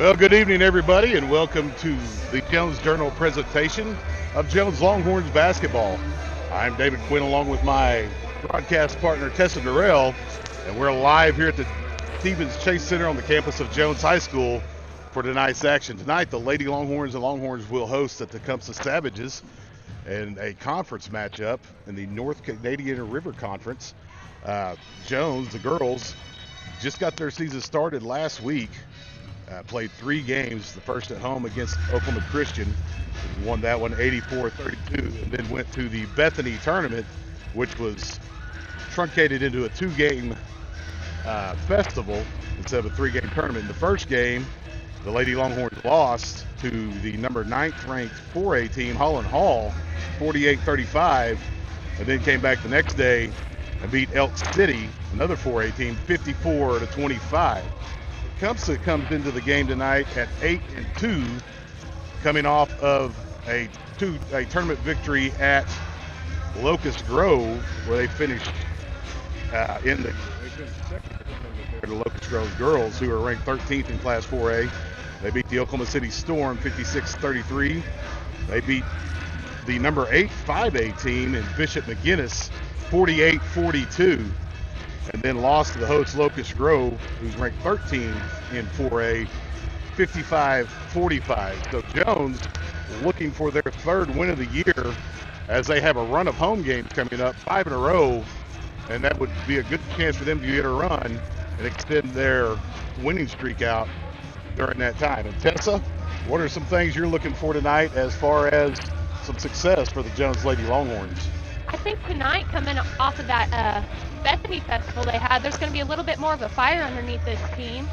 Well, good evening, everybody, and welcome to the Jones Journal presentation of Jones Longhorns basketball. I'm David Quinn, along with my broadcast partner, Tessa Durrell, and we're live here at the Stevens Chase Center on the campus of Jones High School for tonight's action. Tonight, the Lady Longhorns and Longhorns will host the Tecumseh Savages in a conference matchup in the North Canadian River Conference. Jones, the girls, just got their season started last week. Played 3 games, the first at home against Oklahoma Christian, won that one 84-32, and then went to the Bethany tournament, which was truncated into a 2-game festival instead of a 3-game tournament. In the first game, the Lady Longhorns lost to the number 9th ranked 4A team, Holland Hall, 48-35, and then came back the next day and beat Elk City, another 4A team, 54-25. Tecumseh comes into the game tonight at 8-2, coming off of a tournament victory at Locust Grove, where they finished second to the Locust Grove girls, who are ranked 13th in Class 4A. They beat the Oklahoma City Storm 56-33. They beat the number 8 5A team in Bishop McGuinness 48-42. And then lost to the host Locust Grove, who's ranked 13th in 4A, 55-45. So Jones looking for their 3rd win of the year, as they have a run of home games coming up, 5 in a row, and that would be a good chance for them to get a run and extend their winning streak out during that time. And Tessa, what are some things you're looking for tonight as far as some success for the Jones Lady Longhorns? I think tonight, coming off of that Bethany Festival they had, there's going to be a little bit more of a fire underneath this team.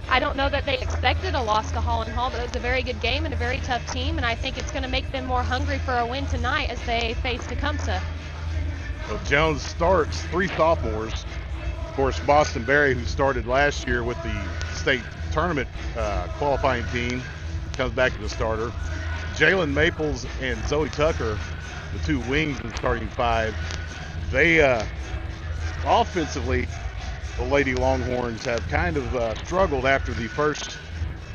I don't know that they expected a loss to Holland Hall, but it was a very good game and a very tough team, and I think it's going to make them more hungry for a win tonight as they face Tecumseh. Well, Jones starts 3 sophomores. Of course, Boston Berry, who started last year with the state tournament qualifying team, comes back as a starter. Jalen Maples and Zoe Tucker, the 2 wings in the starting 5, they offensively, the Lady Longhorns have kind of struggled after the first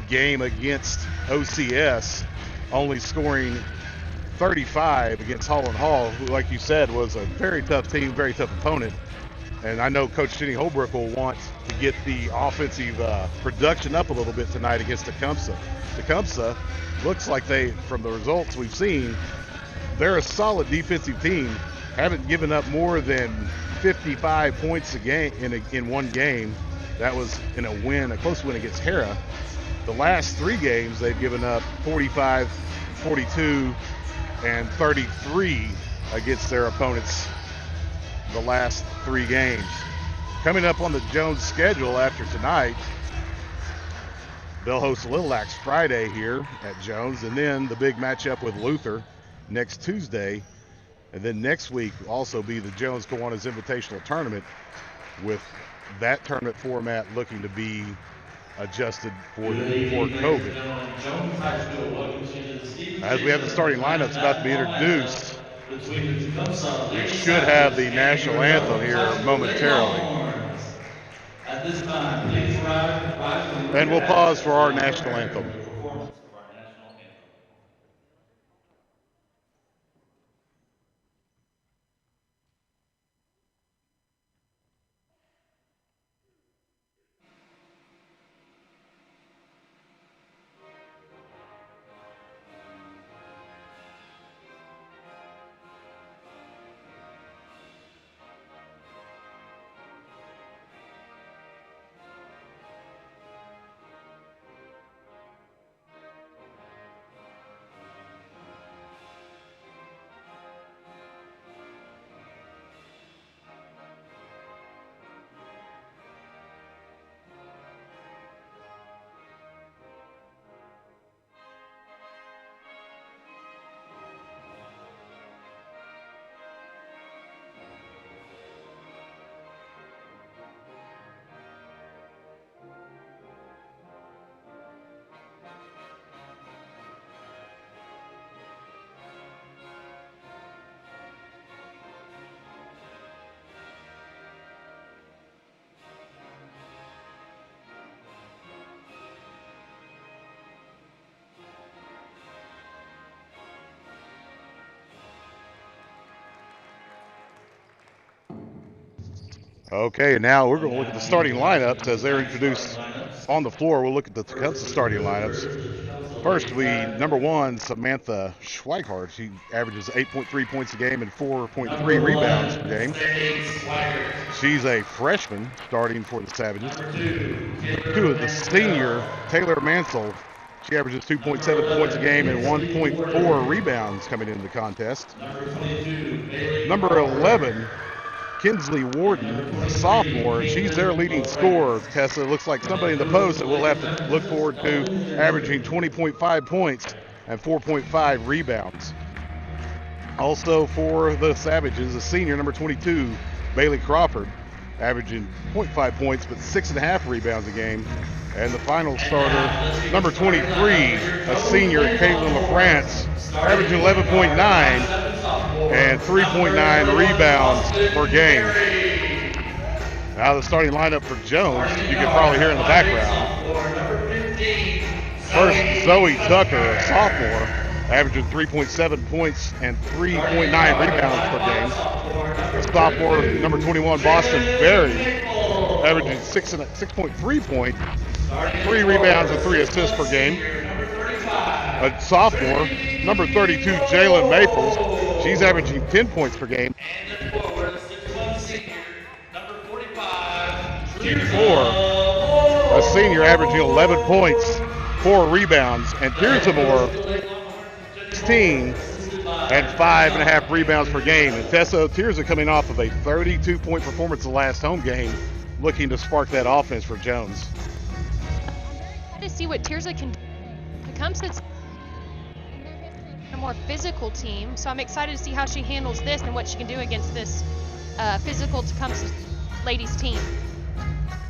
game against OCS, only scoring 35 against Holland Hall, who, like you said, was a very tough team, very tough opponent. And I know Coach Jenny Holbrook will want to get the offensive production up a little bit tonight against Tecumseh. Tecumseh looks like from the results we've seen, they're a solid defensive team. Haven't given up more than 55 points a game in one game. That was in a close win against Hera. The last 3 games they've given up 45, 42, and 33 against their opponents the last 3 games. Coming up on the Jones schedule after tonight, they'll host Little Axe Friday here at Jones, and then the big matchup with Luther next Tuesday. And then next week will also be the Jones Kiwanis Invitational Tournament, with that tournament format looking to be adjusted for COVID. As we have the starting lineups about to be introduced, we should have the national anthem here momentarily. At this time, please rise. And we'll pause for our national anthem. Okay, and now we're going to look at the starting lineups as they're introduced on the floor. We'll look at the Tecumseh starting lineups. First, number one, Samantha Schweighardt. She averages 8.3 points a game and 4.3 rebounds per game. She's a freshman starting for the Savages. Two is the senior, Taylor Mansell. She averages 2.7 points a game and 1.4 rebounds coming into the contest. Number 11, Kinsley Warden, a sophomore. She's their leading scorer, Tessa. Looks like somebody in the post that we'll have to look forward to, averaging 20.5 points and 4.5 rebounds. Also for the Savages, a senior, number 22, Bailey Crawford, averaging 0.5 points but 6.5 rebounds a game. And the final starter, number 23, a senior, Caitlin LaFrance, averaging 11.9 and 3.9 rebounds per game. Now the starting lineup for Jones, you can probably hear in the background. First, Zoe Tucker, a sophomore, averaging 3.7 points and 3.9 rebounds per game. A sophomore, number 21, Boston Berry, averaging 6.3 points, 3 rebounds and 3 assists per game. A sophomore, number 32, Jalen Maples, she's averaging 10 points per game. And the forward, 6'1" senior, number 45, A senior averaging 11 points, 4 rebounds, and Pearsonmore, 16 and 5.5 rebounds per game. And Tessa Tirza coming off of a 32-point performance the last home game, looking to spark that offense for Jones. To see what Tirza can do. Tecumseh's a more physical team, so I'm excited to see how she handles this and what she can do against this physical Tecumseh ladies team.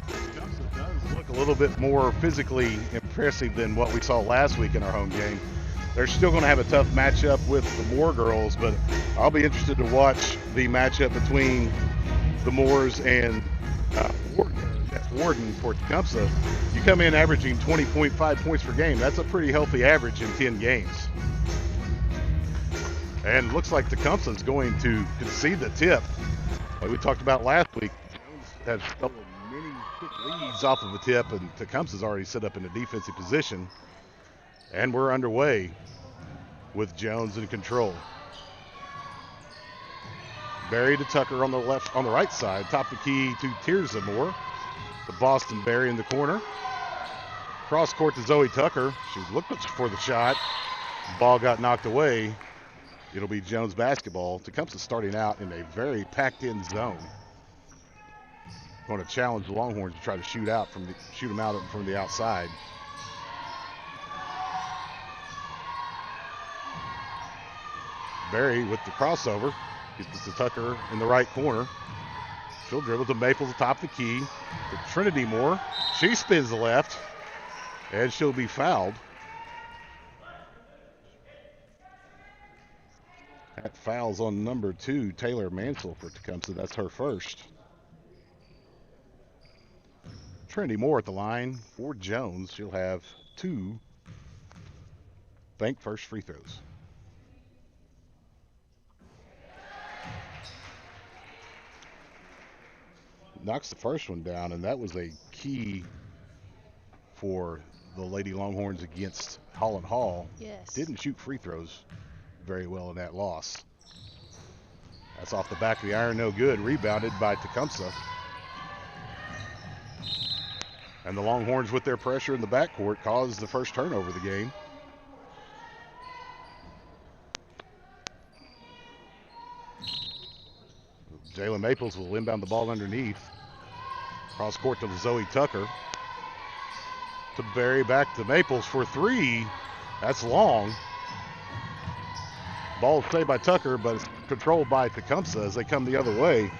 Tecumseh does look a little bit more physically impressive than what we saw last week in our home game. They're still going to have a tough matchup with the Moore girls, but I'll be interested to watch the matchup between the Moors and Warden for Tecumseh. You come in averaging 20.5 points per game. That's a pretty healthy average in 10 games. And looks like Tecumseh is going to concede the tip. Like we talked about last week, Jones has stolen many quick leads off of the tip, and Tecumseh's already set up in a defensive position. And we're underway with Jones in control. Berry to Tucker on the right side. Top the key to Tirza Moore. The Boston Berry in the corner. Cross court to Zoe Tucker. She looked for the shot. Ball got knocked away. It'll be Jones basketball. Tecumseh starting out in a very packed-in zone. Going to challenge the Longhorns to try to shoot them out from the outside. Berry with the crossover. Gets to Tucker in the right corner. She'll dribble to Maples atop the key. To Trinity Moore. She spins the left. And she'll be fouled. That foul's on number 2, Taylor Mansell for Tecumseh. That's her first. Trinity Moore at the line for Jones. She'll have 2 bank first free throws. Knocks the first one down, and that was a key for the Lady Longhorns against Holland Hall. Yes. Didn't shoot free throws very well in that loss. That's off the back of the iron, no good. Rebounded by Tecumseh. And the Longhorns, with their pressure in the backcourt, caused the first turnover of the game. Jalen Maples will inbound the ball underneath. Cross court to Zoe Tucker. To Berry, back to Maples for 3. That's long. Ball saved by Tucker, but it's controlled by Tecumseh as they come the other way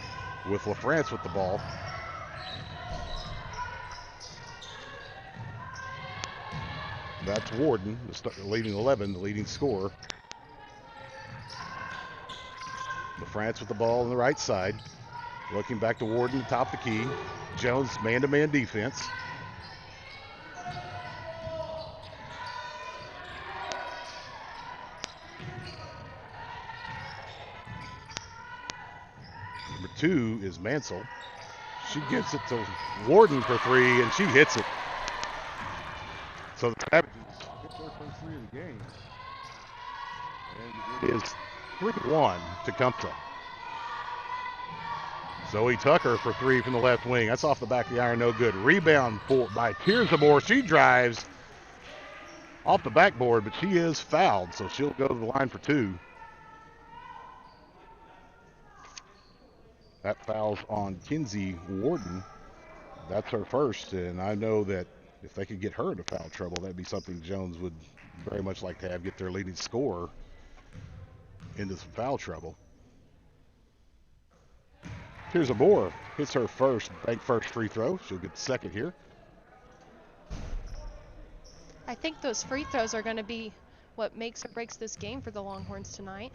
with LaFrance with the ball. That's Warden, the leading 11, the leading scorer. LaFrance with the ball on the right side. Looking back to Warden, top the key. Jones, man-to-man defense. Number 2 is Mansell. She gives it to Warden for three, and she hits it. So the Savages get their first three of the game. And it is 3-1 Tecumseh. Zoe Tucker for three from the left wing. That's off the back of the iron, no good. Rebound by Tecumseh. She drives off the backboard, but she is fouled, so she'll go to the line for two. That foul's on Kinsey Warden. That's her first, and I know that if they could get her into foul trouble, that'd be something Jones would very much like to have, get their leading scorer into some foul trouble. Here's a Moore. Hits her first, bank first free throw. She'll get the second here. I think those free throws are going to be what makes or breaks this game for the Longhorns tonight.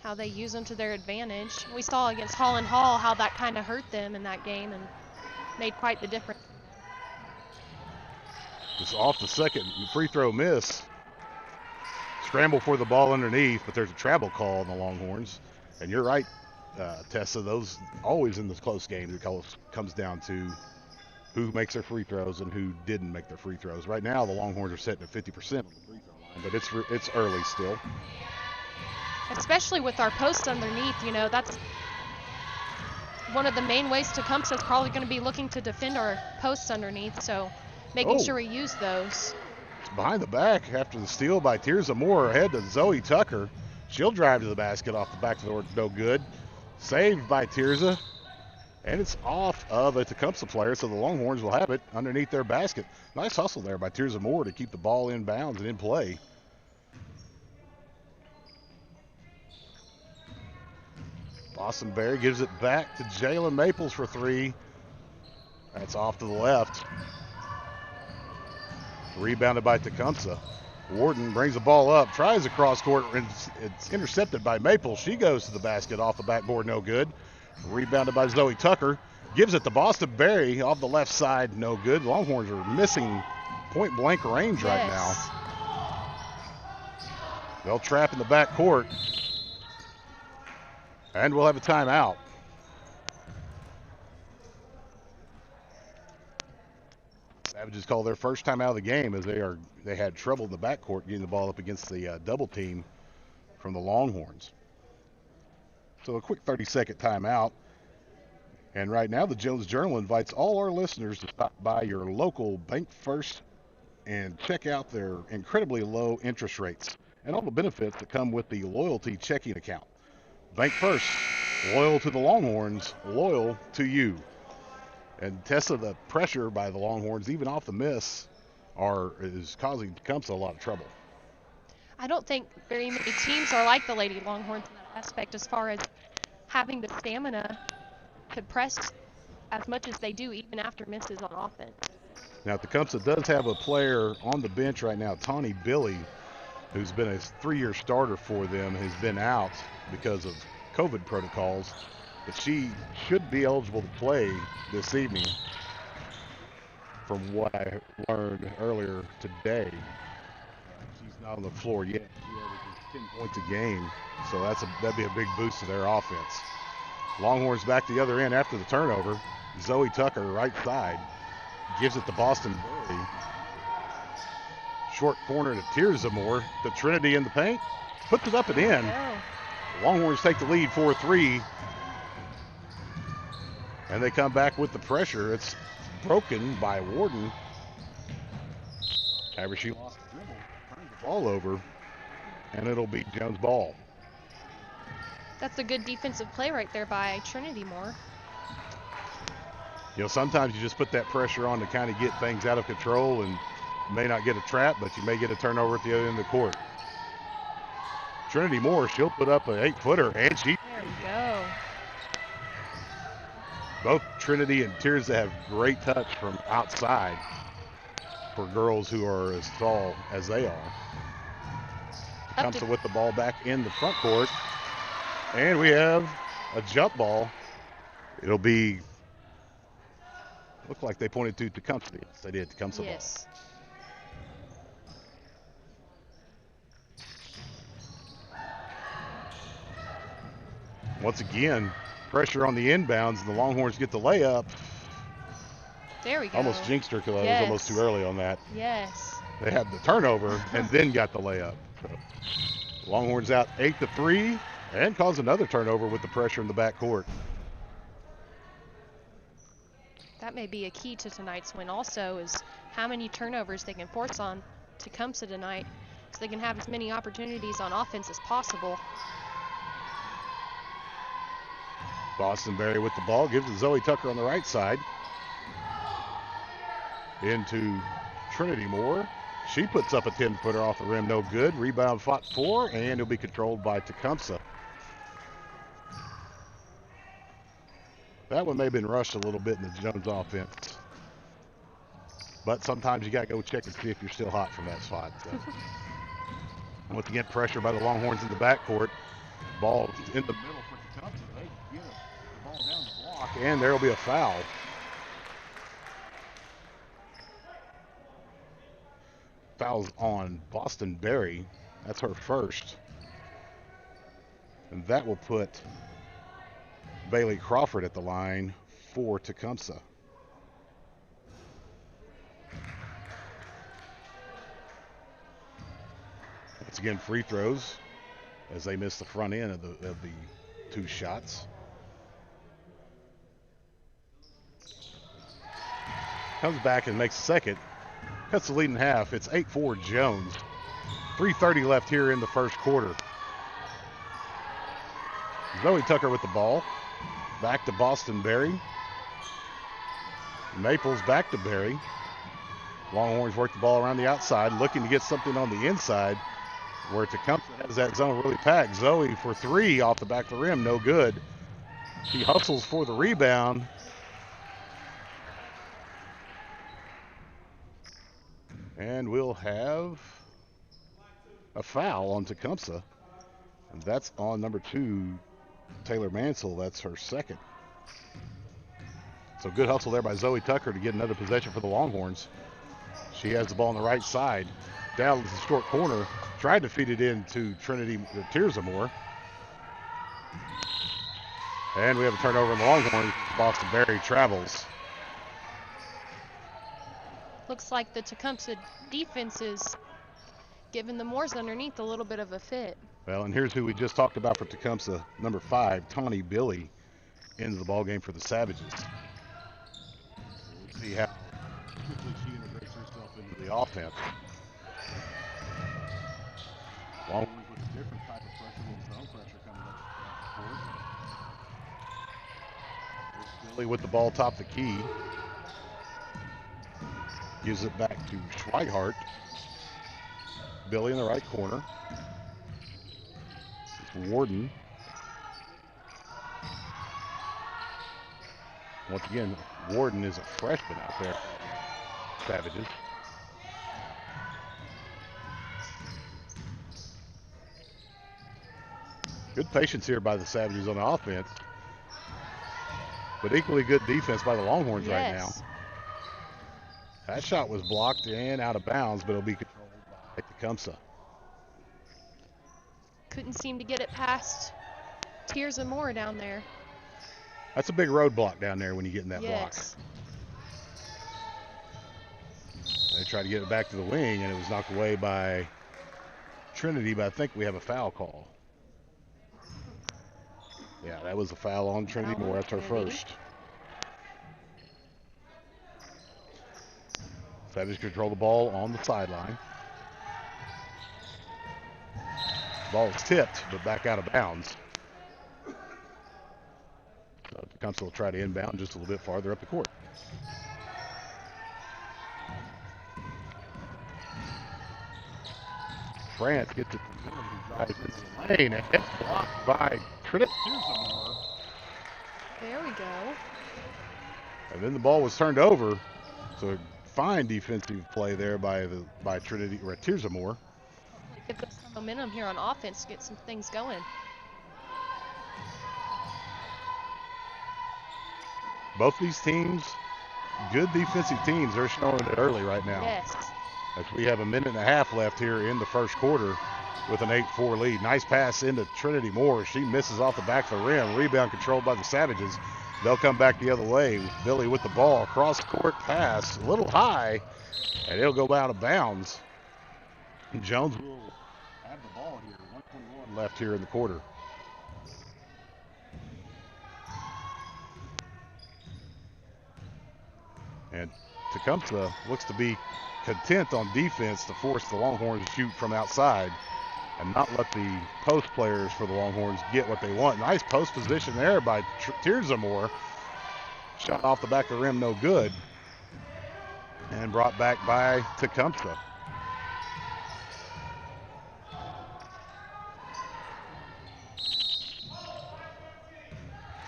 How they use them to their advantage. We saw against Holland Hall how that kind of hurt them in that game and made quite the difference. Just off the second free throw miss. Scramble for the ball underneath, but there's a travel call on the Longhorns. And you're right, Tessa, those always in this close game, it comes down to who makes their free throws and who didn't make their free throws. Right now, the Longhorns are sitting at 50% on the free throw line, but it's early still. Especially with our posts underneath, you know, that's one of the main ways Tecumseh is probably going to be looking to defend our posts underneath, so making sure we use those. It's behind the back after the steal by Tirza Moore, ahead to Zoe Tucker. She'll drive to the basket off the back of the door, no good. Saved by Tirza, and it's off of a Tecumseh player, so the Longhorns will have it underneath their basket. Nice hustle there by Tirza Moore to keep the ball in bounds and in play. Boston Berry gives it back to Jalen Maples for three. That's off to the left. Rebounded by Tecumseh. Warden brings the ball up, tries a cross court, and it's intercepted by Maples. She goes to the basket off the backboard, no good. Rebounded by Zoe Tucker. Gives it to Boston Berry off the left side, no good. Longhorns are missing point blank range right now. They'll trap in the back court. And we'll have a timeout. Savages call their first time out of the game as they had trouble in the backcourt getting the ball up against the double team from the Longhorns. So a quick 30-second timeout. And right now the Jones Journal invites all our listeners to stop by your local Bank First and check out their incredibly low interest rates and all the benefits that come with the loyalty checking account. Bank First, loyal to the Longhorns, loyal to you. And Tessa, the pressure by the Longhorns, even off the miss, is causing Tecumseh a lot of trouble. I don't think very many teams are like the Lady Longhorns in that aspect as far as having the stamina to press as much as they do even after misses on offense. Now, Tecumseh does have a player on the bench right now, Tawny Billy, who's been a 3-year starter for them, has been out because of COVID protocols, but she should be eligible to play this evening from what I learned earlier today. She's not on the floor yet. She averages 10 points a game, so that'd be a big boost to their offense. Longhorns back the other end after the turnover. Zoe Tucker, right side, gives it to Boston Berry. Short corner to Tirza Moore. To Trinity in the paint. Puts it up and in. Longhorns take the lead 4-3. And they come back with the pressure. It's broken by Warden. However, she lost the dribble. Turns the ball over. And it'll be Jones' ball. That's a good defensive play right there by Trinity Moore. You know, sometimes you just put that pressure on to kind of get things out of control, and you may not get a trap, but you may get a turnover at the other end of the court. Trinity Moore, she'll put up an 8-footer, and she... There we go. Both Trinity and Tirza have great touch from outside for girls who are as tall as they are. Tecumseh with the ball back in the front court. And we have a jump ball. It'll be... Looked like they pointed to Tecumseh. Yes, they did. Tecumseh yes. ball. Once again, Pressure on the inbounds, and the Longhorns get the layup. There we go. Almost jinxed her because I was almost too early on that. Yes. They had the turnover and then got the layup. So Longhorns out 8-3 and cause another turnover with the pressure in the backcourt. That may be a key to tonight's win also, is how many turnovers they can force on Tecumseh tonight, so they can have as many opportunities on offense as possible. Bostonberry with the ball, gives it to Zoe Tucker on the right side. Into Trinity Moore. She puts up a 10-footer off the rim, no good. Rebound fought for, and it'll be controlled by Tecumseh. That one may have been rushed a little bit in the Jones offense. But sometimes you got to go check and see if you're still hot from that spot. So. Once again, pressure by the Longhorns in the backcourt. Ball in the middle for Tecumseh. They get the ball down the block, and there will be a foul. Foul's on Bostonberry. That's her first. And that will put Bailey Crawford at the line for Tecumseh. Once again, free throws as they miss the front end of the two shots. Comes back and makes the second. Cuts the lead in half. It's 8-4 Jones. 3:30 left here in the first quarter. Zoe Tucker with the ball. Back to Bostonberry. Maples back to Berry. Longhorns work the ball around the outside, looking to get something on the inside where Tecumseh has that zone really packed. Zoe for three off the back of the rim, no good. She hustles for the rebound. And we'll have a foul on Tecumseh. And that's on number 2, Taylor Mansell. That's her second. So good hustle there by Zoe Tucker to get another possession for the Longhorns. She has the ball on the right side. Down to the short corner. Tried to feed it into Trinity Tierzamore. And we have a turnover on the Longhorns. Bostonberry travels. Looks like the Tecumseh defense is giving the Moors underneath a little bit of a fit. Well, and here's who we just talked about for Tecumseh. Number 5, Tawny Billy, into the ball game for the Savages. We'll see how quickly she integrates herself into the offense. Longhorns with a different type of pressure, with zone pressure coming up. There's Billy with the ball top the key. Gives it back to Schweihart. Billy in the right corner. It's Warden. Once again, Warden is a freshman out there. Savages. Good patience here by the Savages on the offense. But equally good defense by the Longhorns right now. That shot was blocked and out of bounds, but it'll be controlled by Tecumseh. Couldn't seem to get it past Tierzamore down there. That's a big roadblock down there when you get in that block. They tried to get it back to the wing, and it was knocked away by Trinity, but I think we have a foul call. Yeah, that was a foul on Trinity Moore. That's her first. Savage control the ball on the sideline. Ball is tipped, but back out of bounds. So Tecumseh will try to inbound just a little bit farther up the court. France gets it to Miller, who drives into the lane, and it's blocked by Trinity. There we go. And then the ball was turned over. So fine defensive play there by Trinity or Tierzamore. Give us some momentum here on offense to get some things going. Both these teams, good defensive teams, they're showing it early right now. Yes. As we have a minute and a half left here in the first quarter. with an 8-4 lead. Nice pass into Trinity Moore. She misses off the back of the rim. Rebound controlled by the Savages. They'll come back the other way. Billy with the ball. Cross-court pass. A little high, and it'll go out of bounds. Jones will have the ball here. 1:21 left here in the quarter. And Tecumseh looks to be content on defense to force the Longhorns to shoot from outside and not let the post players for the Longhorns get what they want. Nice post position there by Tecumseh. Shot off the back of the rim, no good. And brought back by Tecumseh.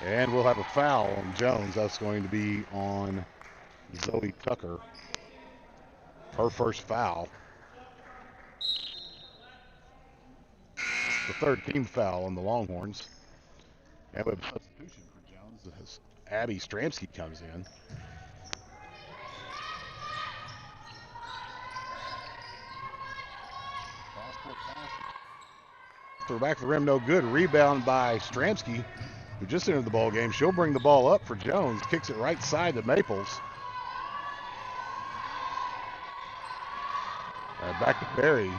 And we'll have a foul on Jones. That's going to be on Zoe Tucker. Her first foul. The third team foul on the Longhorns. And we have a substitution for Jones as Abby Stramsky comes in. Throw back of the rim, no good. Rebound by Stramsky, who just entered the ball game. She'll bring the ball up for Jones. Kicks it right side to Maples. Back to Berry.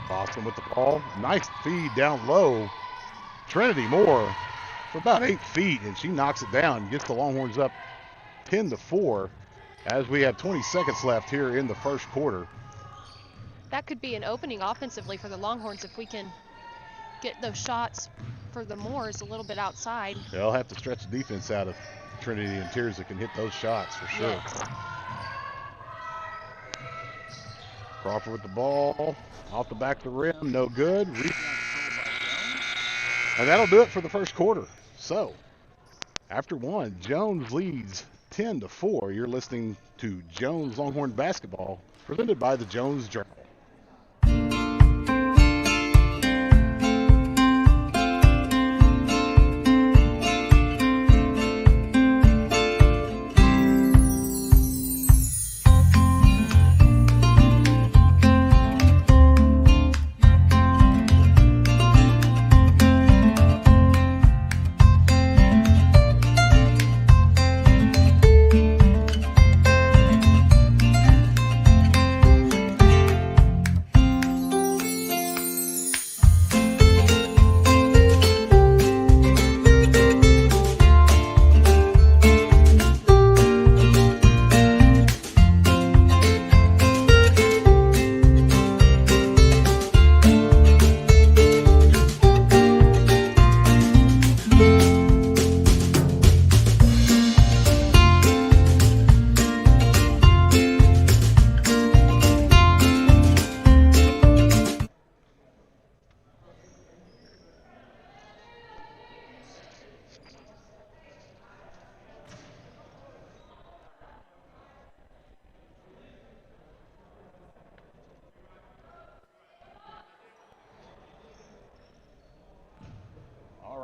Boston with the ball. Nice feed down low. Trinity Moore for about 8 feet, and she knocks it down. Gets the Longhorns up 10-4 as we have 20 seconds left here in the first quarter. That could be an opening offensively for the Longhorns if we can get those shots for the Moors a little bit outside. They'll have to stretch the defense out of Trinity and Tears that can hit those shots for sure. Yes. Crawford with the ball. Off the back of the rim, no good. And that'll do it for the first quarter. So, after one, Jones leads 10-4. You're listening to Jones Longhorn Basketball, presented by the Jones Journal.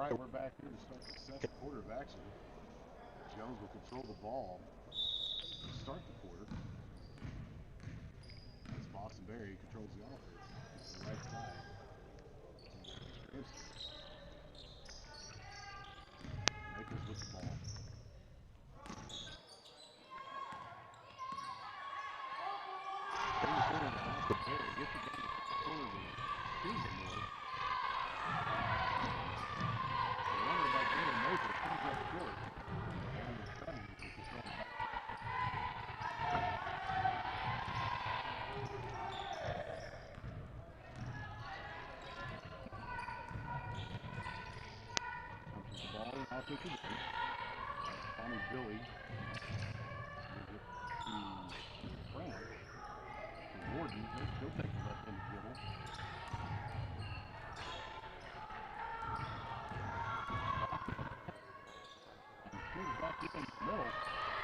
We're back here to start the second quarter of action. Jones will control the ball to start the quarter. As Boston Berry controls the offense. The right side. Makers with the ball. Gets the game forward to Tuesday morning. Tommy Billy gives it to France. To Warden, he'll take the left-handed dribble. And swings back in the middle.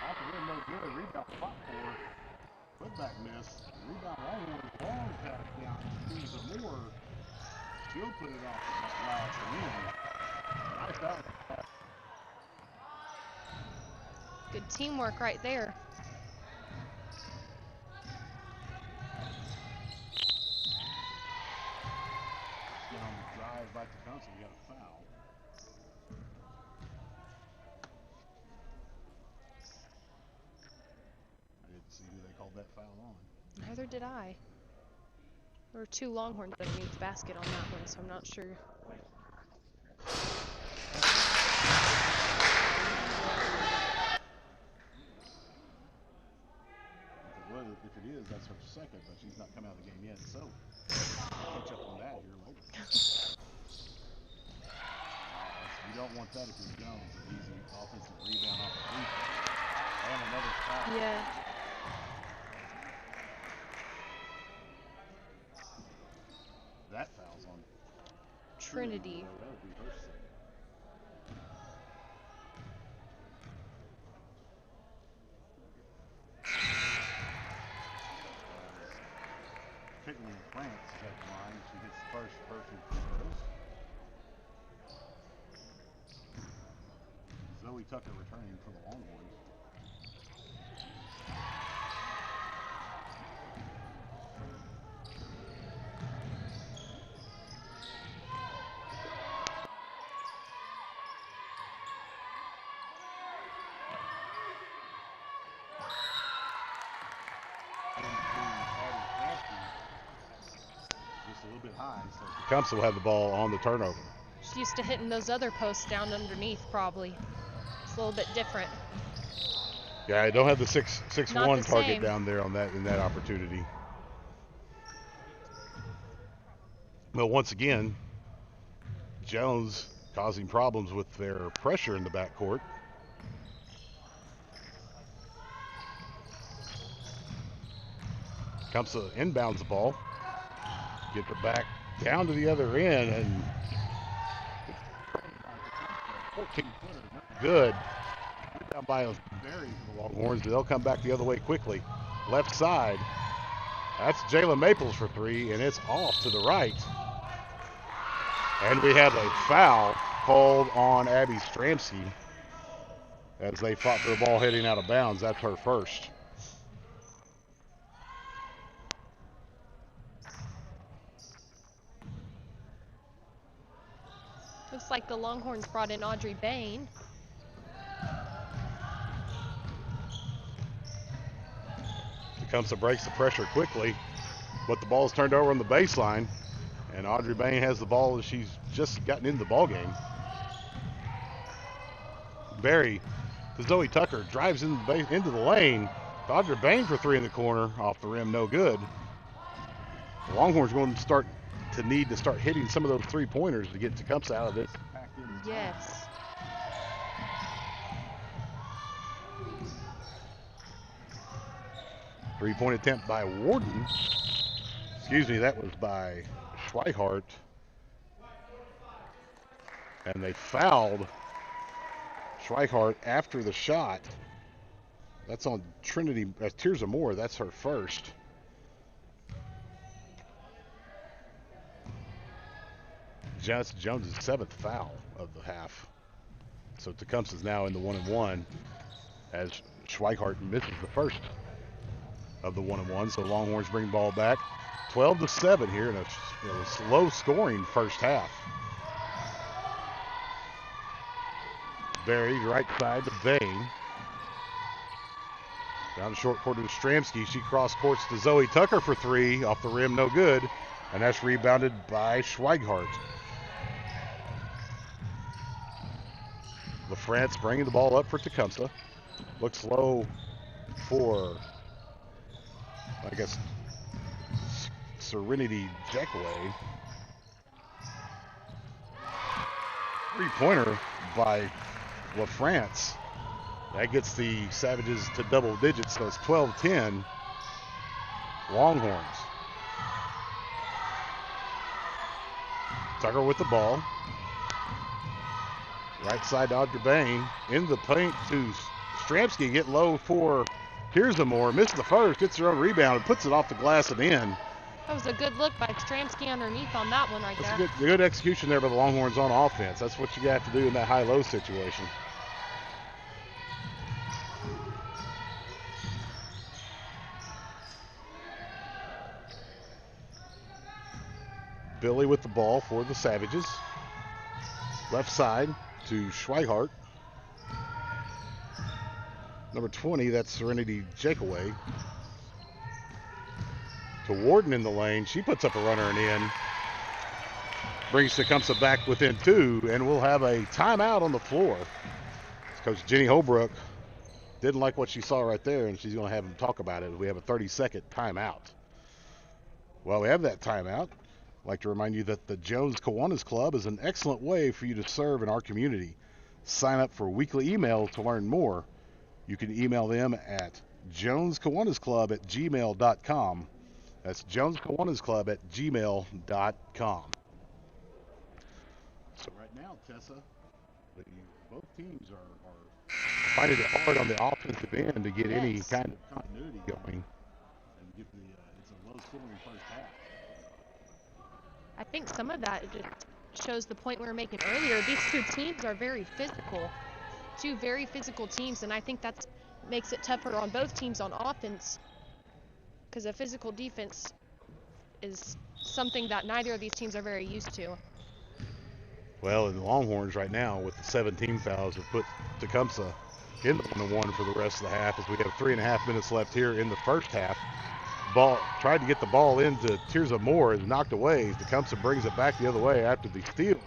Off the rim, no good. Rebound spot for putback miss. Rebound long pass down. Seems more. She'll put it off the last minute. Nice out. Good teamwork right there. Neither did I. There were 2 Longhorns underneath the basket on that one, so I'm not sure. If it is, that's her second, but she's not come out of the game yet, so I'll catch up on that here later. You don't want that if you're Jones. An easy offensive rebound off the free throw. And another foul. Yeah. That foul's on Trinity. That would be her second. Caitlin France is at the line. She hits the first perfect free throws. Zoe Tucker returning for the Longhorns. Just a little bit high, so Tecumseh will have the ball on the turnover. She's used to hitting those other posts down underneath, probably. It's a little bit different. Yeah, I don't have the 6'1" target same. down there on that in that opportunity. Well, once again, Jones causing problems with their pressure in the backcourt. Tecumseh inbounds the ball. Get it back down to the other end, and 14-footer, good. Down by Berry for the Longhorns, but they'll come back the other way quickly. Left side. That's Jayla Maples for 3, and it's off to the right. And we have a foul called on Abby Stramsky as they fought for the ball heading out of bounds. That's her first. Looks like the Longhorns brought in Audrey Bain. Tecumseh breaks the pressure quickly, but the ball is turned over on the baseline, and Audrey Bain has the ball as she's just gotten into the ball game. Berry to Zoe Tucker, drives into the lane. Audrey Bain for 3 in the corner, off the rim, no good. The Longhorns going to need to start hitting some of those 3-pointers to get Tecumseh out of this. Yes. Three-point attempt by Warden. Excuse me, that was by Schweihart. And they fouled Schweihart after the shot. That's on Trinity. Tirza Moore, that's her first. Jones' 7th foul of the half. So Tecumseh's now in the 1-and-1 as Schweihart misses the first of the 1-and-1. So Longhorns bring ball back. 12-7 here in a slow scoring first half. Berry, right side to Bain. Down the short court to Stramsky. She cross courts to Zoe Tucker for 3. Off the rim, no good. And that's rebounded by Schweihart. LaFrance bringing the ball up for Tecumseh. Looks low for, I guess, Serenity Jackaway. 3-pointer by LaFrance. That gets the Savages to double digits, so it's 12-10 Longhorns. Tucker with the ball. Right side to Audrey Bain. In the paint to Stramsky. Get low for Tirza Moore. Missed the first. Gets her own rebound and puts it off the glass and in. That was a good look by Stramsky underneath on that one right there. That's a good execution there by the Longhorns on offense. That's what you have to do in that high-low situation. Billy with the ball for the Savages. Left side to Schweihart. Number 20, that's Serenity Jakeaway. to Warden in the lane. She puts up a runner and in. Brings Tecumseh back within 2, and we'll have a timeout on the floor. Coach Jenny Holbrook didn't like what she saw right there, and she's going to have him talk about it. We have a 30-second timeout. While we have that timeout, I'd like to remind you that the Jones Kiwanis Club is an excellent way for you to serve in our community. Sign up for weekly emails to learn more. You can email them at joneskiwanisclub@gmail.com. That's joneskiwanisclub@gmail.com. So right now, Tessa, both teams are finding it hard on the offensive end to get any kind of continuity going. And get it's a low-scoring first half. I think some of that just shows the point we were making earlier. These two teams are very physical. Two very physical teams, and I think that makes it tougher on both teams on offense, because a physical defense is something that neither of these teams are very used to. Well, in the Longhorns right now, with the 17 fouls, have put Tecumseh in the 1-1 for the rest of the half, as we have 3.5 minutes left here in the first half. Ball tried to get the ball into Tirza Moore, is knocked away. Tecumseh brings it back the other way after the steal.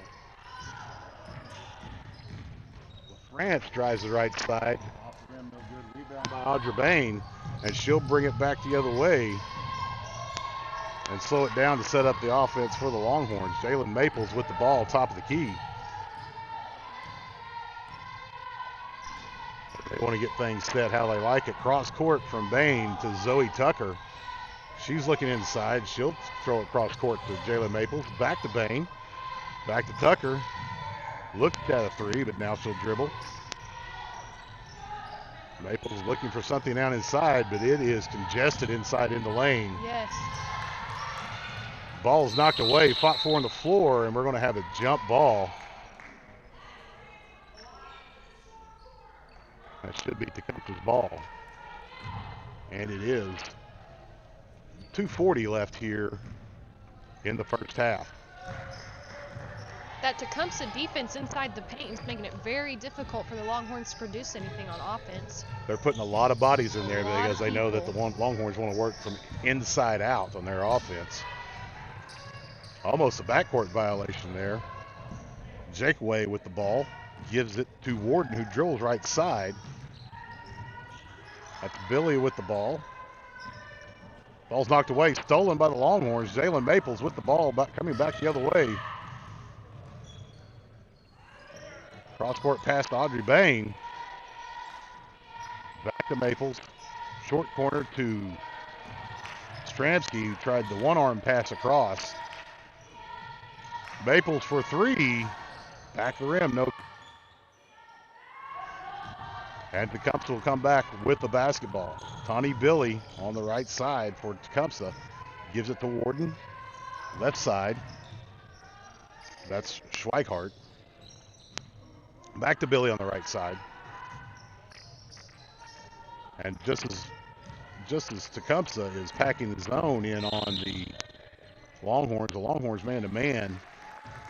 LaFrance drives the right side. Off the rim, no good. Rebound by Audra Bain, and she'll bring it back the other way and slow it down to set up the offense for the Longhorns. Jalen Maples with the ball, top of the key. They want to get things set how they like it. Cross court from Bain to Zoe Tucker. She's looking inside. She'll throw it cross court to Jalen Maples. Back to Bain. Back to Tucker. Looked at a 3, but now she'll dribble. Maples looking for something down inside, but it is congested inside in the lane. Yes. Ball's knocked away, fought for on the floor, and we're going to have a jump ball. That should be Tecumseh's ball. And it is. 2:40 left here in the first half. That Tecumseh defense inside the paint is making it very difficult for the Longhorns to produce anything on offense. They're putting a lot of bodies in there because they know that the Longhorns want to work from inside out on their offense. Almost a backcourt violation there. Jake Way with the ball. Gives it to Warden, who drills right side. That's Billy with the ball. Ball's knocked away. Stolen by the Longhorns. Jalen Maples with the ball, coming back the other way. Cross-court pass to Audrey Bain. Back to Maples. Short corner to Stransky, who tried the one-arm pass across. Maples for 3. Back the rim. No. And Tecumseh will come back with the basketball. Tawny Billy on the right side for Tecumseh. Gives it to Warden. Left side. That's Schweighardt. Back to Billy on the right side. And just as Tecumseh is packing the zone in on the Longhorns man-to-man,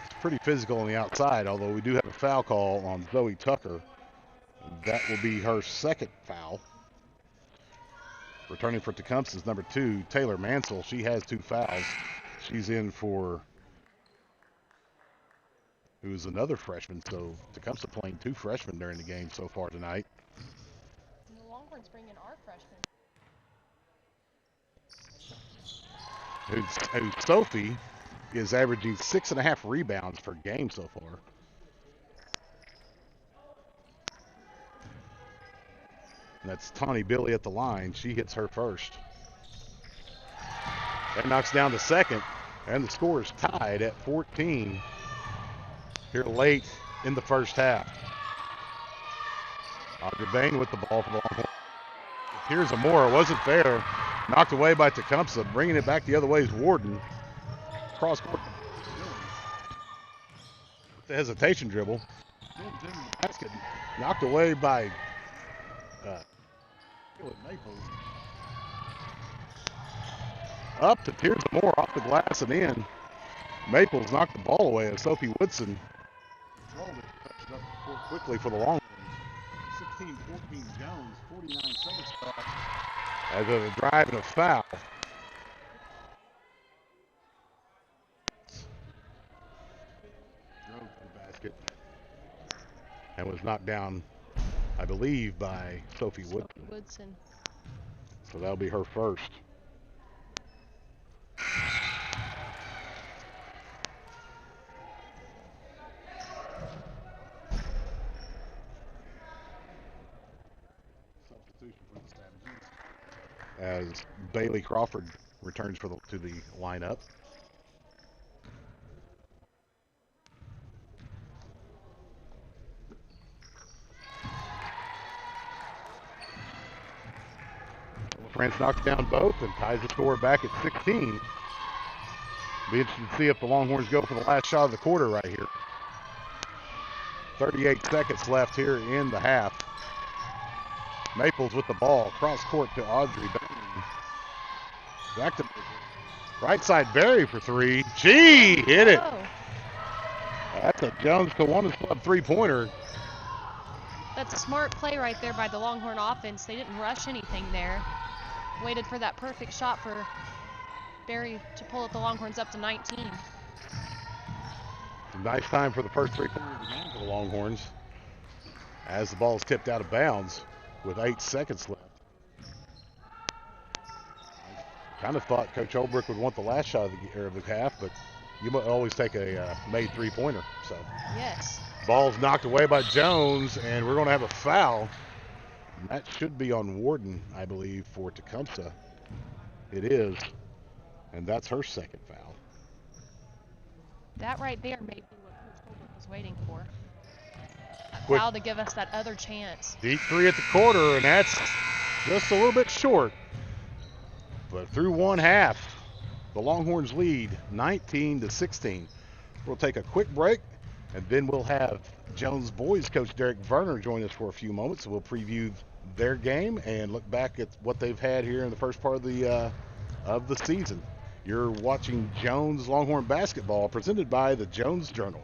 it's pretty physical on the outside, although we do have a foul call on Zoe Tucker. That will be her second foul. Returning for Tecumseh's number 2, Taylor Mansell. She has 2 fouls. She's in for who's another freshman, so Tecumseh playing 2 freshmen during the game so far tonight. And the Longhorns bring in our freshman. Who's Sophie is averaging 6.5 rebounds per game so far. And that's Tawny Billy at the line. She hits her first. That knocks down the second, and the score is tied at 14 here late in the first half. Audrey Bain with the ball for the Longhorns. Here's Amora, wasn't there. Knocked away by Tecumseh. Bringing it back the other way is Warden. Cross court. With the hesitation dribble. Basket knocked away by Maples. Up to Piers Moore off the glass and in. Maples knocked the ball away as Sophie Woodson controlled it. Touched it up the court quickly for the Longhorns. 16-14 Jones, 49 seconds left. As a drive and a foul. and was knocked down, I believe, by Sophie Woodson. So that'll be her first. Substitution for the Savages, as Bailey Crawford returns to the lineup. France knocks down both and ties the score back at 16. Be interested to see if the Longhorns go for the last shot of the quarter right here. 38 seconds left here in the half. Maples with the ball, cross court to Audrey. Back to right side, Berry for three. She hit it. That's a Jones Kiwanis Club three-pointer. That's a smart play right there by the Longhorn offense. They didn't rush anything there. Waited for that perfect shot for Berry to pull the Longhorns up to 19. Nice time for the first three-pointer of the game for the Longhorns, as the ball is tipped out of bounds with 8 seconds left. I kind of thought Coach Olbrich would want the last shot of the half, but you might always take a made three-pointer. So yes. Ball's knocked away by Jones, and we're going to have a foul. And that should be on Warden, I believe, for Tecumseh. It is, and that's her second foul. That right there may be what Coach Olbrich was waiting for. A foul to give us that other chance. Deep three at the quarter, and that's just a little bit short. But through one half, the Longhorns lead 19-16. We'll take a quick break, and then we'll have Jones boys coach Derek Verner join us for a few moments. So we'll preview their game and look back at what they've had here in the first part of the season. You're watching Jones Longhorn basketball, presented by the Jones Journal.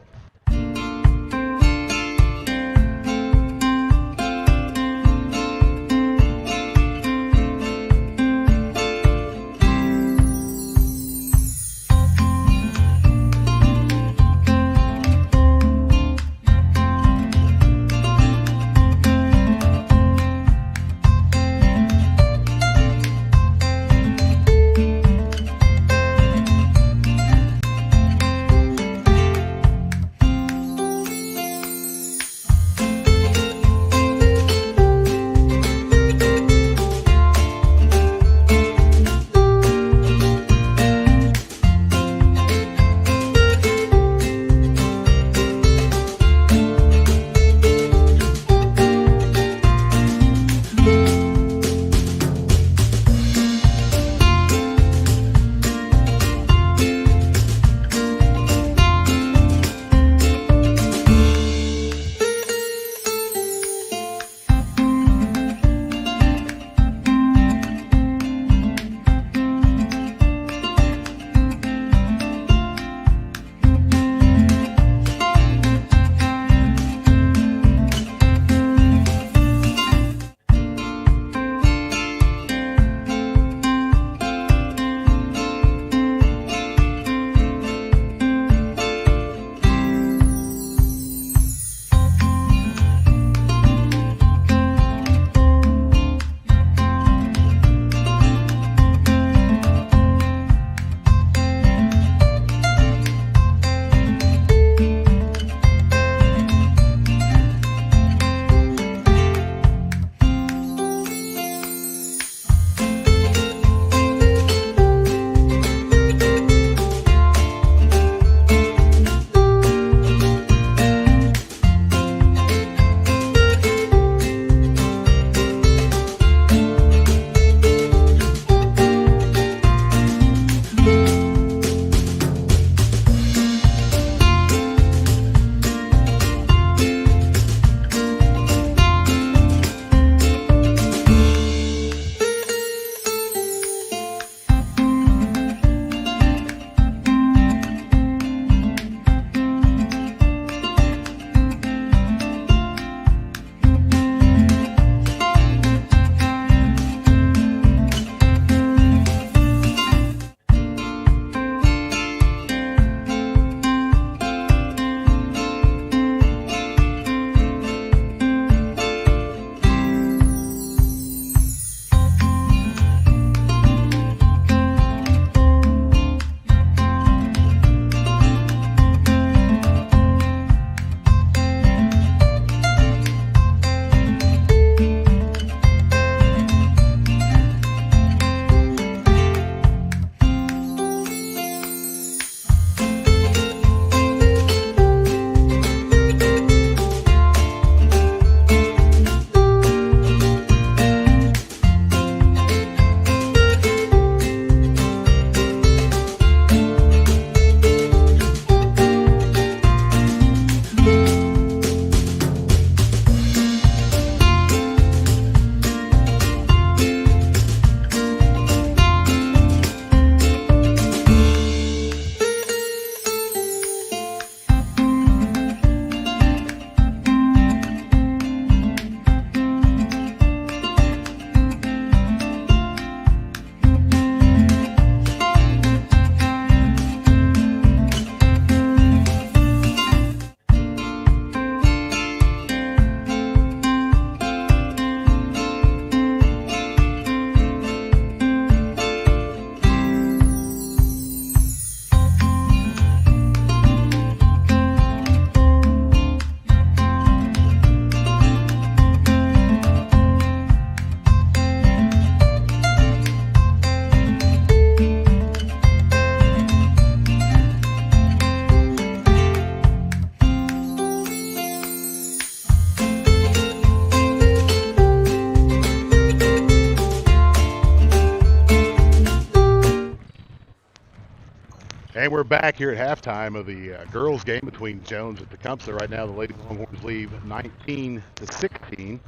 And we're back here at halftime of the girls' game between Jones and Tecumseh. Right now, the Lady Longhorns lead 19-16,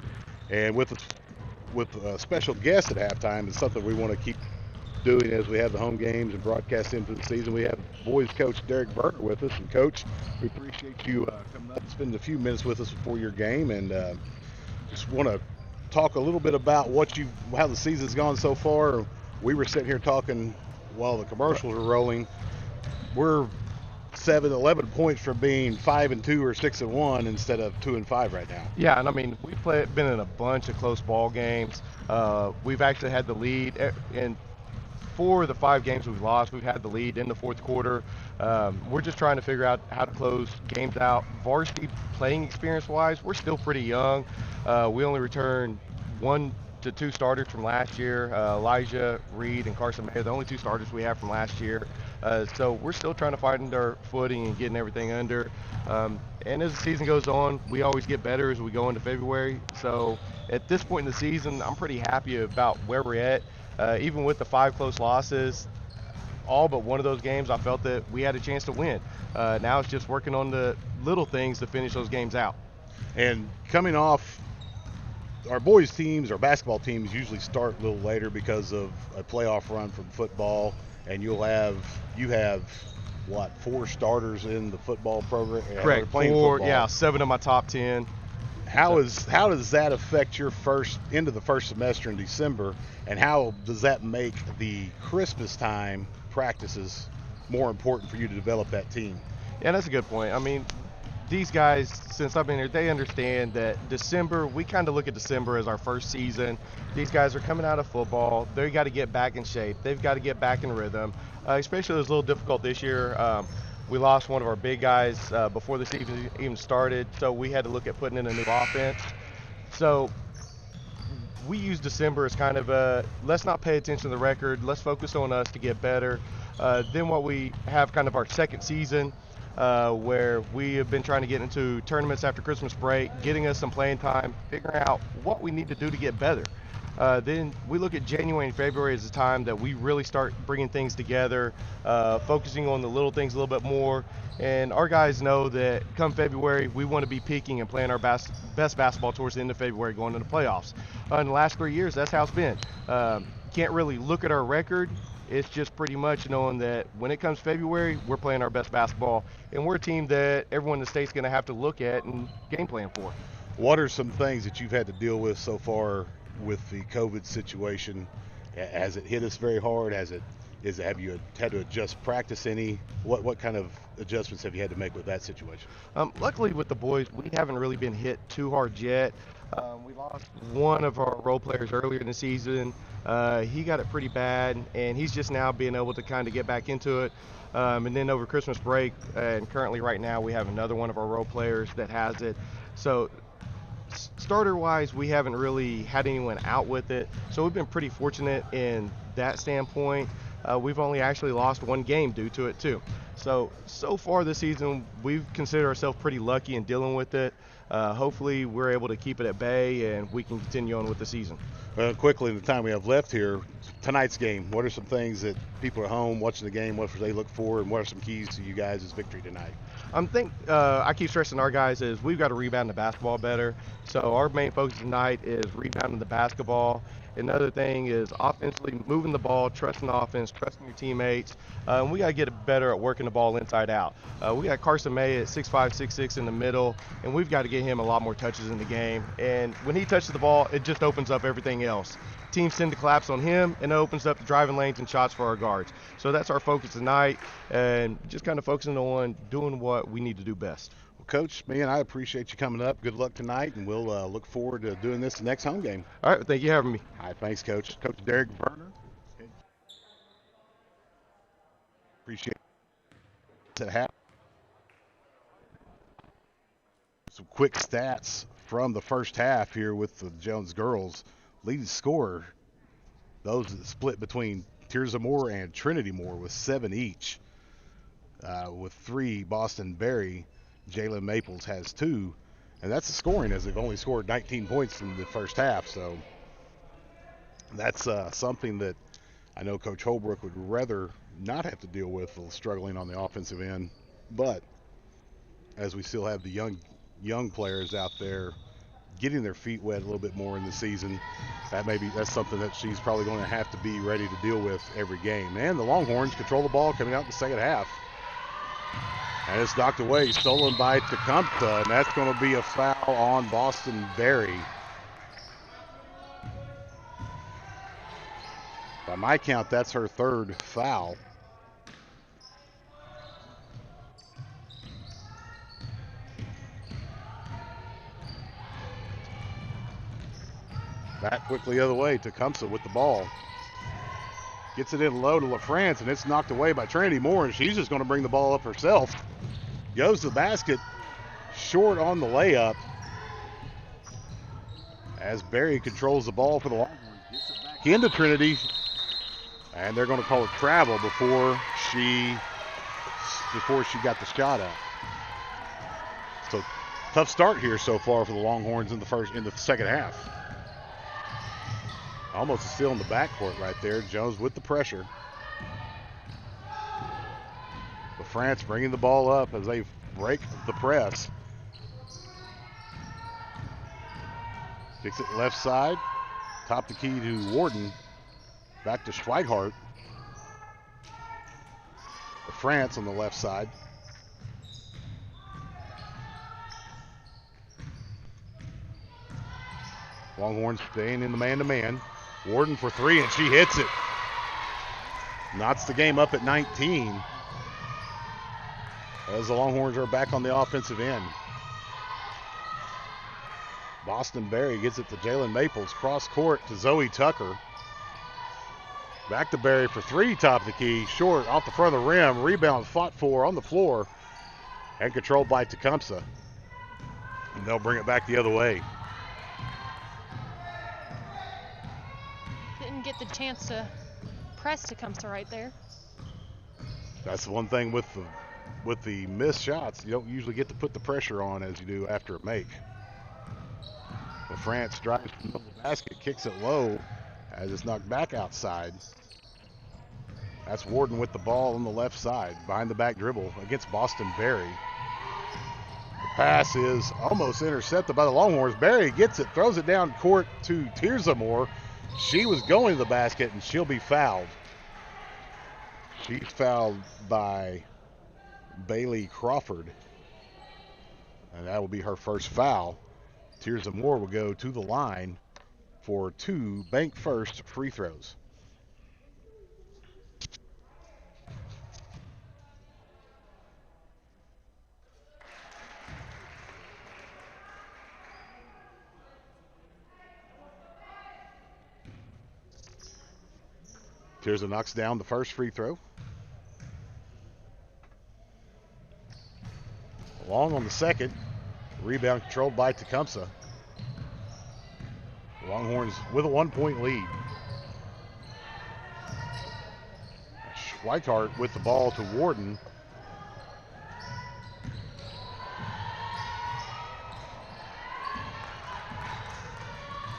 and with a special guest at halftime is something we want to keep doing as we have the home games and broadcast into the season. We have boys coach Derek Berger with us, and Coach, we appreciate you coming up and spending a few minutes with us before your game, and just want to talk a little bit about how the season's gone so far. We were sitting here talking while the commercials were rolling. We're 11 points from being 5-2 or 6-1 instead of 2-5 right now. Yeah, and I mean we've been in a bunch of close ball games. We've actually had the lead in 4 of the 5 games we've lost. We've had the lead in the fourth quarter. We're just trying to figure out how to close games out. Varsity playing experience-wise, we're still pretty young. We only returned 1 to 2 starters from last year. Elijah Reed and Carson Mayer, the only 2 starters we have from last year. So we're still trying to find our footing and getting everything under. And as the season goes on, we always get better as we go into February. So at this point in the season, I'm pretty happy about where we're at. Even with the 5 close losses, all but one of those games, I felt that we had a chance to win. Now it's just working on the little things to finish those games out. And coming off, our boys teams, our basketball teams usually start a little later because of a playoff run from football, and you have what, 4 starters in the football program? Correct. 4, football. Yeah, 7 of my top 10. How does that affect your into the first semester in December, and how does that make the Christmas time practices more important for you to develop that team? Yeah, that's a good point. I mean, these guys, since I've been here, they understand that December, we kind of look at December as our first season. These guys are coming out of football. They've got to get back in shape. They've got to get back in rhythm. Especially it was a little difficult this year. We lost one of our big guys before the season even started, so we had to look at putting in a new offense. So we use December as kind of let's not pay attention to the record. Let's focus on us to get better. Then what we have kind of our second season, where we have been trying to get into tournaments after Christmas break, getting us some playing time, figuring out what we need to do to get better. Then we look at January and February as a time that we really start bringing things together, focusing on the little things a little bit more. And our guys know that come February, we want to be peaking and playing our best basketball towards the end of February going into the playoffs. In the last 3 years, that's how it's been. Can't really look at our record. It's just pretty much knowing that when it comes February, we're playing our best basketball, and we're a team that everyone in the state's going to have to look at and game plan for. What are some things that you've had to deal with so far with the COVID situation? Has it hit us very hard? Have you had to adjust practice any? What kind of adjustments have you had to make with that situation? Luckily with the boys, we haven't really been hit too hard yet. We lost one of our role players earlier in the season. He got it pretty bad, and he's just now being able to kind of get back into it. And then over Christmas break, and currently right now, we have another one of our role players that has it. So starter-wise, we haven't really had anyone out with it. So we've been pretty fortunate in that standpoint. We've only actually lost 1 game due to it too. So far this season, we've considered ourselves pretty lucky in dealing with it. Hopefully we're able to keep it at bay and we can continue on with the season. Quickly, in the time we have left here, tonight's game, what are some things that people at home watching the game, what should they look for, and what are some keys to you guys' victory tonight? I keep stressing our guys is we've got to rebound the basketball better. So our main focus tonight is rebounding the basketball. Another thing is offensively moving the ball, trusting the offense, trusting your teammates. We got to get better at working the ball inside out. We got Carson May at 6'5", 6'6" in the middle, and we've got to get him a lot more touches in the game. And when he touches the ball, it just opens up everything else. Teams tend to collapse on him, and it opens up the driving lanes and shots for our guards. So that's our focus tonight, and just kind of focusing on doing what we need to do best. Coach, man, I appreciate you coming up. Good luck tonight, and we'll look forward to doing this next home game. All right, thank you for having me. All right, thanks, Coach. Coach Derek Berger. Appreciate it. Some quick stats from the first half here with the Jones girls. Leading scorer, those that split between Tirza Moore and Trinity Moore with 7 each. With 3, Boston Berry. Jalen Maples has 2, and that's the scoring, as they've only scored 19 points in the first half. So that's something that I know Coach Holbrook would rather not have to deal with the struggling on the offensive end, but as we still have the young players out there getting their feet wet a little bit more in the season, that's something that she's probably going to have to be ready to deal with every game. And the Longhorns control the ball coming out in the second half. And it's knocked away, stolen by Tecumseh, and that's going to be a foul on Boston Berry. By my count, that's her third foul. Back quickly the other way, Tecumseh with the ball. Gets it in low to LaFrance, and it's knocked away by Trinity Moore, and she's just going to bring the ball up herself. Goes to the basket, short on the layup. As Berry controls the ball for the Longhorns. Gets it back into Trinity, and they're going to call it travel before she got the shot up. So tough start here so far for the Longhorns in the second half. Almost a steal in the backcourt right there. Jones with the pressure. France bringing the ball up as they break the press. Kicks it left side. Top the key to Warden. Back to Schweighardt. France on the left side. Longhorns staying in the man-to-man. Warden for three, and she hits it. Knots the game up at 19. As the Longhorns are back on the offensive end. Boston Berry gets it to Jalen Maples. Cross court to Zoe Tucker. Back to Berry for three, top of the key. Short, off the front of the rim. Rebound fought for on the floor. And controlled by Tecumseh. And they'll bring it back the other way. Didn't get the chance to press Tecumseh right there. That's the one thing with the missed shots. You don't usually get to put the pressure on as you do after a make. But France drives to the basket, kicks it low as it's knocked back outside. That's Warden with the ball on the left side, behind the back dribble against Boston Berry. The pass is almost intercepted by the Longhorns. Berry gets it, throws it down court to Tecumseh Moore. She was going to the basket, and she'll be fouled. She's fouled by Bailey Crawford, and that will be her first foul. Tecumseh Moore will go to the line for two bank first free throws. Tecumseh knocks down the first free throw. Long on the second. Rebound controlled by Tecumseh. Longhorns with a 1-point lead. Schweighardt with the ball to Warden.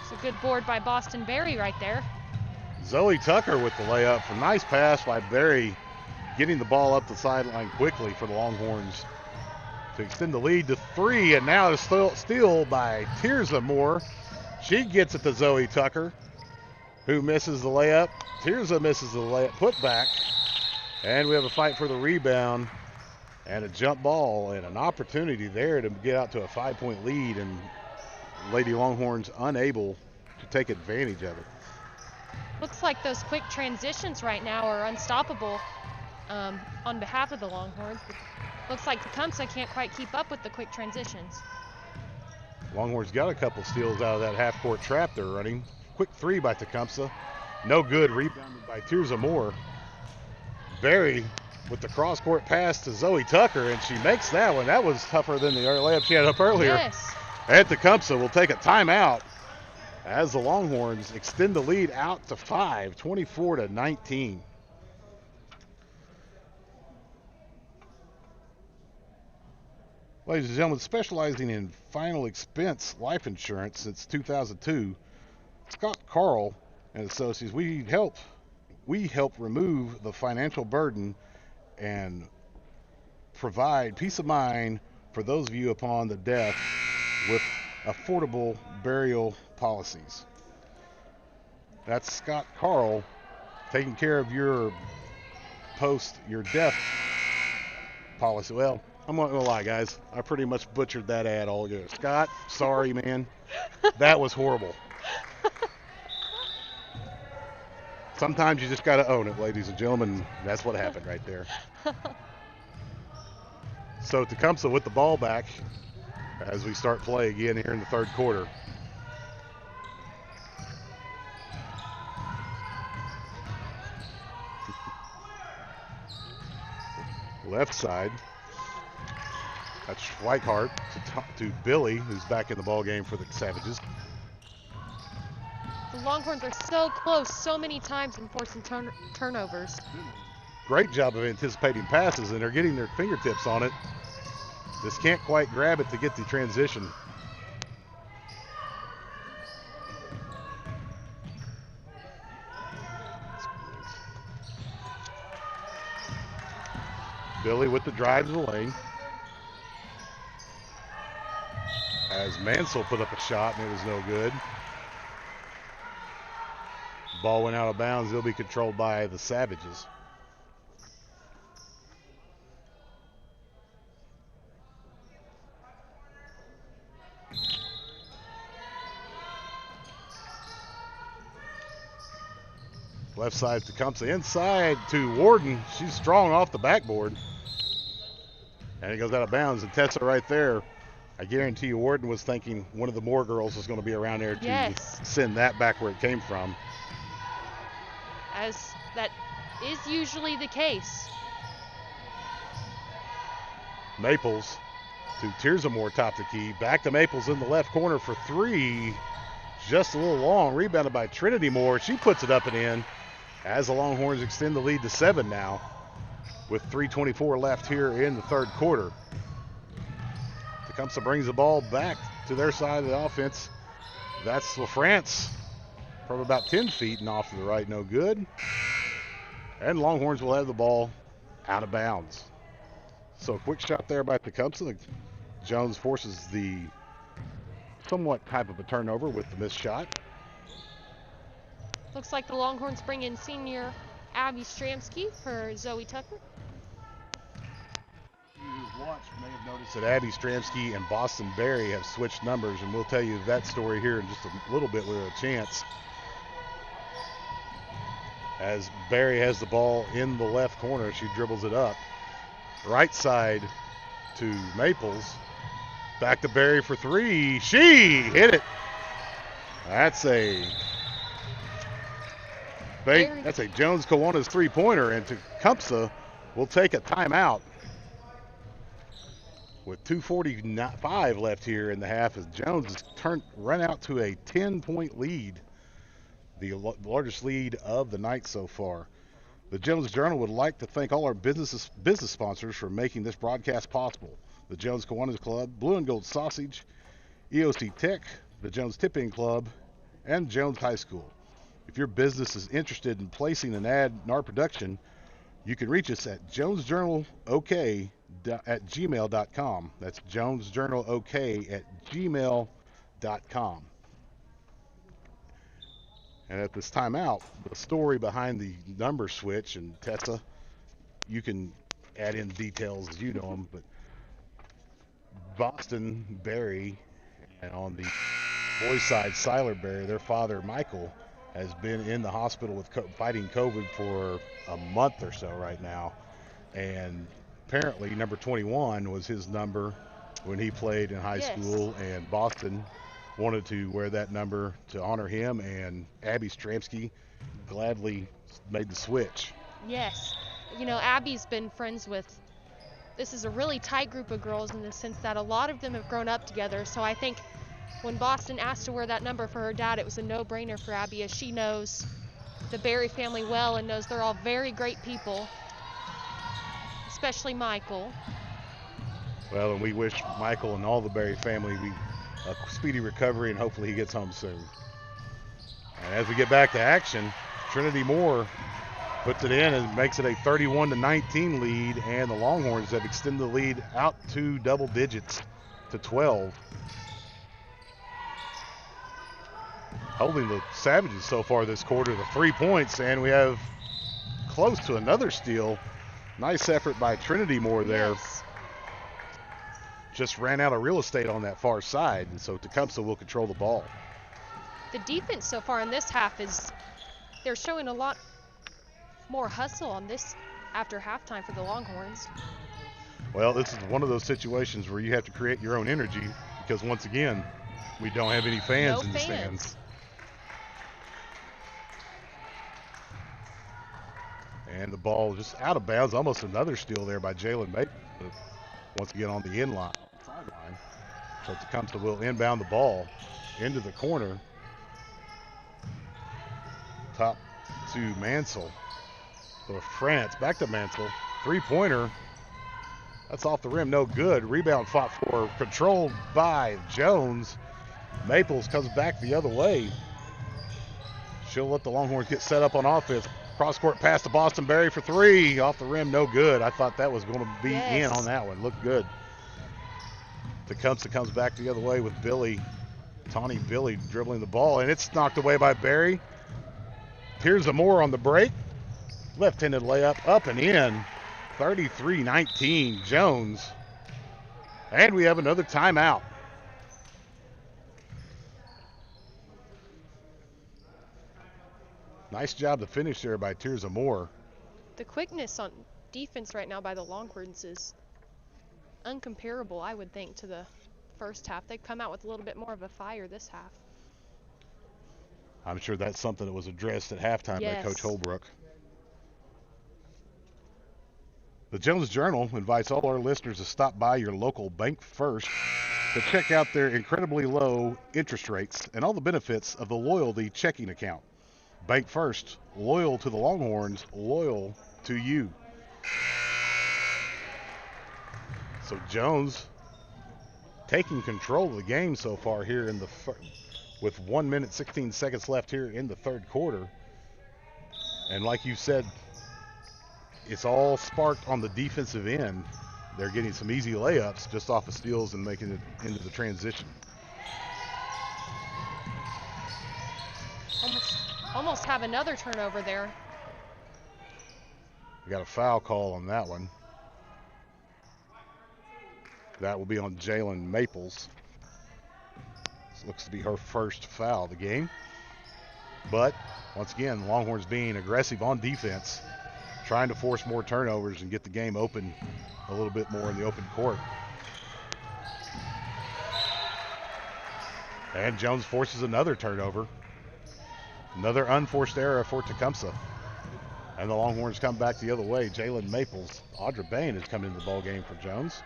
It's a good board by Boston Berry right there. Zoe Tucker with the layup. A nice pass by Berry, getting the ball up the sideline quickly for the Longhorns to extend the lead to three, and now it's steal by Tecumseh Moore. She gets it to Zoe Tucker, who misses the layup. Tecumseh misses the layup, put back, and we have a fight for the rebound and a jump ball and an opportunity there to get out to a 5-point lead, and Lady Longhorns unable to take advantage of it. Looks like those quick transitions right now are unstoppable on behalf of the Longhorns. Looks like Tecumseh can't quite keep up with the quick transitions. Longhorns got a couple steals out of that half-court trap they're running. Quick three by Tecumseh. No good. Rebounded by Tecumseh Moore. Berry with the cross-court pass to Zoe Tucker, and she makes that one. That was tougher than the layup she had up earlier. Yes. And Tecumseh will take a timeout as the Longhorns extend the lead out to 5, 24-19. Ladies and gentlemen, specializing in final expense life insurance since 2002, Scott Carl and Associates, we need help we help remove the financial burden and provide peace of mind for those of you upon the death with affordable burial policies. That's Scott Carl taking care of your death policy. Well, I'm not gonna lie, guys. I pretty much butchered that ad all together. Scott, sorry, man. That was horrible. Sometimes you just got to own it, ladies and gentlemen. That's what happened right there. So Tecumseh with the ball back as we start play again here in the third quarter. Left side. That's Schweikart to Billy, who's back in the ball game for the Savages. The Longhorns are so close so many times and forcing turnovers. Great job of anticipating passes, and they're getting their fingertips on it. Just can't quite grab it to get the transition. Billy with the drive to the lane. As Mansell put up a shot and it was no good. Ball went out of bounds. They'll be controlled by the Savages. Left side to Tecumseh. Inside to Warden. She's strong off the backboard. And it goes out of bounds. And Tessa right there. I guarantee you Warden was thinking one of the Moore girls was going to be around there to send that back where it came from. As that is usually the case. Maples to Tearsmore, top the key. Back to Maples in the left corner for three. Just a little long. Rebounded by Trinity Moore. She puts it up and in as the Longhorns extend the lead to 7 now with 3:24 left here in the third quarter. Tecumseh brings the ball back to their side of the offense. That's LaFrance from about 10 feet and off to the right, no good. And Longhorns will have the ball out of bounds. So a quick shot there by Tecumseh. Jones forces the somewhat type of a turnover with the missed shot. Looks like the Longhorns bring in senior Abby Stramsky for Zoe Tucker. Who's watched may have noticed that Abby Stramsky and Boston Berry have switched numbers, and we'll tell you that story here in just a little bit with a chance. As Berry has the ball in the left corner, she dribbles it up. Right side to Maples. Back to Berry for three. She hit it. That's a Jones Kawana's three-pointer, and Tecumseh will take a timeout with 2:45 left here in the half as Jones has run out to a 10-point lead, the largest lead of the night so far. The Jones Journal would like to thank all our business sponsors for making this broadcast possible. The Jones Kiwanis Club, Blue and Gold Sausage, EOC Tech, the Jones Tipping Club, and Jones High School. If your business is interested in placing an ad in our production, you can reach us at jonesjournalok@gmail.com. That's jonesjournalok@gmail.com. And at this timeout, the story behind the number switch, and Tessa, you can add in details as you know them, but Boston Berry, and on the boys' side, Siler Berry, their father, Michael, has been in the hospital with fighting COVID for a month or so right now. And apparently number 21 was his number when he played in high school, and Boston wanted to wear that number to honor him, and Abby Stramsky gladly made the switch. Yes. You know, Abby's been friends with, this is a really tight group of girls in the sense that a lot of them have grown up together. So I think when Boston asked to wear that number for her dad, it was a no-brainer for Abby, as she knows the Berry family well and knows they're all very great people, especially Michael. Well, and we wish Michael and all the Berry family a speedy recovery, and hopefully he gets home soon. And as we get back to action, Trinity Moore Puts it in and makes it a 31-19 lead, and the Longhorns have extended the lead out to double digits to 12. Holding the Savages so far this quarter to 3 points, and we have close to another steal. Nice effort by Trinity Moore there. Yes. Just ran out of real estate on that far side, and so Tecumseh will control the ball. The defense so far in this half they're showing a lot more hustle on this after halftime for the Longhorns. Well, this is one of those situations where you have to create your own energy because, once again, we don't have any fans in the stands. And the ball just out of bounds. Almost another steal there by Jalen Bates. Once again on the sideline. So Tecumseh will inbound the ball into the corner. Top to Mansell. So France back to Mansell. Three-pointer. That's off the rim, no good. Rebound fought for, controlled by Jones. Maples comes back the other way. She'll let the Longhorns get set up on offense. Cross-court pass to Boston Berry for three. Off the rim, no good. I thought that was going to be in on that one. Looked good. Tecumseh comes back the other way with Billy. Tawny Billy dribbling the ball, and it's knocked away by Berry. Here's Moore on the break. Left-handed layup, up and in. 33-19, Jones. And we have another timeout. Nice job to finish there by Tirza Moore. The quickness on defense right now by the Longhorns is uncomparable, I would think, to the first half. They've come out with a little bit more of a fire this half. I'm sure that's something that was addressed at halftime by Coach Holbrook. The Jones Journal invites all our listeners to stop by your local Bank First to check out their incredibly low interest rates and all the benefits of the loyalty checking account. Bank First, loyal to the Longhorns, loyal to you. So Jones taking control of the game so far here in the with 1 minute 16 seconds left here in the third quarter. And like you said, it's all sparked on the defensive end. They're getting some easy layups just off of steals and making it into the transition. Almost have another turnover there. We got a foul call on that one. That will be on Jalen Maples. This looks to be her first foul of the game. But once again, Longhorns being aggressive on defense, trying to force more turnovers and get the game open a little bit more in the open court. And Jones forces another turnover. Another unforced error for Tecumseh. And the Longhorns come back the other way. Jalen Maples. Audra Bain has come into the ball game for Jones.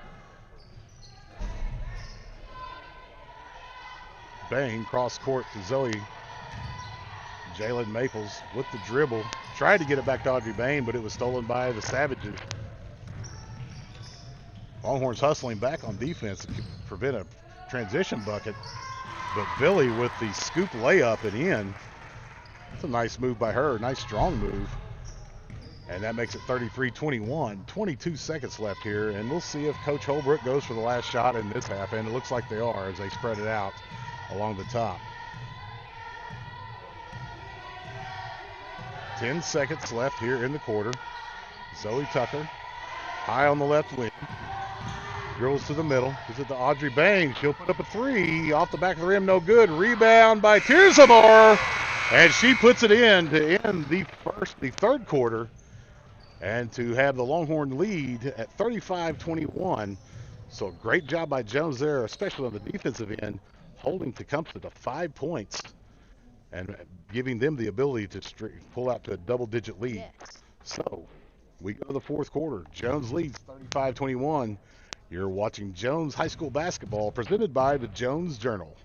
Bain cross court to Zoe. Jalen Maples with the dribble. Tried to get it back to Audrey Bain, but it was stolen by the Savages. Longhorns hustling back on defense to prevent a transition bucket. But Billy with the scoop layup and in. It's a nice move by her, nice strong move. And that makes it 33-21. 22 seconds left here, and we'll see if Coach Holbrook goes for the last shot in this half, and it looks like they are as they spread it out along the top. 10 seconds left here in the quarter. Zoe Tucker, high on the left wing. Drills to the middle. Gives it to Audrey Bain. She'll put up a three. Off the back of the rim, no good. Rebound by Tirza Moore. And she puts it in to end the third quarter. And to have the Longhorn lead at 35-21. So great job by Jones there, especially on the defensive end, holding Tecumseh to 5 points and giving them the ability to pull out to a double-digit lead. Yes. So we go to the fourth quarter. Jones leads 35-21. You're watching Jones High School basketball presented by the Jones Journal.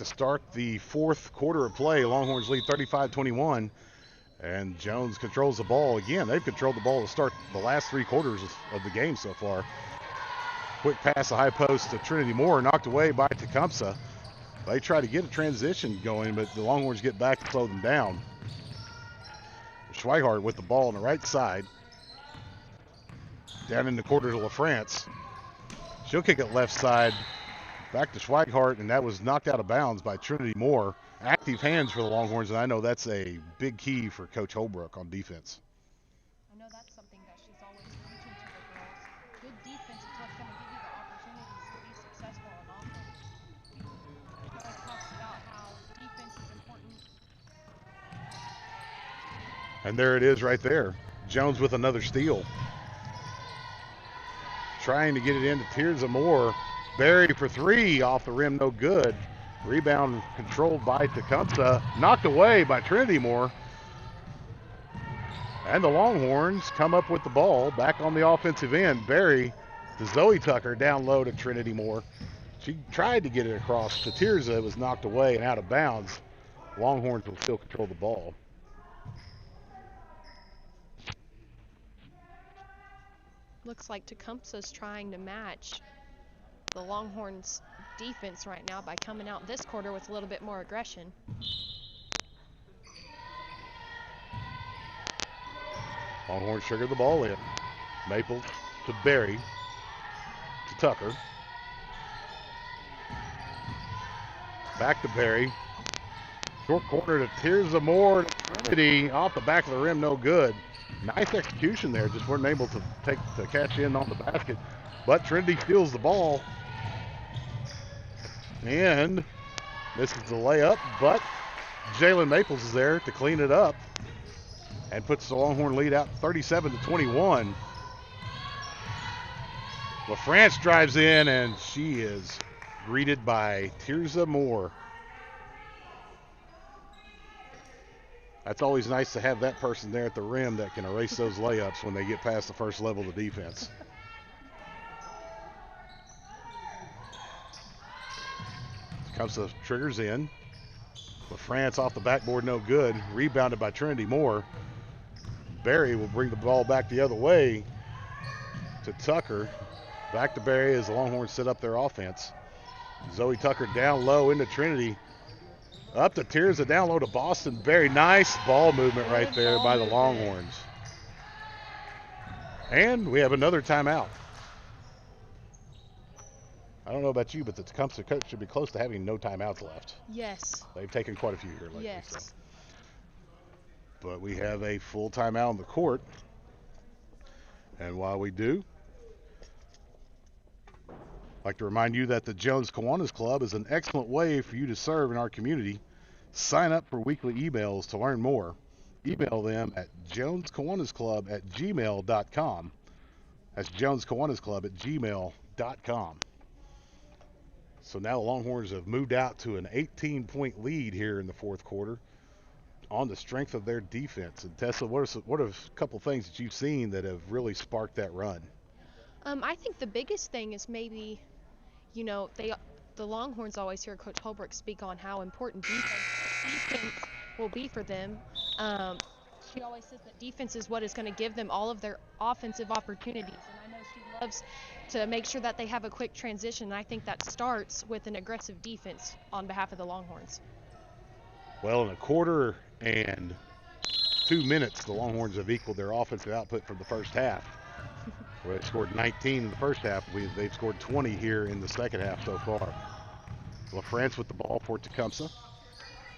start the fourth quarter of play. Longhorns lead 35-21, and Jones controls the ball. Again, they've controlled the ball to start the last 3 quarters of the game so far. Quick pass, the high post to Trinity Moore, knocked away by Tecumseh. They try to get a transition going, but the Longhorns get back to slow them down. Schweigart with the ball on the right side. Down in the quarter to LaFrance. She'll kick it left side. Back to Schweigart, and that was knocked out of bounds by Trinity Moore. Active hands for the Longhorns, and I know that's a big key for Coach Holbrook on defense. I know that's something that she's always preaching to the girls. Good defense is what's going to give you the opportunities to be successful on offense. She always talks about how defense is important. And there it is right there. Jones with another steal. Trying to get it into Tecumseh Moore. Berry for 3, off the rim, no good. Rebound controlled by Tecumseh, knocked away by Trinity Moore. And the Longhorns come up with the ball back on the offensive end. Berry to Zoe Tucker, down low to Trinity Moore. She tried to get it across to Tecumseh. It was knocked away and out of bounds. Longhorns will still control the ball. Looks like Tecumseh's trying to match the Longhorns' defense right now by coming out this quarter with a little bit more aggression. Longhorns trigger the ball in. Maple to Berry to Tucker. Back to Berry. Short corner to Tecumseh Moore. Trinity off the back of the rim, no good. Nice execution there, just weren't able to catch in on the basket. But Trinity steals the ball. And misses the layup, but Jalen Maples is there to clean it up and puts the Longhorn lead out 37-21. LaFrance drives in, and she is greeted by Tecumseh Moore. That's always nice to have that person there at the rim that can erase those layups when they get past the first level of the defense. Tecumseh triggers in. LaFrance off the backboard, no good. Rebounded by Trinity Moore. Berry will bring the ball back the other way to Tucker. Back to Berry as the Longhorns set up their offense. Zoe Tucker down low into Trinity. Up to Tecumseh, down low to Boston. Berry, nice ball movement right there by the Longhorns. And we have another timeout. I don't know about you, but the Tecumseh coach should be close to having no timeouts left. Yes. They've taken quite a few here lately. Yes. So. But we have a full timeout on the court. And while we do, I'd like to remind you that the Jones Kiwanis Club is an excellent way for you to serve in our community. Sign up for weekly emails to learn more. Email them at joneskiwanisclub@gmail.com. That's joneskiwanisclub@gmail.com. So now the Longhorns have moved out to an 18-point lead here in the fourth quarter on the strength of their defense. And Tessa, what are a couple things that you've seen that have really sparked that run? I think the biggest thing is maybe, the Longhorns always hear Coach Holbrook speak on how important defense will be for them. She always says that defense is what is going to give them all of their offensive opportunities. And I know she loves to make sure that they have a quick transition. And I think that starts with an aggressive defense on behalf of the Longhorns. Well, in a quarter and 2 minutes, the Longhorns have equaled their offensive output from the first half. Where they scored 19 in the first half. They've scored 20 here in the second half so far. LaFrance with the ball for Tecumseh.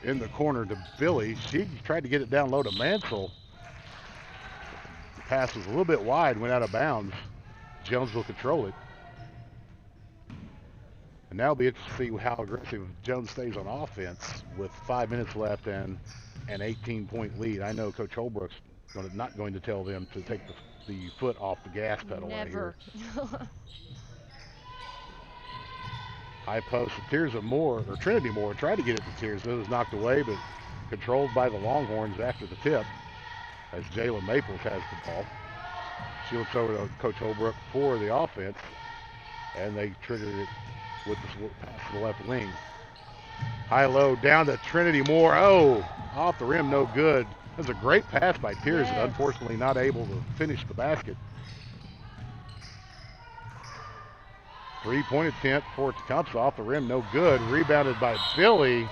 In the corner to Billy. She tried to get it down low to Mansell. The pass was a little bit wide, went out of bounds. Jones will control it. And now it'll be interesting to see how aggressive Jones stays on offense with 5 minutes left and an 18-point lead. I know Coach Holbrook's not going to tell them to take the foot off the gas pedal. Never. High post to Tecumseh Moore, or Trinity Moore, tried to get it to Tecumseh. It was knocked away, but controlled by the Longhorns after the tip as Jalen Maples has the ball. She looks over to Coach Holbrook for the offense, and they triggered it with the pass to the left wing. High-low down to Trinity Moore. Oh, off the rim, no good. That was a great pass by Pierce, Yes. unfortunately not able to finish the basket. Three-point attempt for Tecumseh, off the rim, no good. Rebounded by Billy,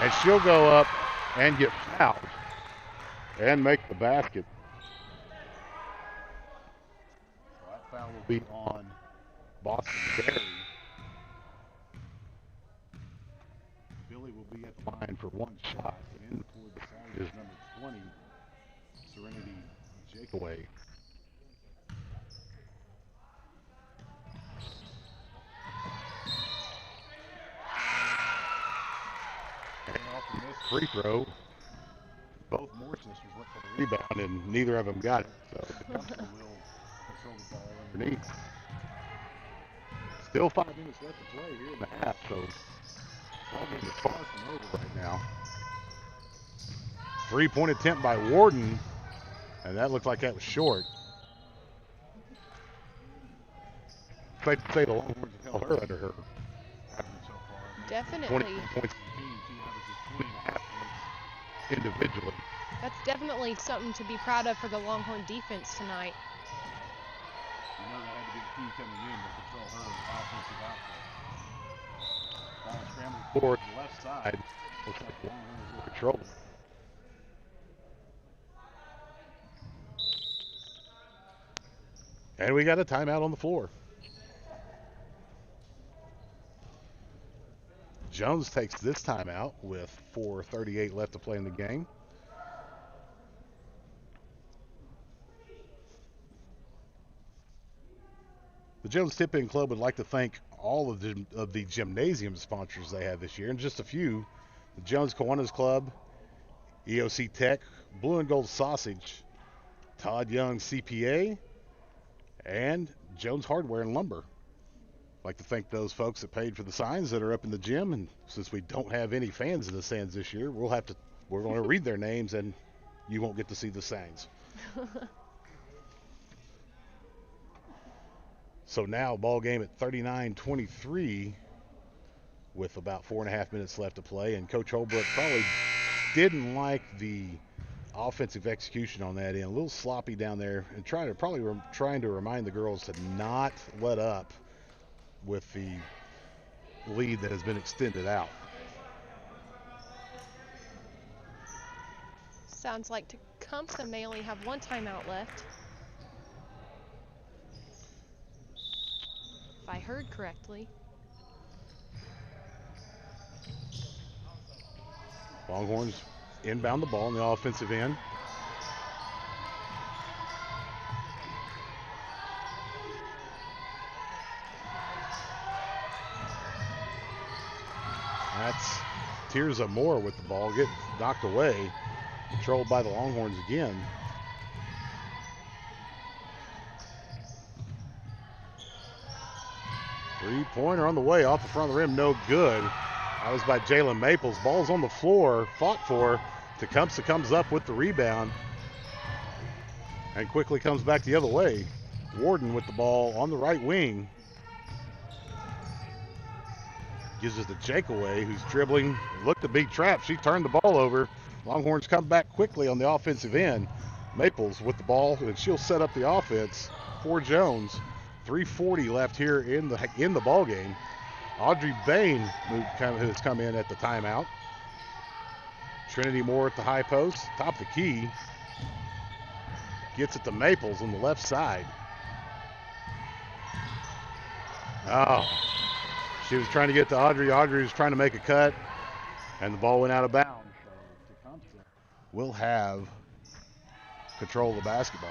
and she'll go up and get fouled and make the basket. So that foul will be on Boston Berry. Billy will be at the line for one shot, and in for the foul is number 20, Serenity Jakeaway. And off the missed free throw, both Moore sisters went for the rebound, and neither of them got it. So Tecumseh will control the ball underneath. Still 5 minutes left to play here in the half, so ball game is far from over right now. Three-point attempt by Warden, and that looked like that was short. Safe to say the Longhorns have held her under her average so far. Definitely. 20 points in the team. She averages 20.5 points individually. That's definitely something to be proud of for the Longhorn defense tonight. You know that had to be a key coming in to control her offensive output. Ball scrambled forward to the left side. Looks like the Longhorns will control it. And we got a timeout on the floor. Jones takes this timeout with 4:38 left to play in the game. The Jones Tip-In Club would like to thank all of the gymnasium sponsors they have this year, and just a few: the Jones Kiwanis Club, EOC Tech, Blue and Gold Sausage, Todd Young CPA, and Jones Hardware and Lumber. I'd like to thank those folks that paid for the signs that are up in the gym, and since we don't have any fans in the stands this year, we're going to read their names, and you won't get to see the signs. So now ball game at 39-23 with about 4.5 minutes left to play, and Coach Holbrook probably didn't like the offensive execution on that end. A little sloppy down there, and trying to remind the girls to not let up with the lead that has been extended out. Sounds like Tecumseh may only have one timeout left. If I heard correctly. Longhorns inbound the ball on the offensive end. That's Tirza Moore with the ball, getting knocked away. Controlled by the Longhorns again. Three-pointer on the way, off the front of the rim, no good. That was by Jalen Maples. Ball's on the floor, fought for. Tecumseh comes up with the rebound and quickly comes back the other way. Warden with the ball on the right wing. Gives it to Jakeaway, who's dribbling. Looked to be trapped. She turned the ball over. Longhorns come back quickly on the offensive end. Maples with the ball, and she'll set up the offense for Jones. 3:40 left here in the ball game. Audrey Bain has come in at the timeout. Trinity Moore at the high post, top of the key. Gets it to Maples on the left side. Oh, she was trying to get to Audrey. Audrey was trying to make a cut, and the ball went out of bounds. So Tecumseh will have control of the basketball.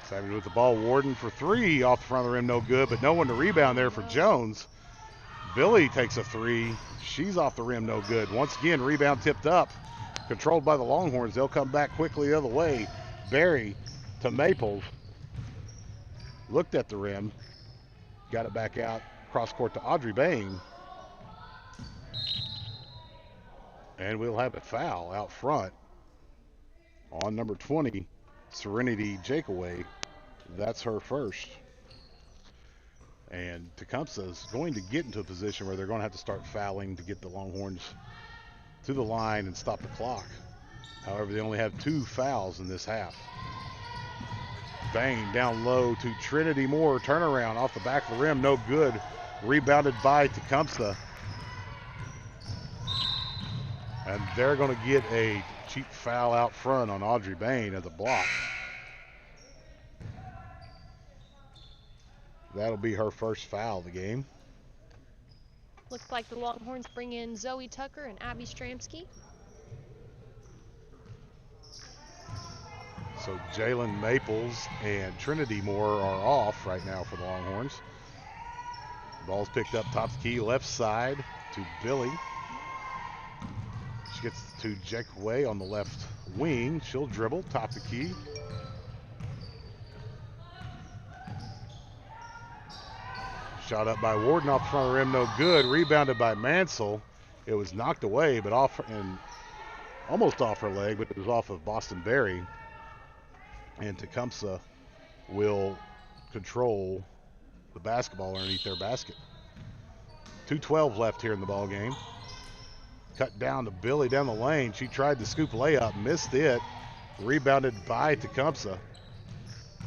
Savage with the ball. Warden for three, off the front of the rim, no good, but no one to rebound there for Jones. Billy takes a three. She's off the rim, no good. Once again, rebound tipped up. Controlled by the Longhorns. They'll come back quickly the other way. Berry to Maples. Looked at the rim. Got it back out. Cross court to Audrey Bain. And we'll have a foul out front on number 20, Serenity Jakeaway. That's her first. And Tecumseh is going to get into a position where they're going to have to start fouling to get the Longhorns to the line and stop the clock. However, they only have 2 fouls in this half. Bang down low to Trinity Moore. Turnaround off the back of the rim. No good. Rebounded by Tecumseh. And they're going to get a cheap foul out front on Audrey Bain as a block. That'll be her first foul of the game. Looks like the Longhorns bring in Zoe Tucker and Abby Stramsky. So Jalen Maples and Trinity Moore are off right now for the Longhorns. Ball's picked up top of the key, left side to Billy. She gets to Jakeaway on the left wing. She'll dribble, top of the key. Shot up by Warden off the front of the rim, no good. Rebounded by Mansell. It was knocked away, but off and almost off her leg, but it was off of Boston Berry. And Tecumseh will control the basketball underneath their basket. 2:12 left here in the ball game. Cut down to Billy down the lane. She tried the scoop layup, missed it. Rebounded by Tecumseh.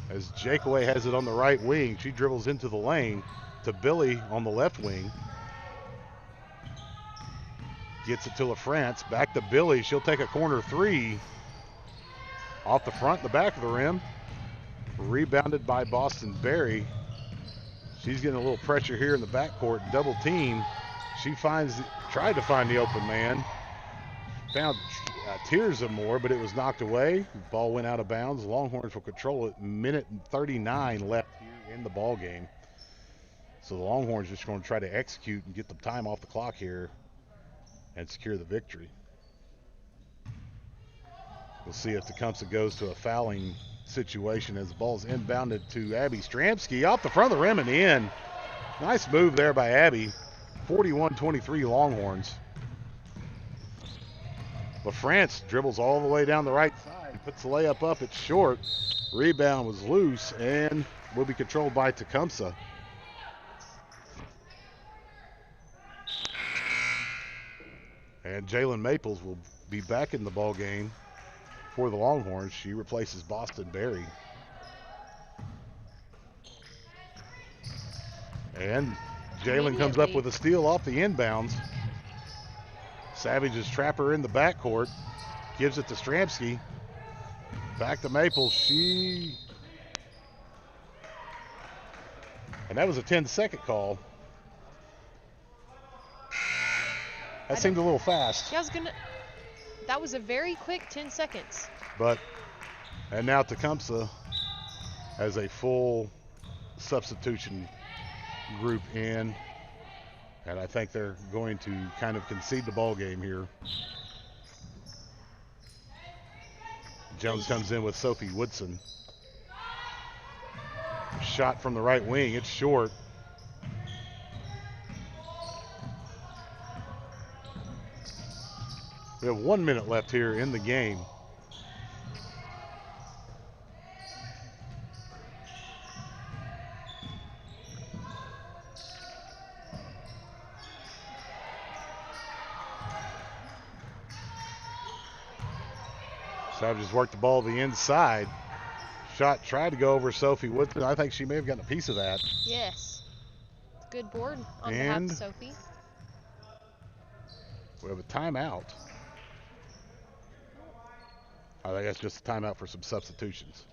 As Jakeaway has it on the right wing, she dribbles into the lane to Billy on the left wing. Gets it to LaFrance. Back to Billy. She'll take a corner 3. Off the front, the back of the rim. Rebounded by Boston Berry. She's getting a little pressure here in the backcourt. Double team. She tried to find the open man. Found Tears of Moore, but it was knocked away. Ball went out of bounds. Longhorns will control it. Minute and 39 left here in the ball game. So the Longhorns just going to try to execute and get the time off the clock here and secure the victory. We'll see if Tecumseh goes to a fouling situation as the ball's inbounded to Abby Stramsky off the front of the rim and in. Nice move there by Abby. 41-23 Longhorns. LaFrance dribbles all the way down the right side, puts the layup up, it's short. Rebound was loose and will be controlled by Tecumseh. And Jalen Maples will be back in the ball game for the Longhorns. She replaces Boston Berry. And Jalen comes up with a steal off the inbounds. Savage's trapper in the backcourt. Gives it to Stramsky. Back to Maples. And that was a 10-second call. That seemed a little fast. Yeah, that was a very quick 10 seconds. And now Tecumseh has a full substitution group in. And I think they're going to kind of concede the ball game here. Jones comes in with Sophie Woodson. Shot from the right wing, it's short. We have 1 minute left here in the game. Savages worked the ball to the inside. Shot tried to go over Sophie Woodson. I think she may have gotten a piece of that. Yes. Good board on behalf of Sophie. We have a timeout. I think that's just a timeout for some substitutions.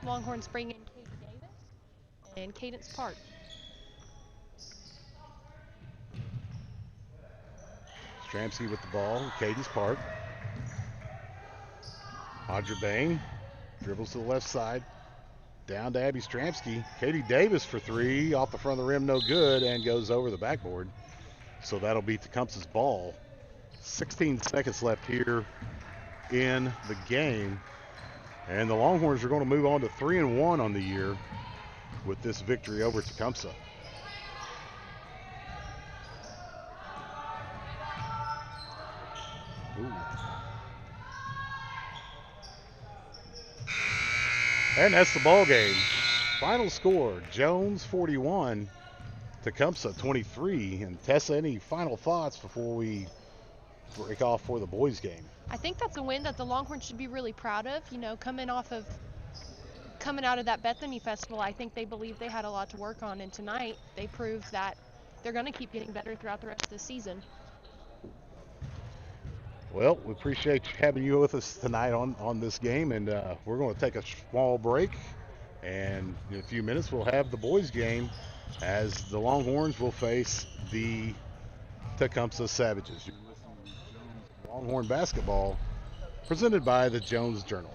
Longhorns bring in Katie Davis and Cadence Park. Stramsky with the ball, Cadence Park. Audrey Bain dribbles to the left side. Down to Abby Stramsky. Katie Davis for 3, off the front of the rim, no good, and goes over the backboard. So that'll be Tecumseh's ball. 16 seconds left here in the game. And the Longhorns are going to move on to 3-1 on the year with this victory over Tecumseh. And that's the ball game. Final score, Jones 41, Tecumseh 23. And Tessa, any final thoughts before we break off for the boys game? I think that's a win that the Longhorns should be really proud of. You know, coming out of that Bethany Festival, I think they believe they had a lot to work on, and tonight they proved that they're going to keep getting better throughout the rest of the season. Well, we appreciate having you with us tonight on this game, and we're going to take a small break, and in a few minutes we'll have the boys game as the Longhorns will face the Tecumseh Savages. You're listening to Jones Longhorn Basketball, presented by the Jones Journal.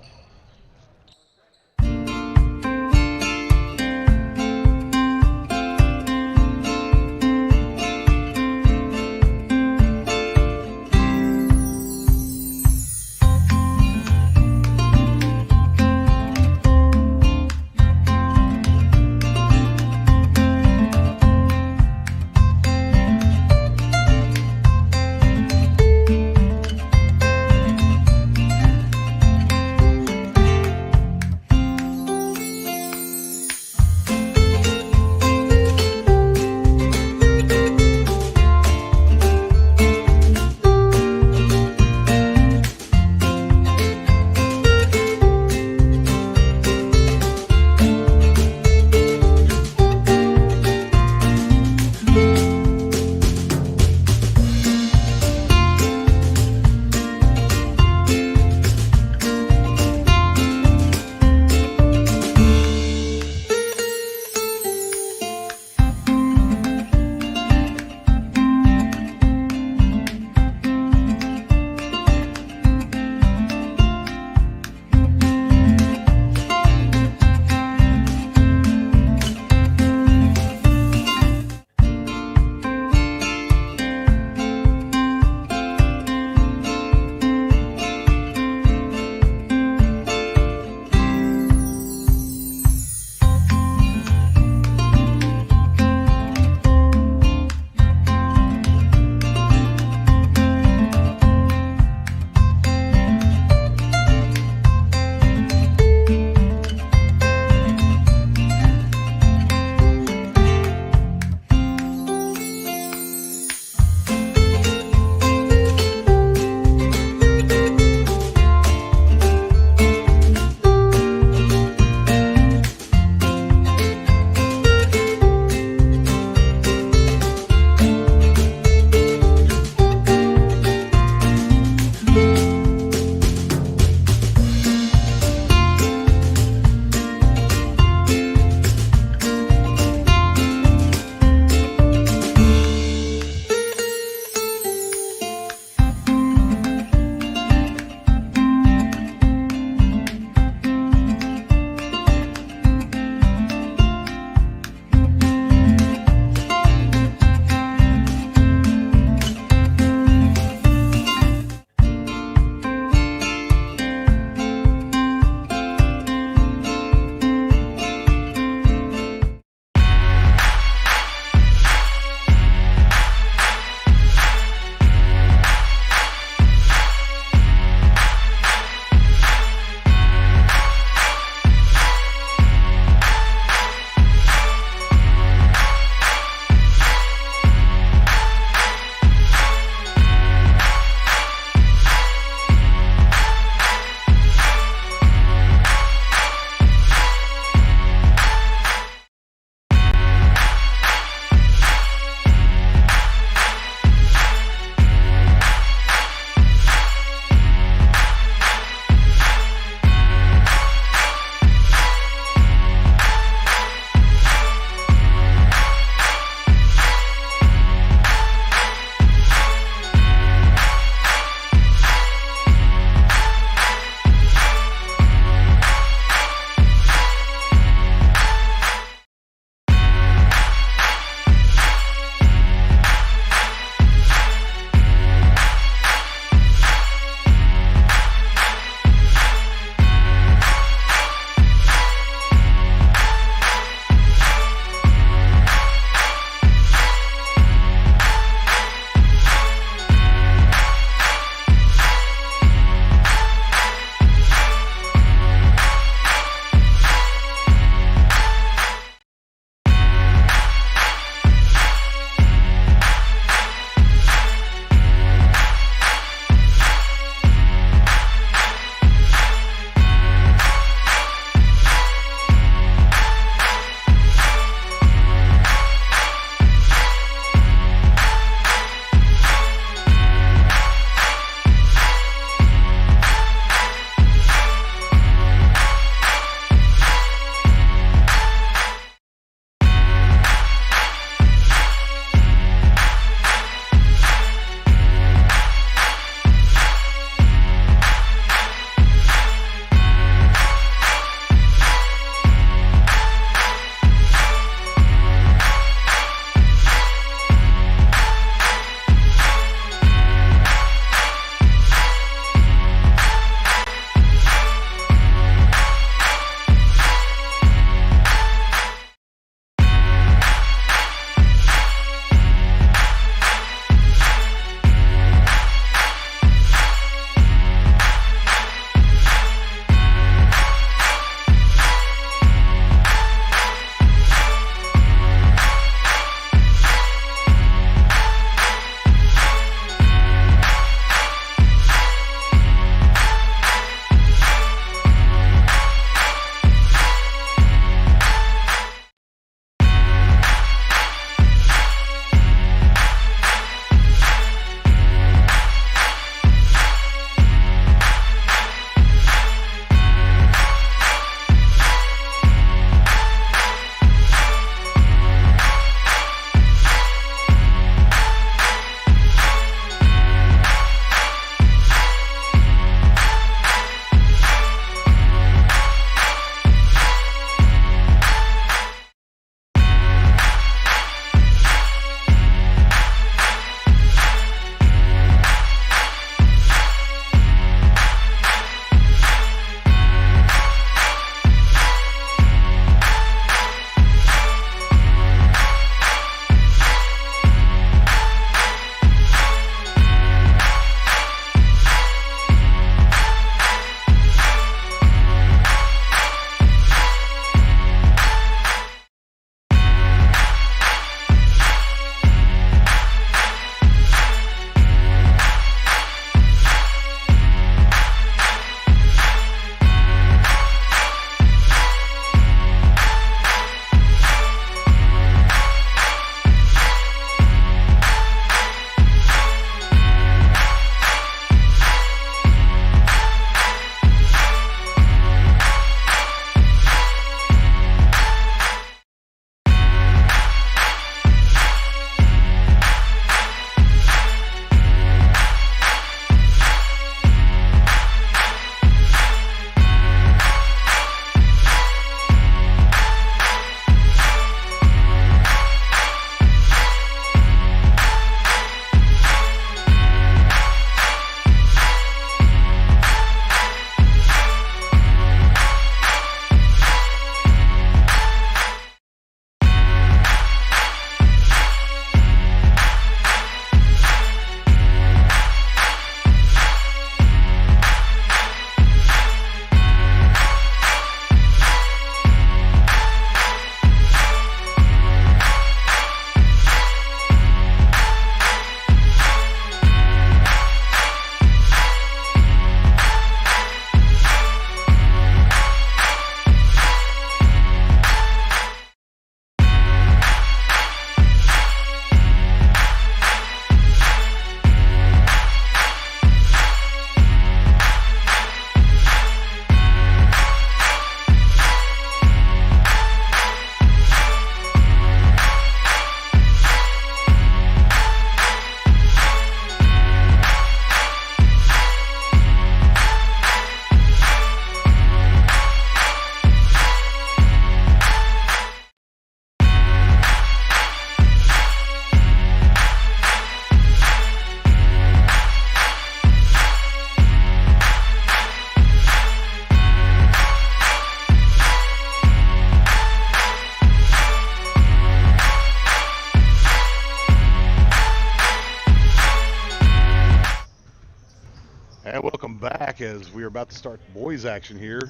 back as we are about to start boys action here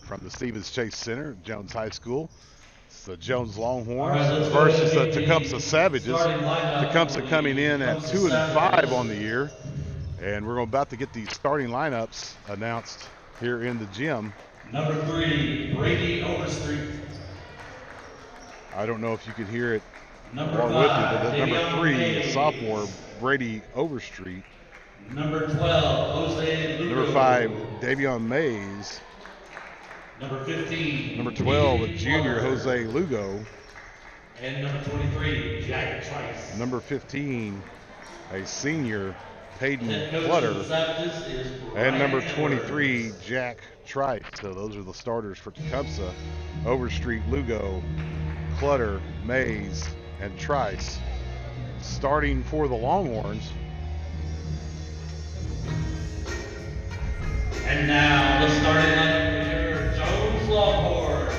from the Stevens Chase Center at Jones High School. It's the Jones Longhorns versus the Tecumseh Savages. Tecumseh coming in at 2-5 on the year. And we're about to get these starting lineups announced here in the gym. Number 3, Brady Overstreet. I don't know if you can hear it Number or with you, but the number 5, 3 Davion is sophomore Brady Overstreet. Number 12, Jose Lugo. Number 5, Davion Mays. Number 15, Number 12, a Ethan junior Clutter. Jose Lugo. And number 23, Jack Trice. Number 15, a senior Peyton Head coach Clutter. of the Savages is And number Brian 23, Edwards. Jack Trice. So those are the starters for Tecumseh. Overstreet, Lugo, Clutter, Mays, and Trice. Starting for the Longhorns. And now the starting lineup for your Jones Longhorns.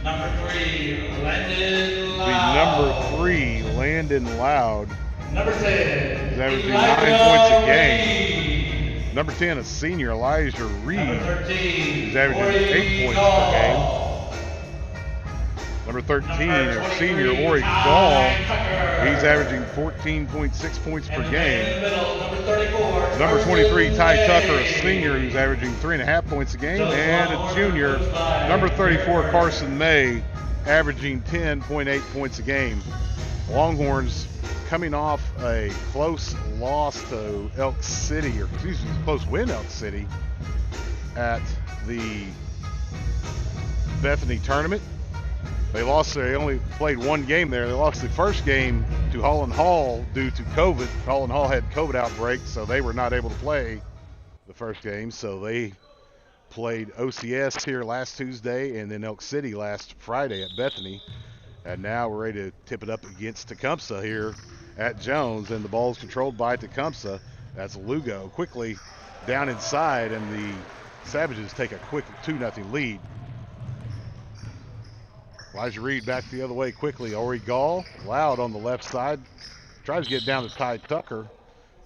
Number 3, Landon Loud. The number 3, Landon Loud. Number 10, He's averaging Elijah 9 points a game. Reed. Number 10, a senior Elijah Reed. Number 13, He's averaging Ori 8 points Gall. per game. Number 13, Number a senior 23, Ori Ty Gall. Tucker. He's averaging 14.6 points per And the man in game. the middle, number 34, Number 23, Ty Carson Tucker, a May. senior who's averaging 3.5 points a game. Jones And a Longhorns junior, coached by number 34, Eric Carson May, averaging 10.8 points a game. Longhorns coming off a close loss to Elk City, or excuse me, close win Elk City at the Bethany tournament. They only played one game there. They lost the first game to Holland Hall due to COVID. Holland Hall had COVID outbreak, so they were not able to play the first game. So they played OCS here last Tuesday and then Elk City last Friday at Bethany. And now we're ready to tip it up against Tecumseh here at Jones, and the ball's controlled by Tecumseh. That's Lugo quickly down inside, and the Savages take a quick 2-0 lead. Elijah Reed back the other way quickly. Ori Gall, Loud on the left side, tries to get down to Ty Tucker,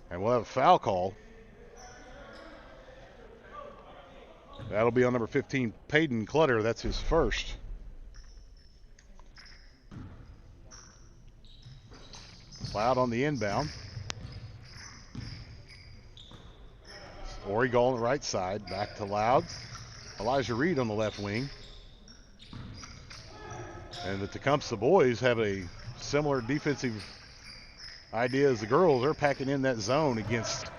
and we'll have a foul call. That'll be on number 15, Peyton Clutter. That's his first. Loud on the inbound. Ori Gall on the right side, back to Loud. Elijah Reed on the left wing. And the Tecumseh boys have a similar defensive idea as the girls. They're packing in that zone against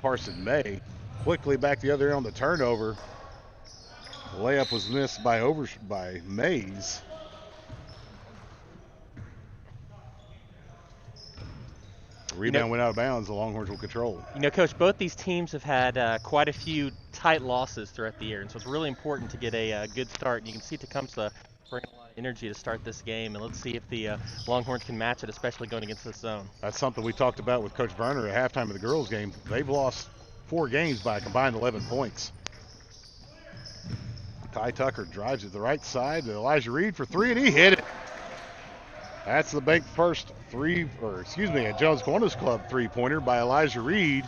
Carson May. Quickly back the other end on the turnover. The layup was missed by Mays. The rebound went out of bounds. The Longhorns will control. You know, Coach, both these teams have had quite a few tight losses throughout the year, and so it's really important to get a good start. And you can see Tecumseh bring a lot of energy to start this game, and let's see if the Longhorns can match it, especially going against this zone. That's something we talked about with Coach Berner at halftime of the girls' game. They've lost 4 games by a combined 11 points. Ty Tucker drives it to the right side to Elijah Reed for 3, and he hit it. That's the bank first a Jones Kiwanis Club 3-pointer by Elijah Reed.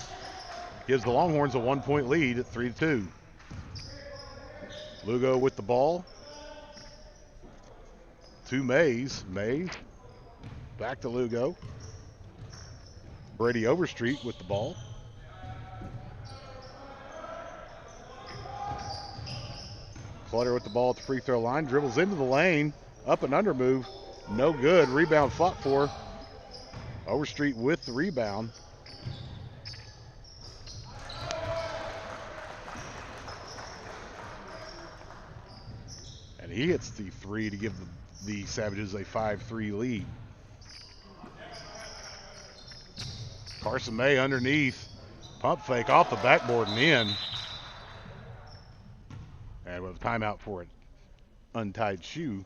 Gives the Longhorns a 1-point lead at 3-2. Lugo with the ball. To Mays. Mays back to Lugo. Brady Overstreet with the ball. Clutter with the ball at the free throw line. Dribbles into the lane. Up and under move. No good. Rebound fought for. Overstreet with the rebound. And he hits the 3 to give the Savages a 5-3 lead. Carson May underneath. Pump fake off the backboard and in. And with a timeout for an untied shoe.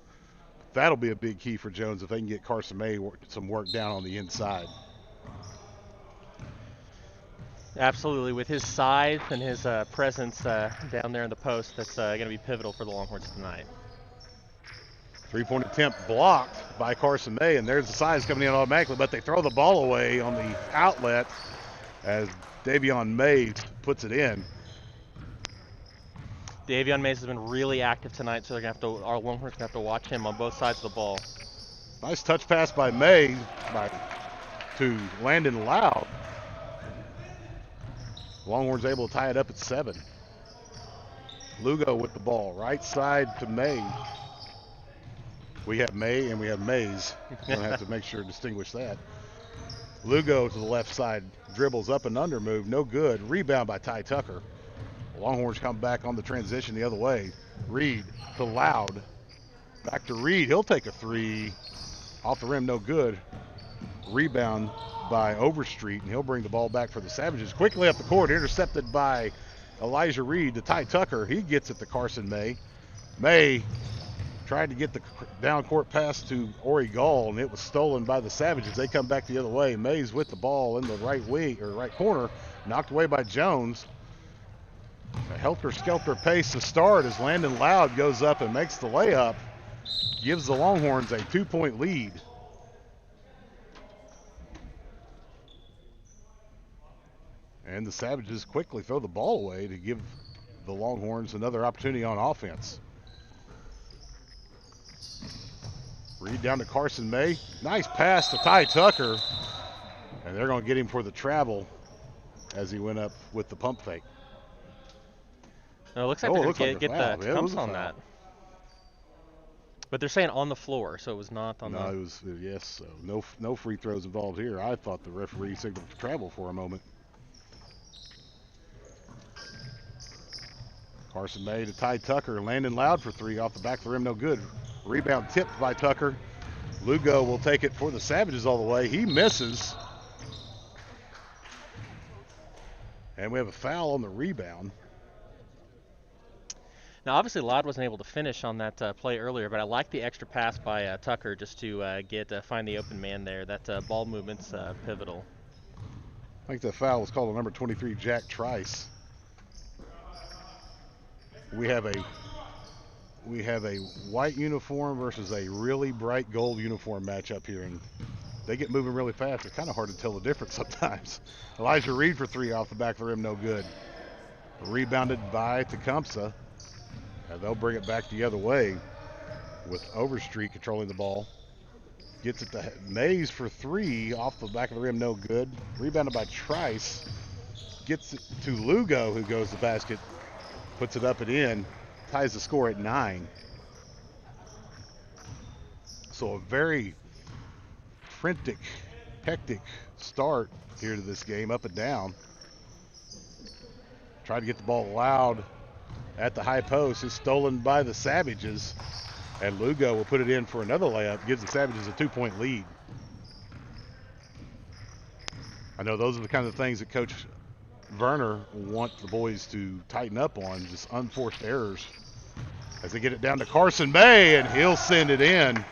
That'll be a big key for Jones if they can get Carson May some work down on the inside. Absolutely. With his size and his presence down there in the post, that's going to be pivotal for the Longhorns tonight. 3-point attempt blocked by Carson May, and there's the size coming in automatically, but they throw the ball away on the outlet as Davion Mays puts it in. Davion Mays has been really active tonight, so they're gonna have to. Our Longhorns gonna have to watch him on both sides of the ball. Nice touch pass by Mays to Landon Loud. Longhorns able to tie it up at 7. Lugo with the ball, right side to May. We have May and we have Mays. We're gonna have to make sure to distinguish that. Lugo to the left side, dribbles up and under move, no good. Rebound by Ty Tucker. Longhorns come back on the transition the other way. Reed to Loud. Back to Reed. He'll take a 3. Off the rim, no good. Rebound by Overstreet, and he'll bring the ball back for the Savages. Quickly up the court, intercepted by Elijah Reed to Ty Tucker. He gets it to Carson May. May tried to get the down court pass to Ori Gall, and it was stolen by the Savages. They come back the other way. Mays with the ball in the right wing or right corner, knocked away by Jones. A helter-skelter pace to start as Landon Loud goes up and makes the layup. Gives the Longhorns a 2-point lead. And the Savages quickly throw the ball away to give the Longhorns another opportunity on offense. Reed down to Carson May. Nice pass to Ty Tucker. And they're going to get him for the travel as he went up with the pump fake. No, it looks like they're going to get the Tecumseh on that. But they're saying on the floor, so it was not on the... No, it was, yes. So no free throws involved here. I thought the referee signaled for travel for a moment. Carson May to Ty Tucker. Landon Loud for 3 off the back of the rim, no good. Rebound tipped by Tucker. Lugo will take it for the Savages all the way. He misses. And we have a foul on the rebound. Now, obviously, Loud wasn't able to finish on that play earlier, but I like the extra pass by Tucker just to find the open man there. That ball movement's pivotal. I think the foul was called on number 23, Jack Trice. We have a white uniform versus a really bright gold uniform matchup here, and they get moving really fast. It's kind of hard to tell the difference sometimes. Elijah Reed for 3 off the back of the rim, no good. Rebounded by Tecumseh. And they'll bring it back the other way with Overstreet controlling the ball. Gets it to Mays for 3 off the back of the rim, no good. Rebounded by Trice. Gets it to Lugo, who goes to the basket, puts it up and in, ties the score at 9. So a very frantic, hectic start here to this game, up and down. Tried to get the ball Loud at the high post. Is stolen by the Savages, and Lugo will put it in for another layup. Gives the Savages a 2-point lead. I know those are the kind of things that Coach Werner want the boys to tighten up on, just unforced errors. As they get it down to Carson May, and he'll send it in.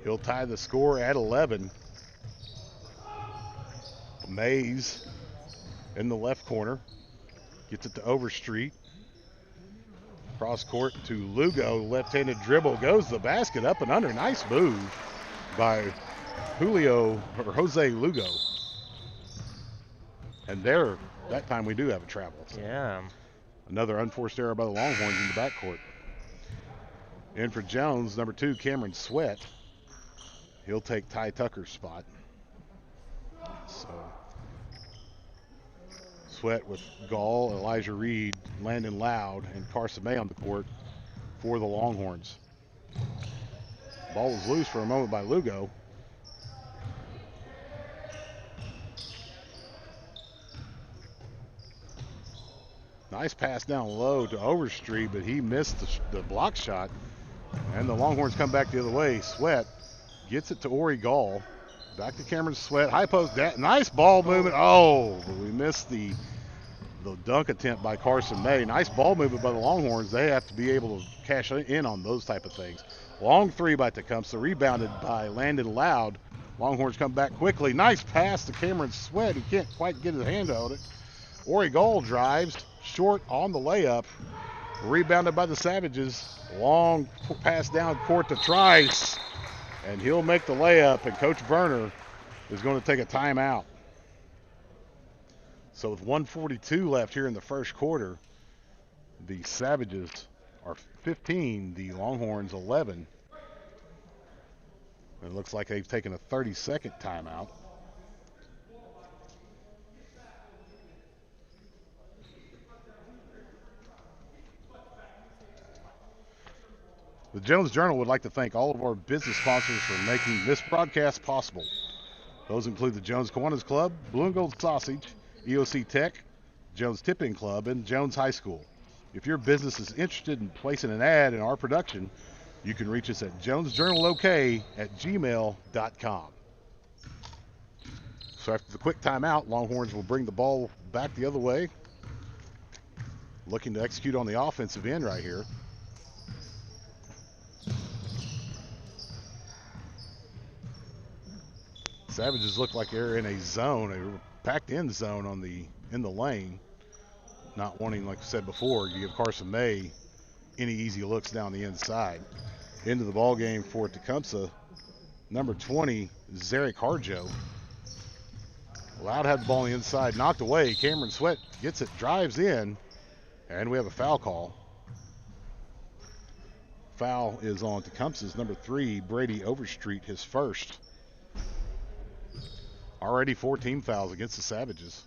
He'll tie the score at 11. Mays in the left corner. Gets it to Overstreet. Cross court to Lugo. Left-handed dribble. Goes to the basket, up and under. Nice move by Jose Lugo. And there, that time we do have a travel. So yeah. Another unforced error by the Longhorns in the backcourt. In for Jones, number 2, Cameron Sweat. He'll take Ty Tucker's spot. So Sweat with Gall, Elijah Reed, Landon Loud, and Carson May on the court for the Longhorns. Ball was loose for a moment by Lugo. Nice pass down low to Overstreet, but he missed the block shot. And the Longhorns come back the other way. Sweat gets it to Ori Gall. Back to Cameron Sweat. High post. Nice ball movement. Oh, we missed the dunk attempt by Carson May. Nice ball movement by the Longhorns. They have to be able to cash in on those type of things. Long 3 by Tecumseh. Rebounded by Landon Loud. Longhorns come back quickly. Nice pass to Cameron Sweat. He can't quite get his hand on it. Ori Gall drives. Short on the layup. Rebounded by the Savages. Long pass down court to Trice. and he'll make the layup, and Coach Berner is going to take a timeout. So with 1:42 left here in the first quarter, the Savages are 15, the Longhorns 11. It looks like they've taken a 30-second timeout. The Jones Journal would like to thank all of our business sponsors for making this broadcast possible. Those include the Jones Kiwanis Club, Blue and Gold Sausage, EOC Tech, Jones Tipping Club, and Jones High School. If your business is interested in placing an ad in our production, you can reach us at jonesjournalok@gmail.com. So after the quick timeout, Longhorns will bring the ball back the other way, looking to execute on the offensive end right here. Savages look like they're in a zone, a packed in zone in the lane, not wanting, like I said before, to give Carson May any easy looks down the inside. Into the ball game for Tecumseh, number 20, Zarek Harjo. Loud had the ball on the inside, knocked away. Cameron Sweat gets it, drives in, and we have a foul call. Foul is on Tecumseh's number 3, Brady Overstreet, his first. Already 14 fouls against the Savages.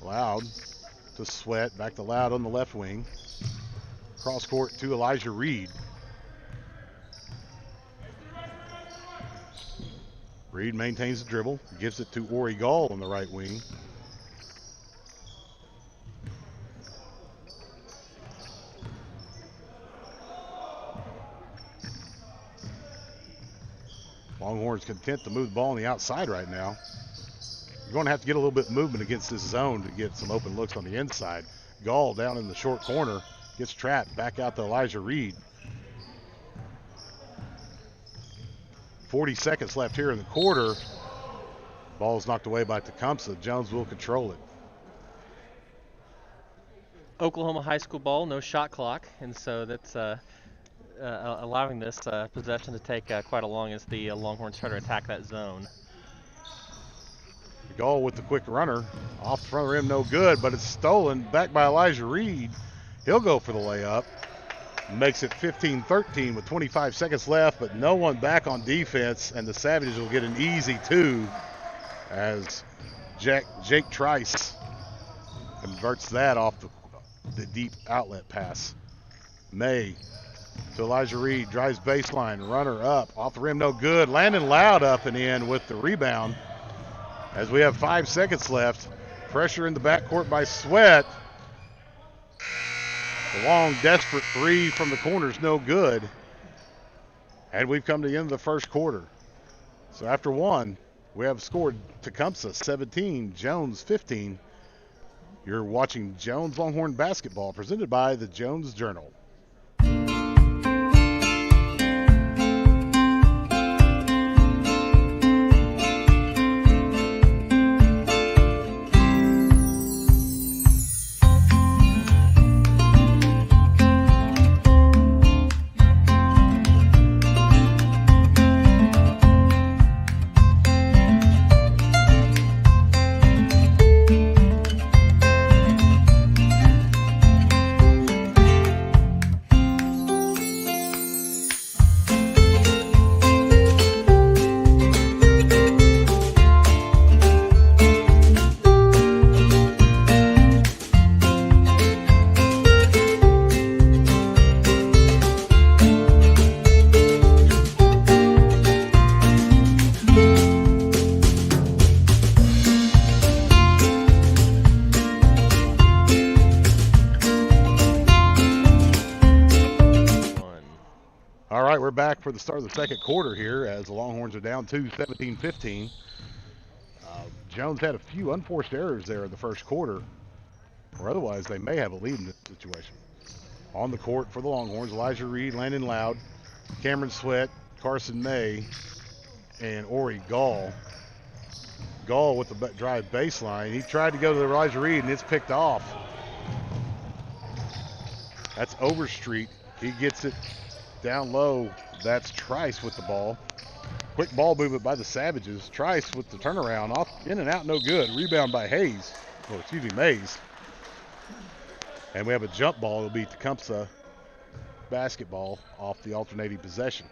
Loud to Sweat, back to Loud on the left wing. Cross court to Elijah Reed. Reed maintains the dribble, gives it to Ori Gall on the right wing. Longhorns content to move the ball on the outside right now. You're going to have to get a little bit of movement against this zone to get some open looks on the inside. Gall down in the short corner, gets trapped, back out to Elijah Reed. 40 seconds left here in the quarter. Ball's knocked away by Tecumseh. Jones will control it. Oklahoma high school ball, no shot clock, and so that's allowing this possession to take quite a long as the Longhorns try to attack that zone. Gall with the quick runner. Off the front of the rim, no good, but it's stolen. Back by Elijah Reed. He'll go for the layup. Makes it 15-13 with 25 seconds left, but no one back on defense, and the Savages will get an easy 2 as Jake Trice converts that off the deep outlet pass. May to Elijah Reed, drives baseline, runner up, off the rim, no good. Landon Loud up and in with the rebound. As we have 5 seconds left, pressure in the backcourt by Sweat. The long, desperate 3 from the corner is no good. And we've come to the end of the first quarter. So after 1, we have scored Tecumseh 17, Jones 15. You're watching Jones Longhorn Basketball presented by the Jones Journal. We're back for the start of the second quarter here as the Longhorns are down 2, 17-15. Jones had a few unforced errors there in the first quarter, or otherwise they may have a lead in this situation. On the court for the Longhorns, Elijah Reed, Landon Loud, Cameron Sweat, Carson May, and Ori Gall. Gall with the drive baseline. He tried to go to the Elijah Reed, and it's picked off. That's Overstreet. He gets it Down low, that's Trice with the ball. Quick ball movement by the Savages. Trice with the turnaround, off, in and out, no good. Rebound by Mays. And we have a jump ball. It'll be Tecumseh basketball off the alternating possession.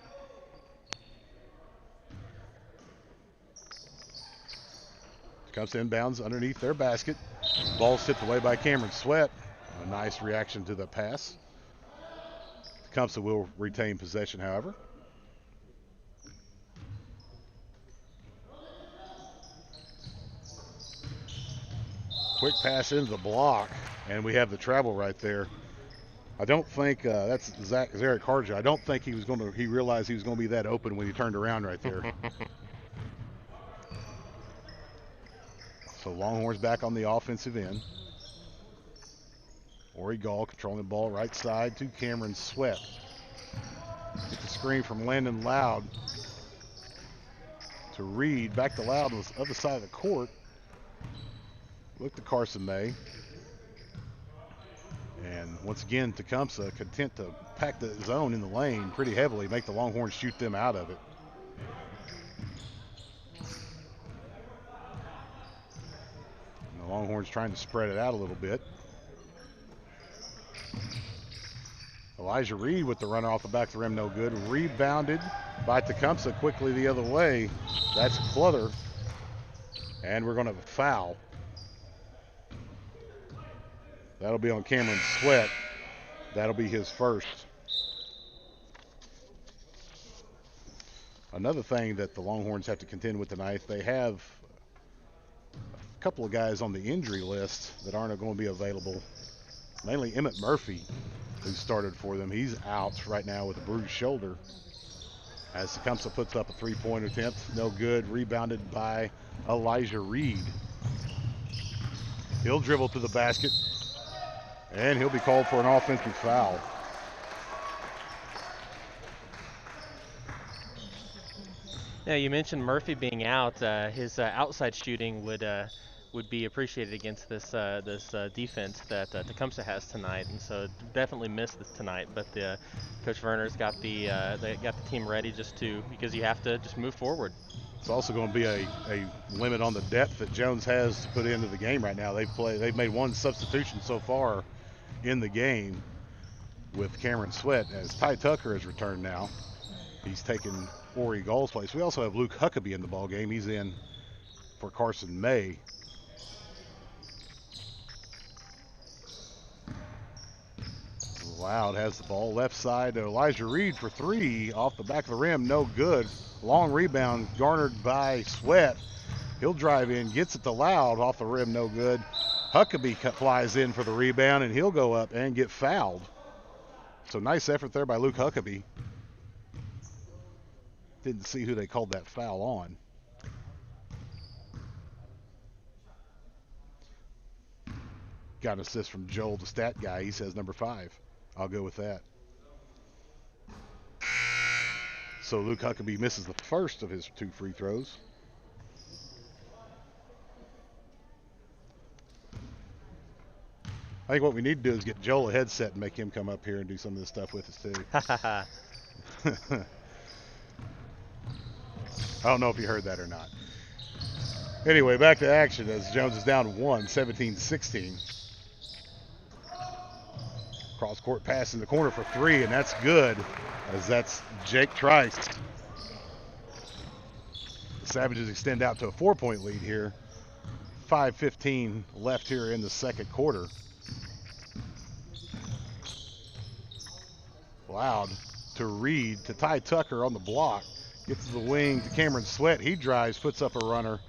Tecumseh inbounds underneath their basket. Ball tipped away by Cameron Sweat. A nice reaction to the pass. Tecumseh will retain possession, however. Quick pass into the block, and we have the travel right there. I don't think that's Eric Harja. I don't think he realized he was going to be that open when he turned around right there. So Longhorns back on the offensive end. Ori Gall controlling the ball right side to Cameron Sweat. Get the screen from Landon Loud to Reed. Back to Loud on the other side of the court. Look to Carson May. And once again, Tecumseh content to pack the zone in the lane pretty heavily, make the Longhorns shoot them out of it. And the Longhorns trying to spread it out a little bit. Elijah Reed with the runner off the back of the rim, no good. Rebounded by Tecumseh quickly the other way. That's Cluther. And we're going to have a foul. That'll be on Cameron Sweat. That'll be his first. Another thing that the Longhorns have to contend with tonight, they have a couple of guys on the injury list that aren't going to be available. Mainly Emmett Murphy, who started for them. He's out right now with a bruised shoulder. As Tecumseh puts up a three-point attempt, no good. Rebounded by Elijah Reed. He'll dribble to the basket. And he'll be called for an offensive foul. Yeah, you mentioned Murphy being out. His outside shooting would be appreciated against this defense that Tecumseh has tonight, and so definitely missed this tonight. But Coach Werner's got the team ready because you have to just move forward. It's also going to be a limit on the depth that Jones has to put into the game right now. They've made one substitution so far in the game with Cameron Sweat, as Ty Tucker has returned now. He's taken Ori Gall's place. We also have Luke Huckabee in the ball game. He's in for Carson May. Loud has the ball left side to Elijah Reed for three off the back of the rim, no good. Long rebound garnered by Sweat. He'll drive in, gets it to Loud off the rim, no good. Huckabee flies in for the rebound, and he'll go up and get fouled. So nice effort there by Luke Huckabee. Didn't see who they called that foul on. Got an assist from Joel, the stat guy. He says number 5. I'll go with that. So Luke Huckabee misses the first of his 2 free throws. I think what we need to do is get Joel a headset and make him come up here and do some of this stuff with us too. I don't know if you heard that or not. Anyway, back to action as Jones is down 1, 17-16. Cross-court pass in the corner for 3, and that's good, as that's Jake Trice. The Savages extend out to a 4-point lead here. 5:15 left here in the second quarter. Loud to Reed, to Ty Tucker on the block. Gets to the wing to Cameron Sweat. He drives, puts up a runner.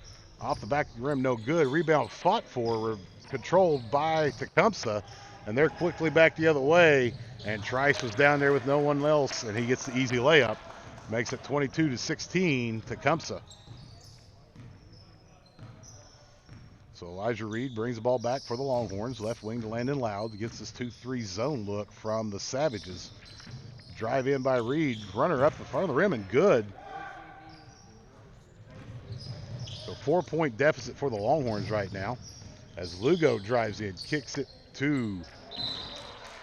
Off the back of the rim, no good. Rebound fought for, controlled by Tecumseh. And they're quickly back the other way. And Trice was down there with no one else, and he gets the easy layup. Makes it 22-16, Tecumseh. So Elijah Reed brings the ball back for the Longhorns. Left wing to Landon Loud. Gets this 2-3 zone look from the Savages. Drive in by Reed. Runner up the front of the rim and good. So 4-point deficit for the Longhorns right now. As Lugo drives in, kicks it to,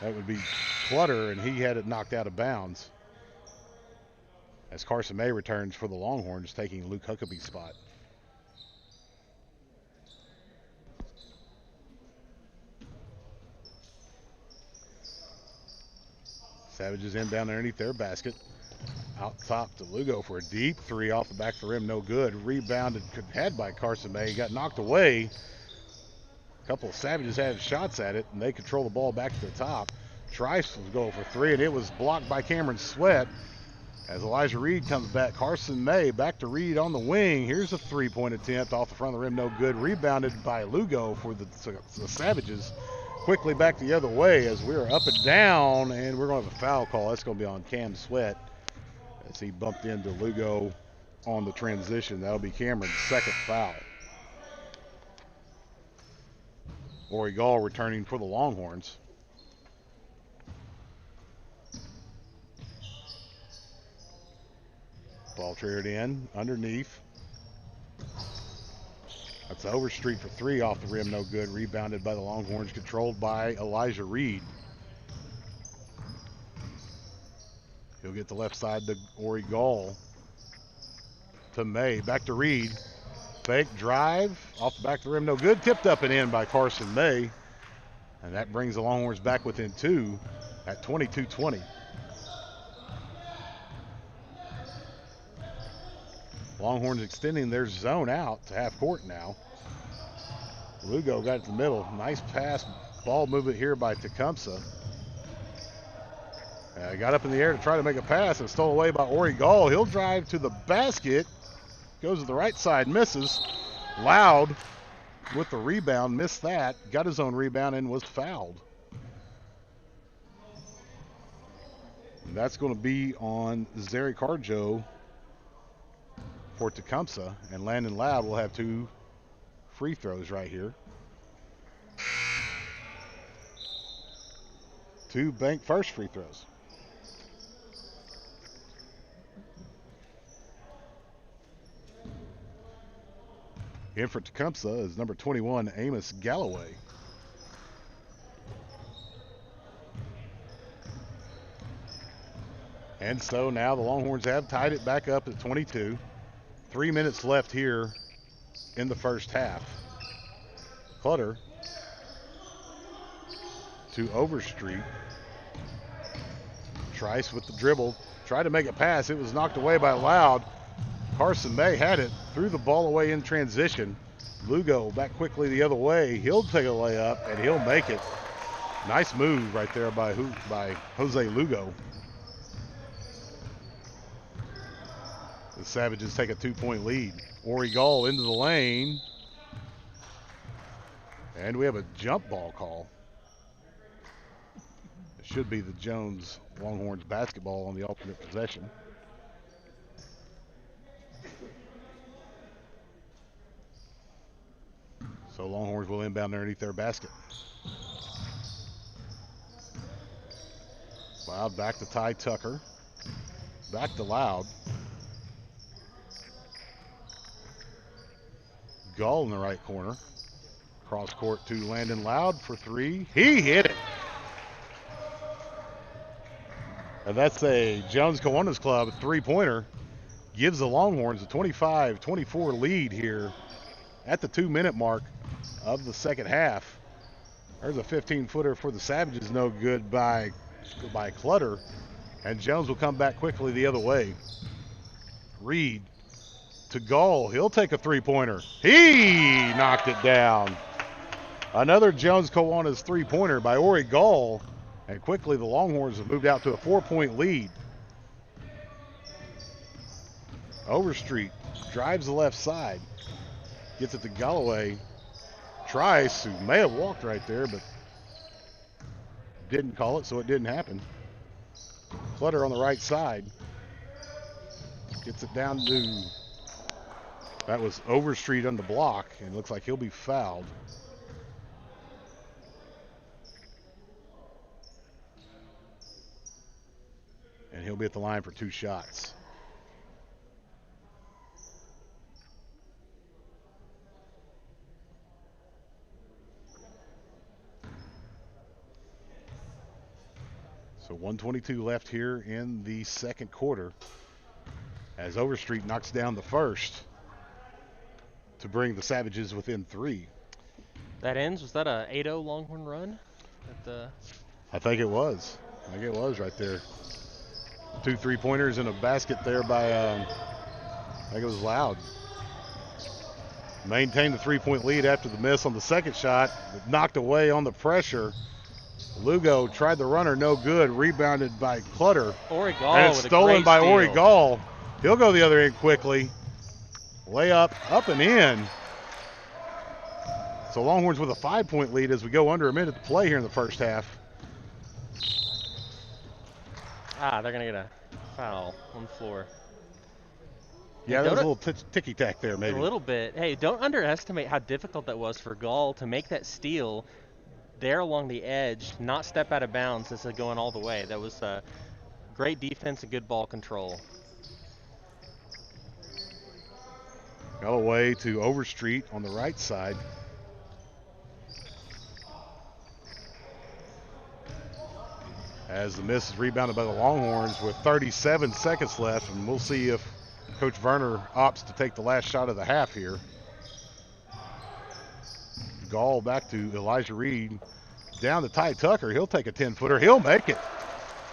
that would be Clutter, and he had it knocked out of bounds. as Carson May returns for the Longhorns, taking Luke Huckabee's spot. Savages inbound underneath their basket. Out top to Lugo for a deep three off the back of the rim, no good. Rebounded, had by Carson May, got knocked away. A couple of Savages had shots at it, and they control the ball back to the top. Trice was going for three, and it was blocked by Cameron Sweat. As Elijah Reed comes back, Carson May back to Reed on the wing. Here's a three-point attempt off the front of the rim, no good. Rebounded by Lugo for the Savages. Quickly back the other way as we're up and down, and we're going to have a foul call. That's going to be on Cam Sweat as he bumped into Lugo on the transition. That'll be Cameron's second foul. Ori Gall returning for the Longhorns. Ball triggered in, underneath. That's Overstreet for three off the rim, no good. Rebounded by the Longhorns, controlled by Elijah Reed. He'll get the left side to Ori Gall. To May, back to Reed. Fake drive, off the back of the rim, no good. Tipped up and in by Carson May. And that brings the Longhorns back within two at 22-20. Longhorns extending their zone out to half court now. Lugo got it to the middle. Nice pass, ball movement here by Tecumseh. Got up in the air to try to make a pass and stole away by Ori Gall. He'll drive to the basket. Goes to the right side, misses. Loud with the rebound, missed that. Got his own rebound and was fouled. And that's going to be on Zary Carjo for Tecumseh, and Landon Loud will have two free throws right here. Two bank first free throws. In for Tecumseh is number 21, Amos Galloway. And so now the Longhorns have tied it back up at 22. 3 minutes left here in the first half. Clutter to Overstreet. Trice with the dribble. Tried to make a pass. It was knocked away by Loud. Carson May had it. Threw the ball away in transition. Lugo back quickly the other way. He'll take a layup, and he'll make it. Nice move right there by Jose Lugo. The Savages take a 2-point lead. Ori Gall into the lane. And we have a jump ball call. It should be the Jones Longhorns basketball on the alternate possession. So Longhorns will inbound underneath their basket. Loud back to Ty Tucker. Back to Loud. Gall in the right corner. Cross court to Landon Loud for three. He hit it. And that's a Jones Kiwanis Club three-pointer. Gives the Longhorns a 25-24 lead here at the 2-minute mark of the second half. There's a 15-footer for the Savages, no good by Clutter. And Jones will come back quickly the other way. Reed to Gall. He'll take a three-pointer. He knocked it down. Another Jones Kiwanis three-pointer by Ori Gall. And quickly the Longhorns have moved out to a 4-point lead. Overstreet drives the left side. Gets it to Galloway. Trice, who may have walked right there, but didn't call it, so it didn't happen. Clutter on the right side. Gets it down to, that was Overstreet on the block, and it looks like he'll be fouled. And he'll be at the line for two shots. So 1:22 left here in the second quarter. as Overstreet knocks down the first to bring the Savages within 3. That ends. Was that a 8-0 Longhorn run? I think it was. Right there. 2 3-pointers in a basket there by, I think it was Loud. Maintained the 3-point lead after the miss on the second shot, but knocked away on the pressure. Lugo tried the runner, no good. Rebounded by Clutter. Ori Gall and it's with a stolen great by steal. Ori Gall. He'll go the other end quickly. Layup, up and in. So Longhorns with a 5-point lead as we go under a minute to play here in the first half. They're going to get a foul on the floor. Yeah, there's a little ticky-tack there maybe. A little bit. Hey, don't underestimate how difficult that was for Gall to make that steal there along the edge, not step out of bounds as they're going all the way. That was great defense and good ball control. Galloway to Overstreet on the right side. As the miss is rebounded by the Longhorns with 37 seconds left, and we'll see if Coach Werner opts to take the last shot of the half here. Gall back to Elijah Reed. Down to Ty Tucker. He'll take a 10-footer. He'll make it.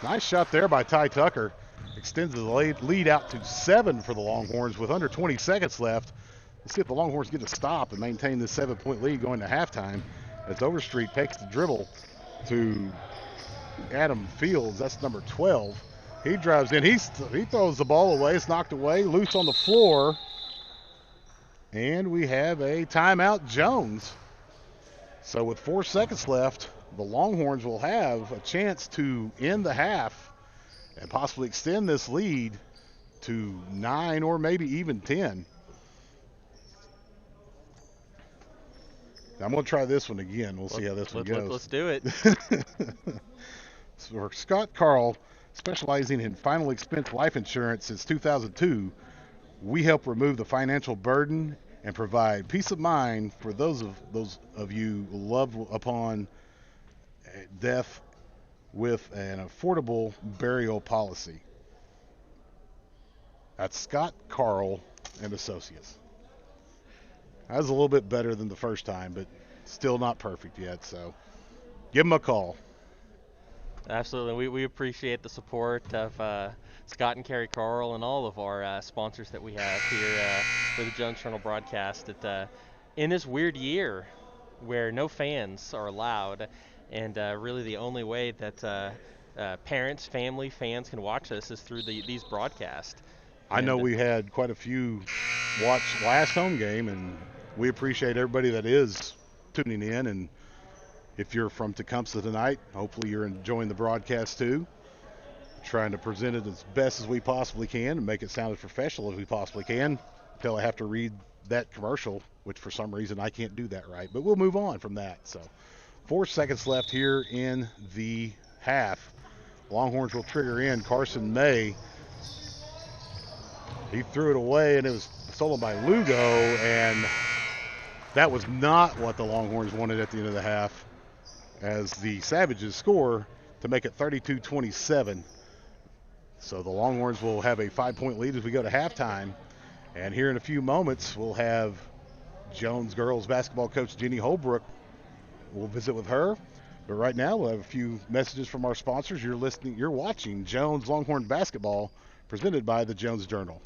Nice shot there by Ty Tucker. Extends the lead out to 7 for the Longhorns with under 20 seconds left. Let's see if the Longhorns get a stop and maintain this 7-point lead going to halftime as Overstreet takes the dribble to Adam Fields. That's number 12. He drives in. He throws the ball away. It's knocked away. Loose on the floor. And we have a timeout, Jones. So with 4 seconds left, the Longhorns will have a chance to end the half and possibly extend this lead to 9 or maybe even 10. I'm going to try this one again. We'll see how this one goes. Let's do it. So for Scott Carl, specializing in final expense life insurance since 2002, we help remove the financial burden and provide peace of mind for those of you loved upon death with an affordable burial policy. That's Scott Carl and Associates. That was a little bit better than the first time, but still not perfect yet. So give them a call. Absolutely. We appreciate the support of Scott and Carrie Carl and all of our sponsors that we have here for the Jones Journal broadcast. In this weird year where no fans are allowed, and really the only way that parents, family, fans can watch us is through these broadcasts. I know we had quite a few watch last home game, and we appreciate everybody that is tuning in. And if you're from Tecumseh tonight, hopefully you're enjoying the broadcast too. Trying to present it as best as we possibly can and make it sound as professional as we possibly can until I have to read that commercial, which for some reason I can't do that right. But we'll move on from that. So 4 seconds left here in the half. Longhorns will trigger in. Carson May. He threw it away, and it was stolen by Lugo, and that was not what the Longhorns wanted at the end of the half, as the Savages score to make it 32-27. So the Longhorns will have a 5-point lead as we go to halftime. And here in a few moments, we'll have Jones girls basketball coach Jenny Holbrook. We'll visit with her. But right now, we'll have a few messages from our sponsors. You're watching Jones Longhorn Basketball, presented by the Jones Journal.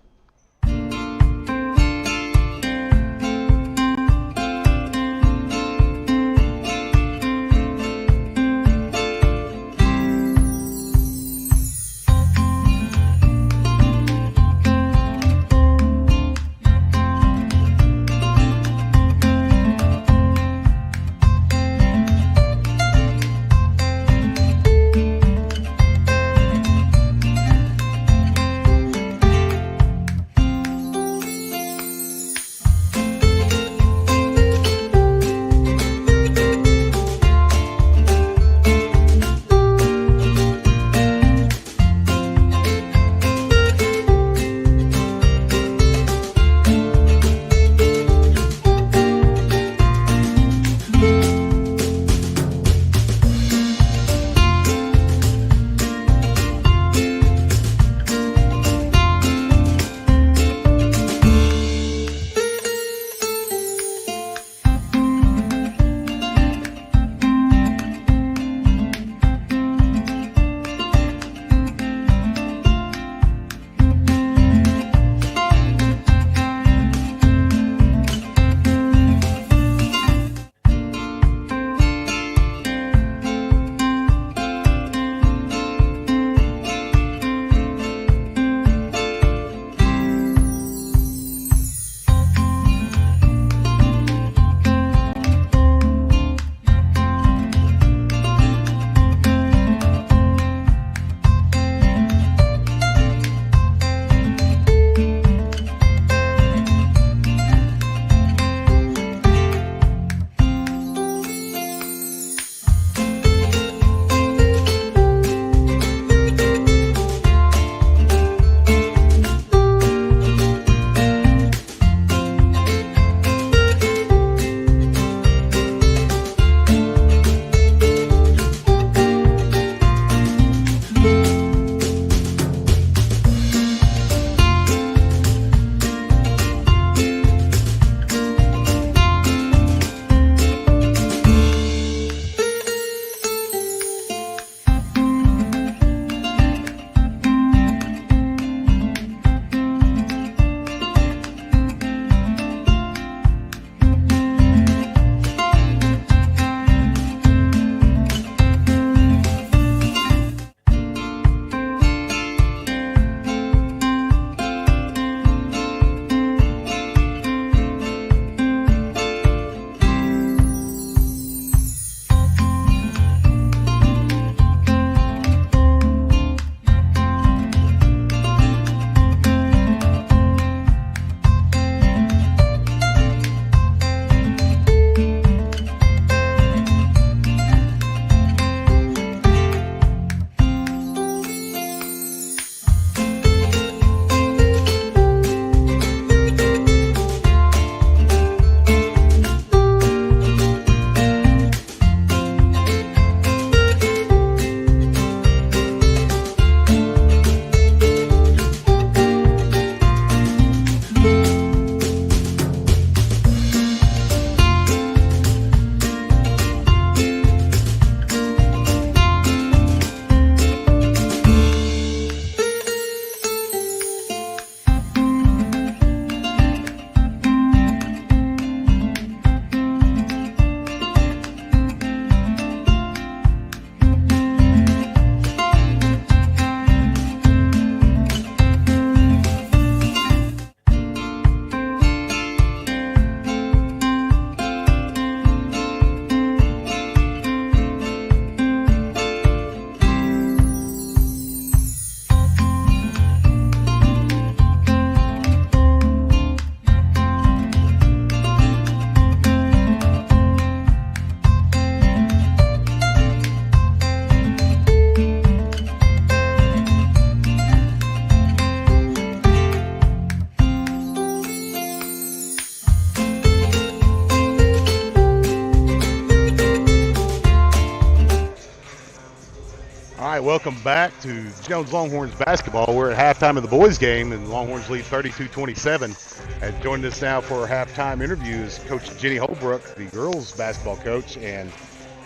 All right, welcome back to Jones Longhorns basketball. We're at halftime of the boys game, and Longhorns lead 32-27. And joining us now for our halftime interview is Coach Jenny Holbrook, the girls basketball coach. And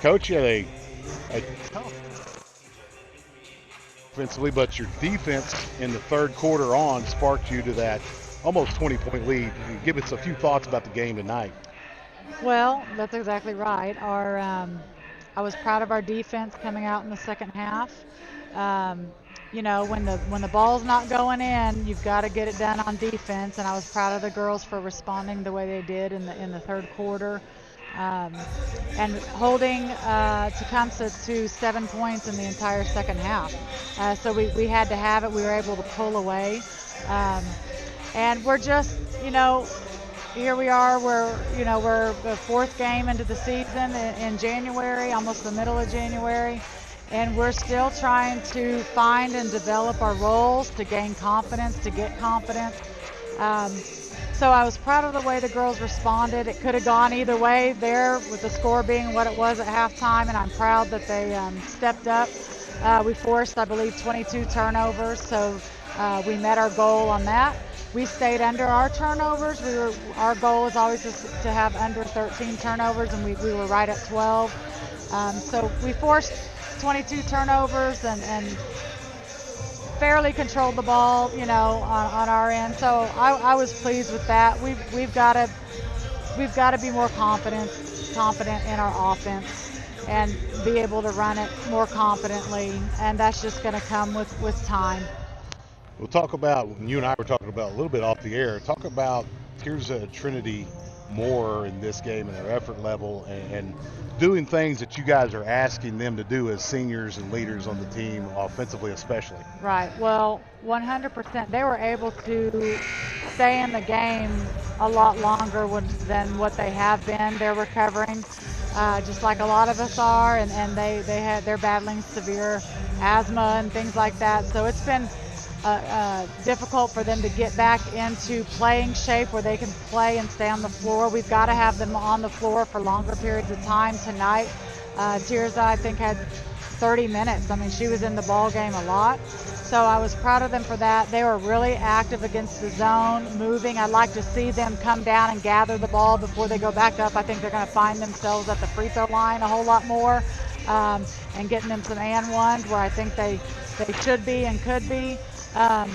Coach, you had a tough offensively, but your defense in the third quarter on sparked you to that almost 20-point lead. Give us a few thoughts about the game tonight. Well, that's exactly right. I was proud of our defense coming out in the second half. You know, when the ball's not going in, you've got to get it done on defense, and I was proud of the girls for responding the way they did in the third quarter, and holding Tecumseh to 7 points in the entire second half. So we had to have it. We were able to pull away, and we're just, you know, here we are. We're the fourth game into the season in January, almost the middle of January, and we're still trying to find and develop our roles to gain confidence, to get confidence. So I was proud of the way the girls responded. It could have gone either way there, with the score being what it was at halftime, and I'm proud that they stepped up. We forced, I believe, 22 turnovers, so we met our goal on that. We stayed under our turnovers. Our goal is always to have under 13 turnovers, and we were right at 12. So we forced 22 turnovers and fairly controlled the ball, you know, on our end. So I was pleased with that. We've got to be more confident in our offense and be able to run it more confidently, and that's just going to come with time. We'll talk about, you and I were talking about a little bit off the air, talk about here's a Trinity more in this game and their effort level and doing things that you guys are asking them to do as seniors and leaders on the team, offensively especially. Right. Well, 100%. They were able to stay in the game a lot longer than what they have been. They're recovering, just like a lot of us are, and they're battling severe asthma and things like that. So it's been difficult for them to get back into playing shape where they can play and stay on the floor. We've got to have them on the floor for longer periods of time. Tonight, Tirza, I think, had 30 minutes. I mean, she was in the ball game a lot. So I was proud of them for that. They were really active against the zone, moving. I'd like to see them come down and gather the ball before they go back up. I think they're going to find themselves at the free throw line a whole lot more, and getting them some and ones where I think they should be and could be. But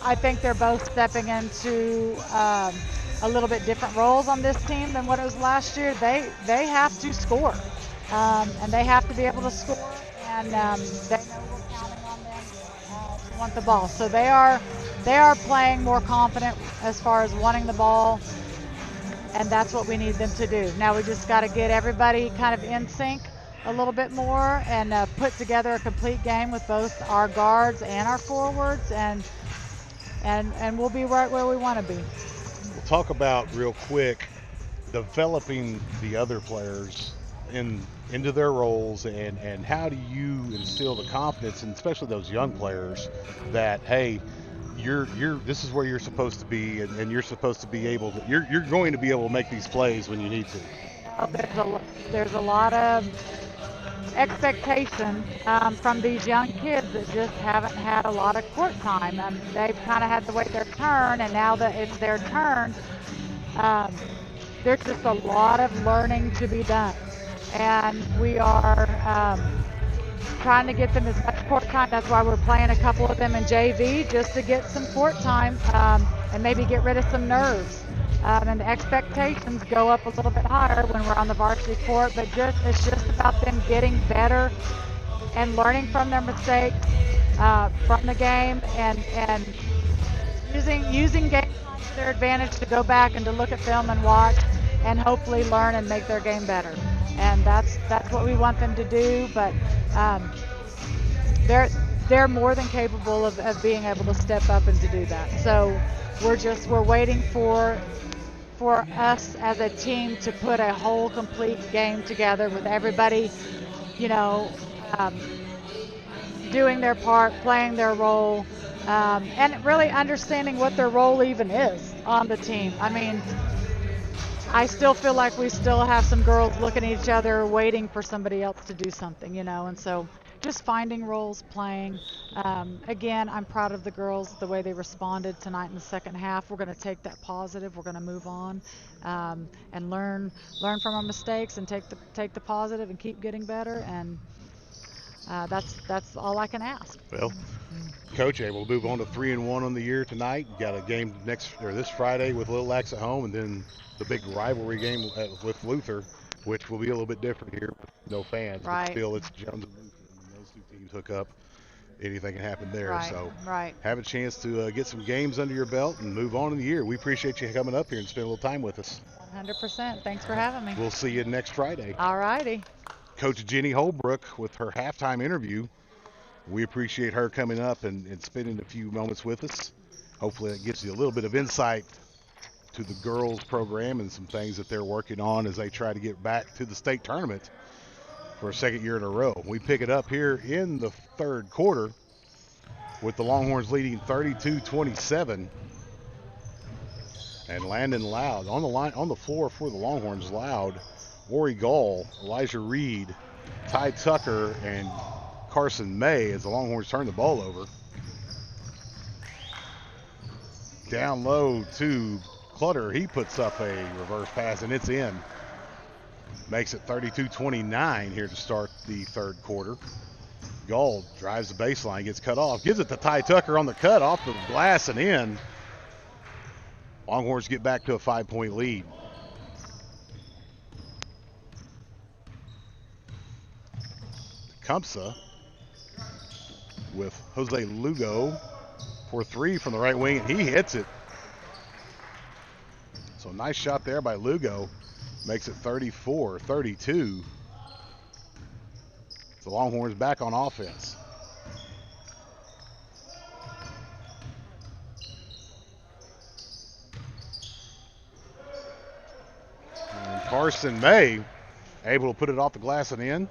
I think they're both stepping into a little bit different roles on this team than what it was last year. They have to score, and they have to be able to score, and they know we're counting on them to want the ball. So they are playing more confident as far as wanting the ball, and that's what we need them to do. Now we just got to get everybody kind of in sync a little bit more and put together a complete game with both our guards and our forwards, and we'll be right where we want to be. We'll talk about real quick developing the other players into their roles, and how do you instill the confidence, and especially those young players, that hey, you're this is where you're supposed to be, and you're supposed to be able to you're going to be able to make these plays when you need to. There's a lot of expectation from these young kids that just haven't had a lot of court time. They've kind of had to wait their turn, and now that it's their turn, there's just a lot of learning to be done. And we are trying to get them as much court time. That's why we're playing a couple of them in JV, just to get some court time and maybe get rid of some nerves. And the expectations go up a little bit higher when we're on the varsity court, but it's just about them getting better and learning from their mistakes from the game, and using game time to their advantage to go back and to look at film and watch and hopefully learn and make their game better. And that's what we want them to do, but they're more than capable of being able to step up and to do that. So we're waiting for us as a team to put a whole complete game together with everybody, you know, doing their part, playing their role, and really understanding what their role even is on the team. I mean, I still feel like we still have some girls looking at each other, waiting for somebody else to do something, you know, and so just finding roles, playing. Again, I'm proud of the girls, the way they responded tonight in the second half. We're going to take that positive. We're going to move on and learn from our mistakes and take the positive and keep getting better. And that's all I can ask. Well, Coach, able to move on to 3-1 on the year tonight. Got a game this Friday with Little Lacs at home, and then the big rivalry game with Luther, which will be a little bit different here. No fans, Right. but still, it's Jones and Luther. When those two teams hook up, anything can happen there. Right. So Right. have a chance to get some games under your belt and move on in the year. We appreciate you coming up here and spending a little time with us. 100%. Thanks for having me. We'll see you next Friday. All righty. Coach Jenny Holbrook with her halftime interview. We appreciate her coming up and spending a few moments with us. Hopefully that gives you a little bit of insight to the girls program and some things that they're working on as they try to get back to the state tournament for a second year in a row. We pick it up here in the third quarter with the Longhorns leading 32-27. And Landon Loud on the floor for the Longhorns. Loud, Ori Gall, Elijah Reed, Ty Tucker, and Carson May as the Longhorns turn the ball over. Down low to Clutter. He puts up a reverse pass, and it's in. Makes it 32-29 here to start the third quarter. Gall drives the baseline, gets cut off, gives it to Ty Tucker on the cut, off the glass and in. Longhorns get back to a 5-point lead. Tecumseh with Jose Lugo for three from the right wing, and he hits it. So nice shot there by Lugo. Makes it 34-32. The Longhorns back on offense. And Carson May able to put it off the glass and in.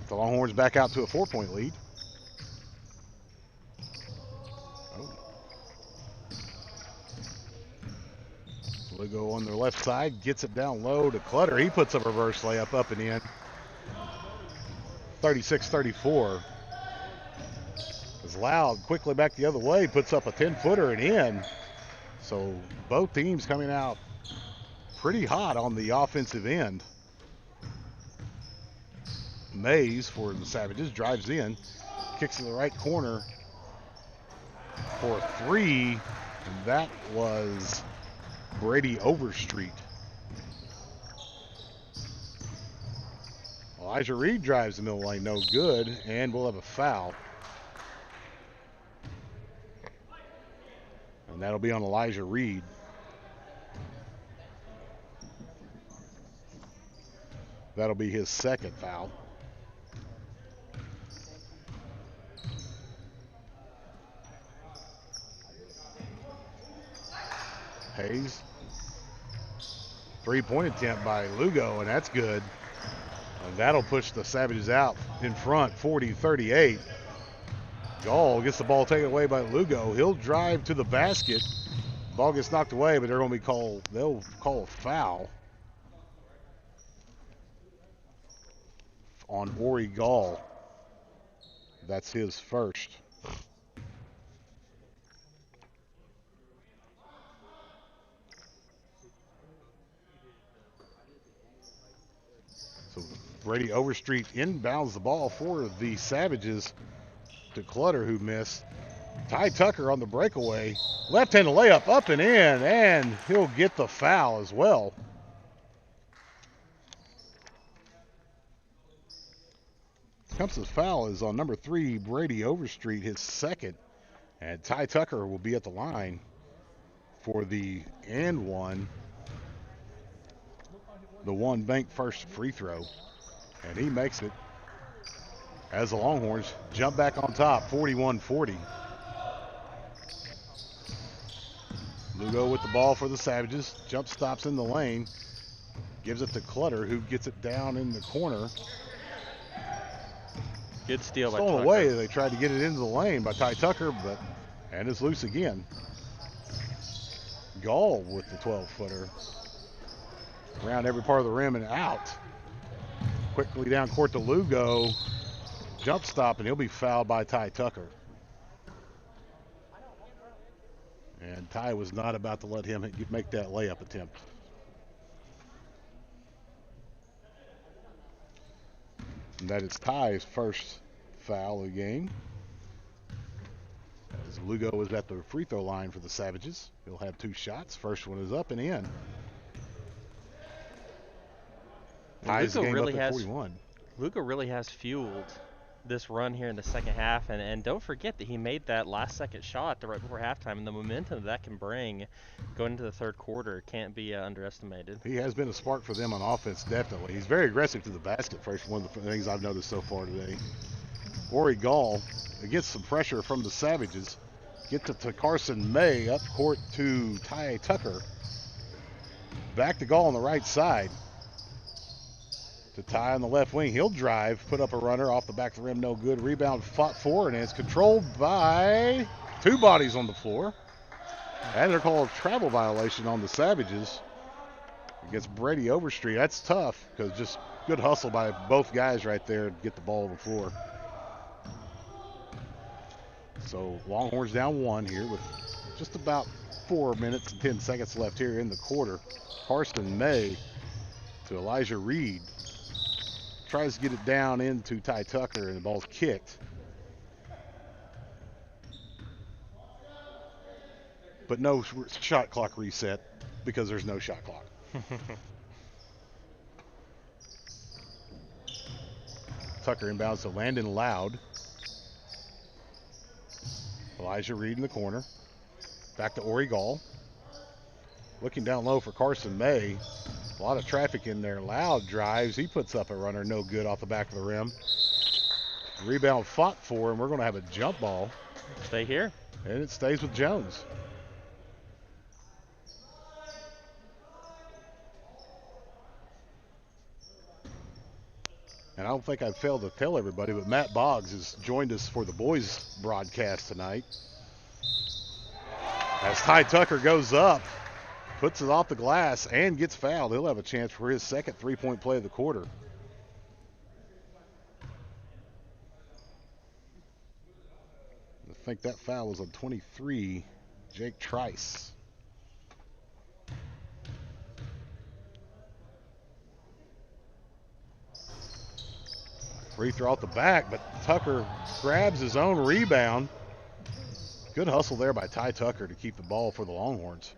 The Longhorns back out to a 4-point lead. Lugo on their left side gets it down low to Clutter. He puts a reverse layup up and in. 36-34. As Loud quickly back the other way, puts up a 10-footer and in. So both teams coming out pretty hot on the offensive end. Mays for the Savages drives in, kicks to the right corner for three, and that was Brady Overstreet. Elijah Reed drives the middle lane, no good, and we'll have a foul. And that'll be on Elijah Reed. That'll be his second foul. Hayes. Three-point attempt by Lugo, and that's good. And that'll push the Savages out in front, 40-38. Gall gets the ball taken away by Lugo. He'll drive to the basket. Ball gets knocked away, but they'll call a foul on Ori Gall. That's his first. So Brady Overstreet inbounds the ball for the Savages to Clutter, who missed. Ty Tucker on the breakaway. Left-handed layup up and in, and he'll get the foul as well. Tecumseh's foul is on number 3, Brady Overstreet, his second. And Ty Tucker will be at the line for the and one. The one bank first free throw, and he makes it as the Longhorns jump back on top, 41-40. Lugo with the ball for the Savages, jump stops in the lane, gives it to Clutter, who gets it down in the corner. Good steal by Stolen Tucker. away. They tried to get it into the lane by Ty Tucker, and it's loose again. Gall with the 12-footer. Around every part of the rim and out. Quickly down court to Lugo. Jump stop, and he'll be fouled by Ty Tucker. And Ty was not about to let him make that layup attempt. And that is Ty's first foul of the game. As Lugo is at the free throw line for the Savages. He'll have 2 shots. First one is up and in. Ty's game up at 41. Lugo really has fueled this run here in the second half, and don't forget that he made that last second shot right before halftime, and the momentum that can bring going into the third quarter can't be underestimated. He has been a spark for them on offense, definitely. He's very aggressive to the basket first, one of the things I've noticed so far today. Ori Gall gets some pressure from the Savages. Gets it to Carson May, up court to Ty Tucker. Back to Gall on the right side. To Ty on the left wing. He'll drive, put up a runner off the back of the rim, no good. Rebound fought for, and it's controlled by 2 bodies on the floor. And they're called a travel violation on the Savages against Brady Overstreet. That's tough because just good hustle by both guys right there to get the ball on the floor. So Longhorns down 1 here with just about 4 minutes and 10 seconds left here in the quarter. Carson May to Elijah Reed. Tries to get it down into Ty Tucker, and the ball's kicked. But no shot clock reset because there's no shot clock. Tucker inbounds to Landon Loud. Elijah Reed in the corner. Back to Ori Gall. Looking down low for Carson May. A lot of traffic in there. Loud drives. He puts up a runner, no good off the back of the rim. Rebound fought for, and we're going to have a jump ball. Stay here. And it stays with Jones. And I don't think I've failed to tell everybody, but Matt Boggs has joined us for the boys broadcast tonight. As Ty Tucker goes up, puts it off the glass, and gets fouled. He'll have a chance for his second three-point play of the quarter. I think that foul was on 23, Jake Trice. Free throw out the back, but Tucker grabs his own rebound. Good hustle there by Ty Tucker to keep the ball for the Longhorns.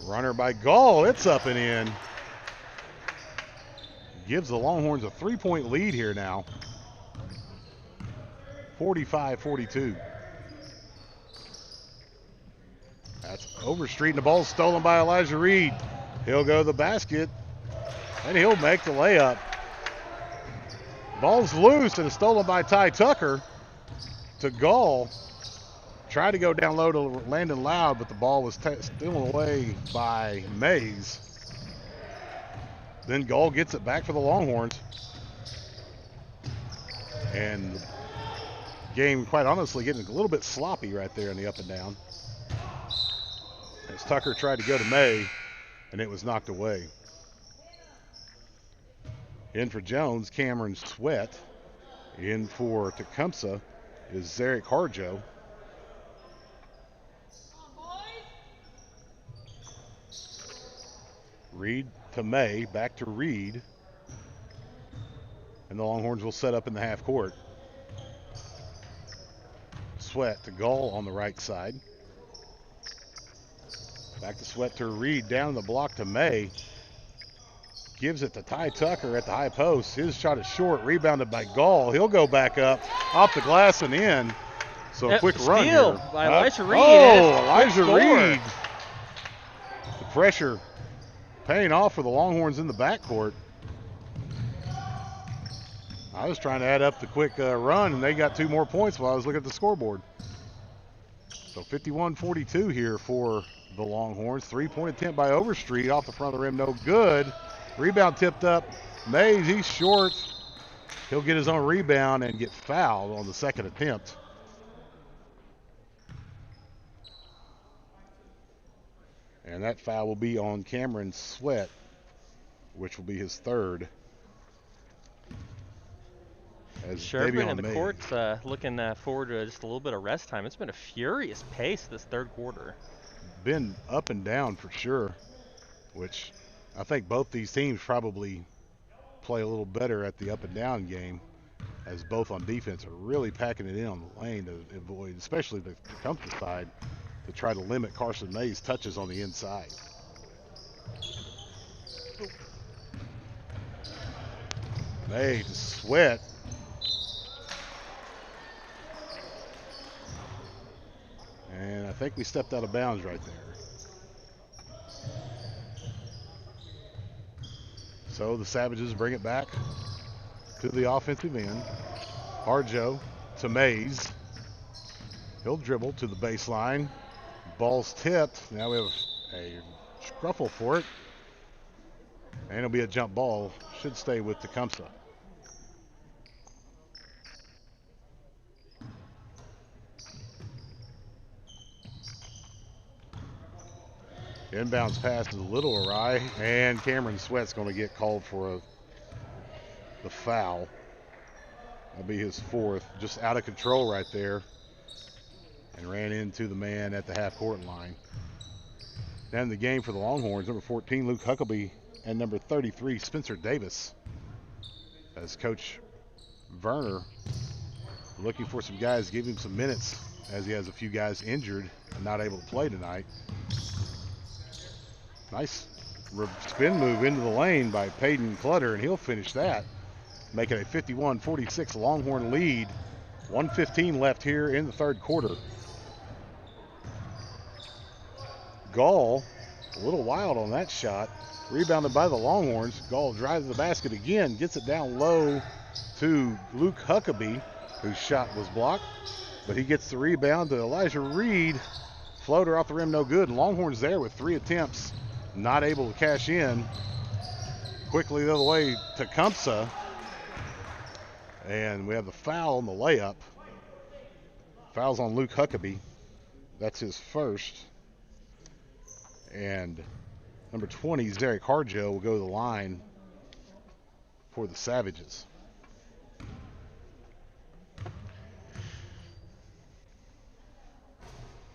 Runner by Gall, it's up and in. Gives the Longhorns a 3-point lead here now. 45-42. That's Overstreet, and the ball's stolen by Elijah Reed. He'll go to the basket, and he'll make the layup. Ball's loose, and it's stolen by Ty Tucker to Gall. Tried to go down low to Landon Loud, but the ball was stolen away by Mays. Then Gall gets it back for the Longhorns. And the game, quite honestly, getting a little bit sloppy right there in the up and down. As Tucker tried to go to May, and it was knocked away. In for Jones, Cameron Sweat. In for Tecumseh is Zarek Harjo. Reed to May, back to Reed. And the Longhorns will set up in the half court. Sweat to Gall on the right side. Back to Sweat to Reed, down the block to May. Gives it to Ty Tucker at the high post. His shot is short, rebounded by Gall. He'll go back up, off the glass and in. So a quick run steal here. by Elijah Reed. Oh, Elijah Reed. The pressure paying off for the Longhorns in the backcourt. I was trying to add up the quick run, and they got 2 more points while I was looking at the scoreboard. So 51-42 here for the Longhorns. 3-point attempt by Overstreet off the front of the rim, no good. Rebound tipped up. Mays, he's short. He'll get his own rebound and get fouled on the second attempt. And that foul will be on Cameron Sweat, which will be his third. As Sherburne in the Mays. court's looking forward to just a little bit of rest time. It's been a furious pace this third quarter. Been up and down for sure, which I think both these teams probably play a little better at the up and down game, as both on defense are really packing it in on the lane to avoid, especially the Tecumseh side, to try to limit Carson Mays' touches on the inside. Mays to Sweat. And I think we stepped out of bounds right there. So the Savages bring it back to the offensive end. Harjo to Mays. He'll dribble to the baseline. Ball's tipped. Now we have a scruffle for it. And it'll be a jump ball. Should stay with Tecumseh. Inbounds pass is a little awry, and Cameron Sweat's going to get called for the foul. That'll be his fourth. Just out of control right there, and ran into the man at the half-court line. Now in the game for the Longhorns, number 14, Luke Huckabee, and number 33, Spencer Davis. As Coach Werner looking for some guys to give him some minutes, as he has a few guys injured and not able to play tonight. Nice spin move into the lane by Peyton Clutter, and he'll finish that, making a 51-46 Longhorn lead. 1:15 left here in the third quarter. Gall, a little wild on that shot. Rebounded by the Longhorns. Gall drives the basket again, gets it down low to Luke Huckabee, whose shot was blocked, but he gets the rebound to Elijah Reed. Floater off the rim, no good. Longhorns there with 3 attempts. Not able to cash in. Quickly the other way, Tecumseh. And we have the foul on the layup. Foul's on Luke Huckabee. That's his first. And number 20, Zarek Harjo, will go to the line for the Savages.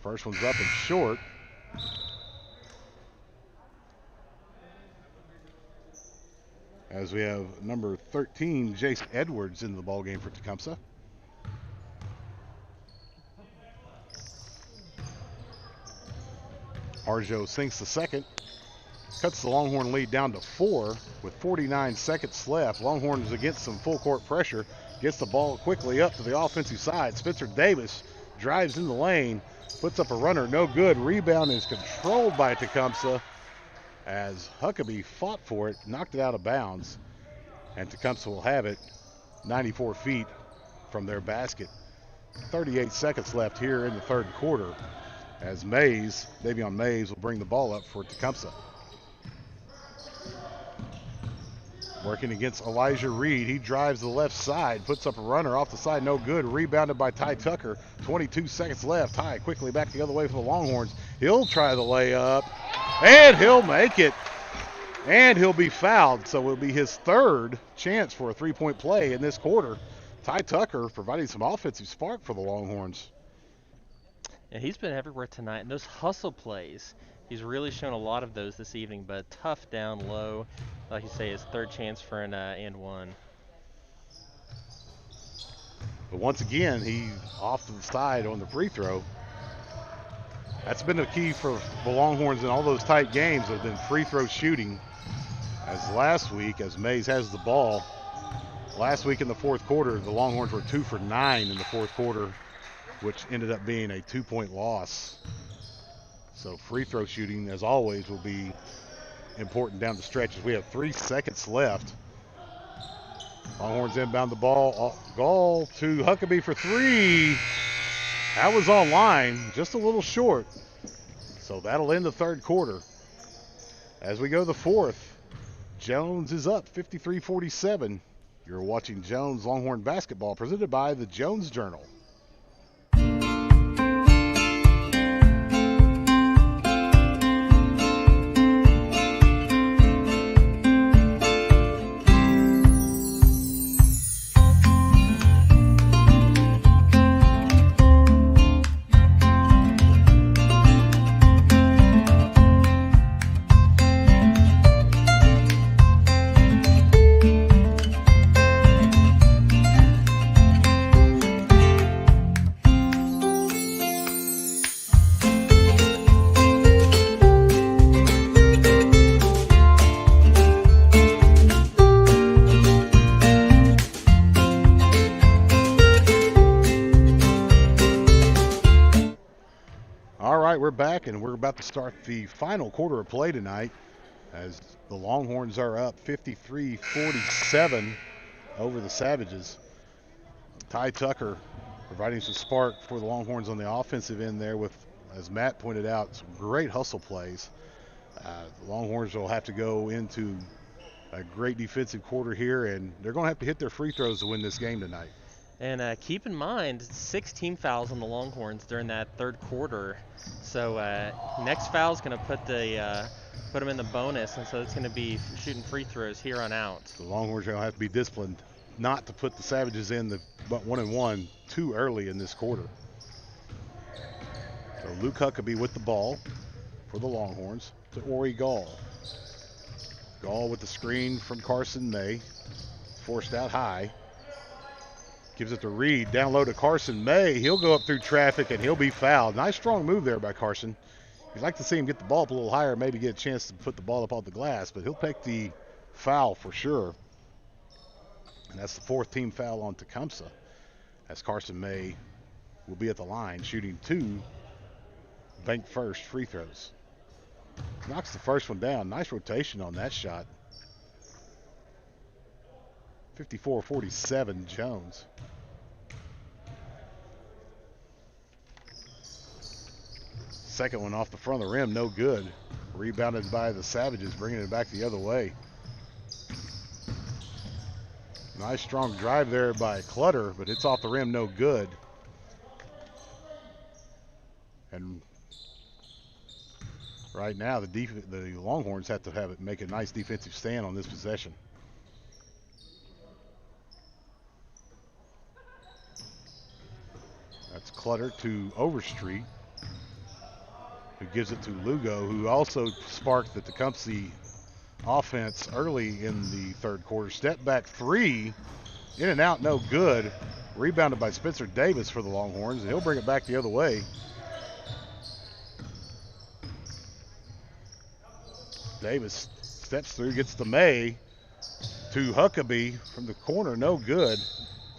First one's up and short. As we have number 13, Jace Edwards, in the ballgame for Tecumseh. Harjo sinks the second. Cuts the Longhorn lead down to 4 with 49 seconds left. Longhorns against some full court pressure. Gets the ball quickly up to the offensive side. Spencer Davis drives in the lane. Puts up a runner, no good. Rebound is controlled by Tecumseh, as Huckabee fought for it, knocked it out of bounds, and Tecumseh will have it 94 feet from their basket. 38 seconds left here in the third quarter, as Davion Mays will bring the ball up for Tecumseh. Working against Elijah Reed. He drives to the left side, puts up a runner off the side, no good. Rebounded by Ty Tucker. 22 seconds left. Ty quickly back the other way for the Longhorns. He'll try the layup, and he'll make it. And he'll be fouled, so it'll be his third chance for a three-point play in this quarter. Ty Tucker providing some offensive spark for the Longhorns. Yeah, he's been everywhere tonight, and those hustle plays, he's really shown a lot of those this evening, but tough down low. Like you say, his third chance for an and one. But once again, he's off to the side on the free throw. That's been the key for the Longhorns in all those tight games, have been free throw shooting. As last week, as Mays has the ball, last week in the fourth quarter, the Longhorns were 2 for 9 in the fourth quarter, which ended up being a 2-point loss. So free throw shooting, as always, will be important down the stretches. We have 3 seconds left. Longhorns inbound the ball. Gall to Huckabee for 3. That was on line, just a little short. So that'll end the third quarter. As we go to the fourth, Jones is up 53-47. You're watching Jones Longhorn basketball, presented by the Jones Journal. about to start the final quarter of play tonight as the Longhorns are up 53-47 over the Savages. Ty Tucker providing some spark for the Longhorns on the offensive end there with, as Matt pointed out, some great hustle plays. The Longhorns will have to go into a great defensive quarter here, and they're going to have to hit their free throws to win this game tonight. And keep in mind, 6 team fouls on the Longhorns during that third quarter. So next foul is going to put them in the bonus, and so it's going to be shooting free throws here on out. The Longhorns are going to have to be disciplined not to put the Savages in the 1-and-1 too early in this quarter. So Luke Huckabee with the ball for the Longhorns to Ori Gall. Gall with the screen from Carson May, forced out high. Gives it to Reed, down low to Carson May. He'll go up through traffic and he'll be fouled. Nice strong move there by Carson. You'd like to see him get the ball up a little higher, maybe get a chance to put the ball up off the glass, but he'll take the foul for sure. And that's the 4th team foul on Tecumseh, as Carson May will be at the line shooting 2 bank first free throws. Knocks the first one down. Nice rotation on that shot. 54-47 Jones. Second one off the front of the rim, no good. Rebounded by the Savages, bringing it back the other way. Nice strong drive there by Clutter, but it's off the rim, no good. And right now, the Longhorns have to make a nice defensive stand on this possession. That's Clutter to Overstreet, who gives it to Lugo, who also sparked the Tecumseh offense early in the third quarter. Step back 3, in and out, no good. Rebounded by Spencer Davis for the Longhorns, and he'll bring it back the other way. Davis steps through, gets to May, to Huckabee from the corner, no good.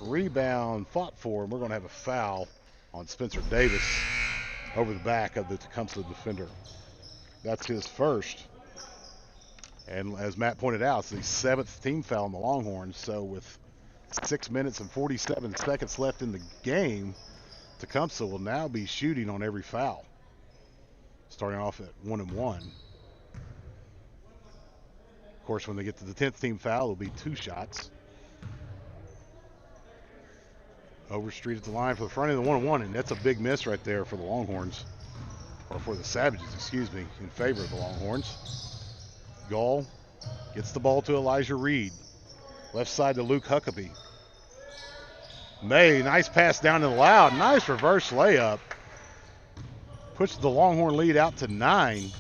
Rebound fought for, and we're going to have a foul on Spencer Davis over the back of the Tecumseh defender. That's his first. And as Matt pointed out, it's the 7th team foul on the Longhorns. So with 6 minutes and 47 seconds left in the game, Tecumseh will now be shooting on every foul, starting off at 1-and-1. Of course, when they get to the 10th team foul, it'll be 2 shots. Overstreet at the line for the front of the 1-and-1, and that's a big miss right there for the Longhorns, or for the Savages, excuse me, in favor of the Longhorns. Gall gets the ball to Elijah Reed. Left side to Luke Huckabee. May, nice pass down to Loud. Nice reverse layup. Pushes the Longhorn lead out to 9.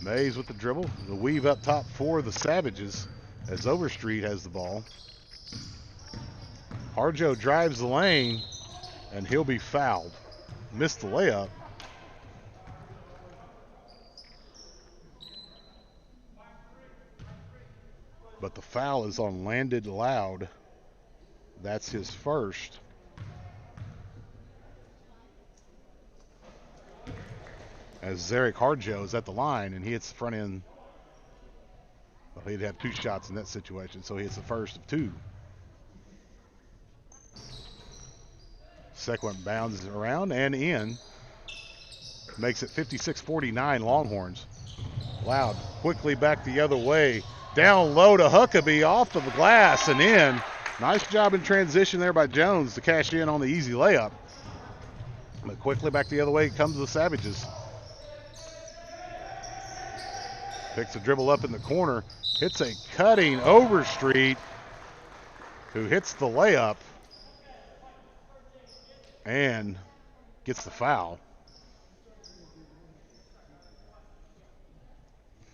Mays with the dribble. The weave up top for the Savages as Overstreet has the ball. Harjo drives the lane, and he'll be fouled. Missed the layup. But the foul is on Landon Loud. That's his first. As Zarek Harjo is at the line, and he hits the front end. Well, he'd have 2 shots in that situation, so he hits the first of 2. Second one bounces around and in. Makes it 56-49 Longhorns. Loud quickly back the other way. Down low to Huckabee, off of the glass and in. Nice job in transition there by Jones to cash in on the easy layup. But quickly back the other way comes the Savages. Picks a dribble up in the corner. Hits a cutting Overstreet, who hits the layup and gets the foul.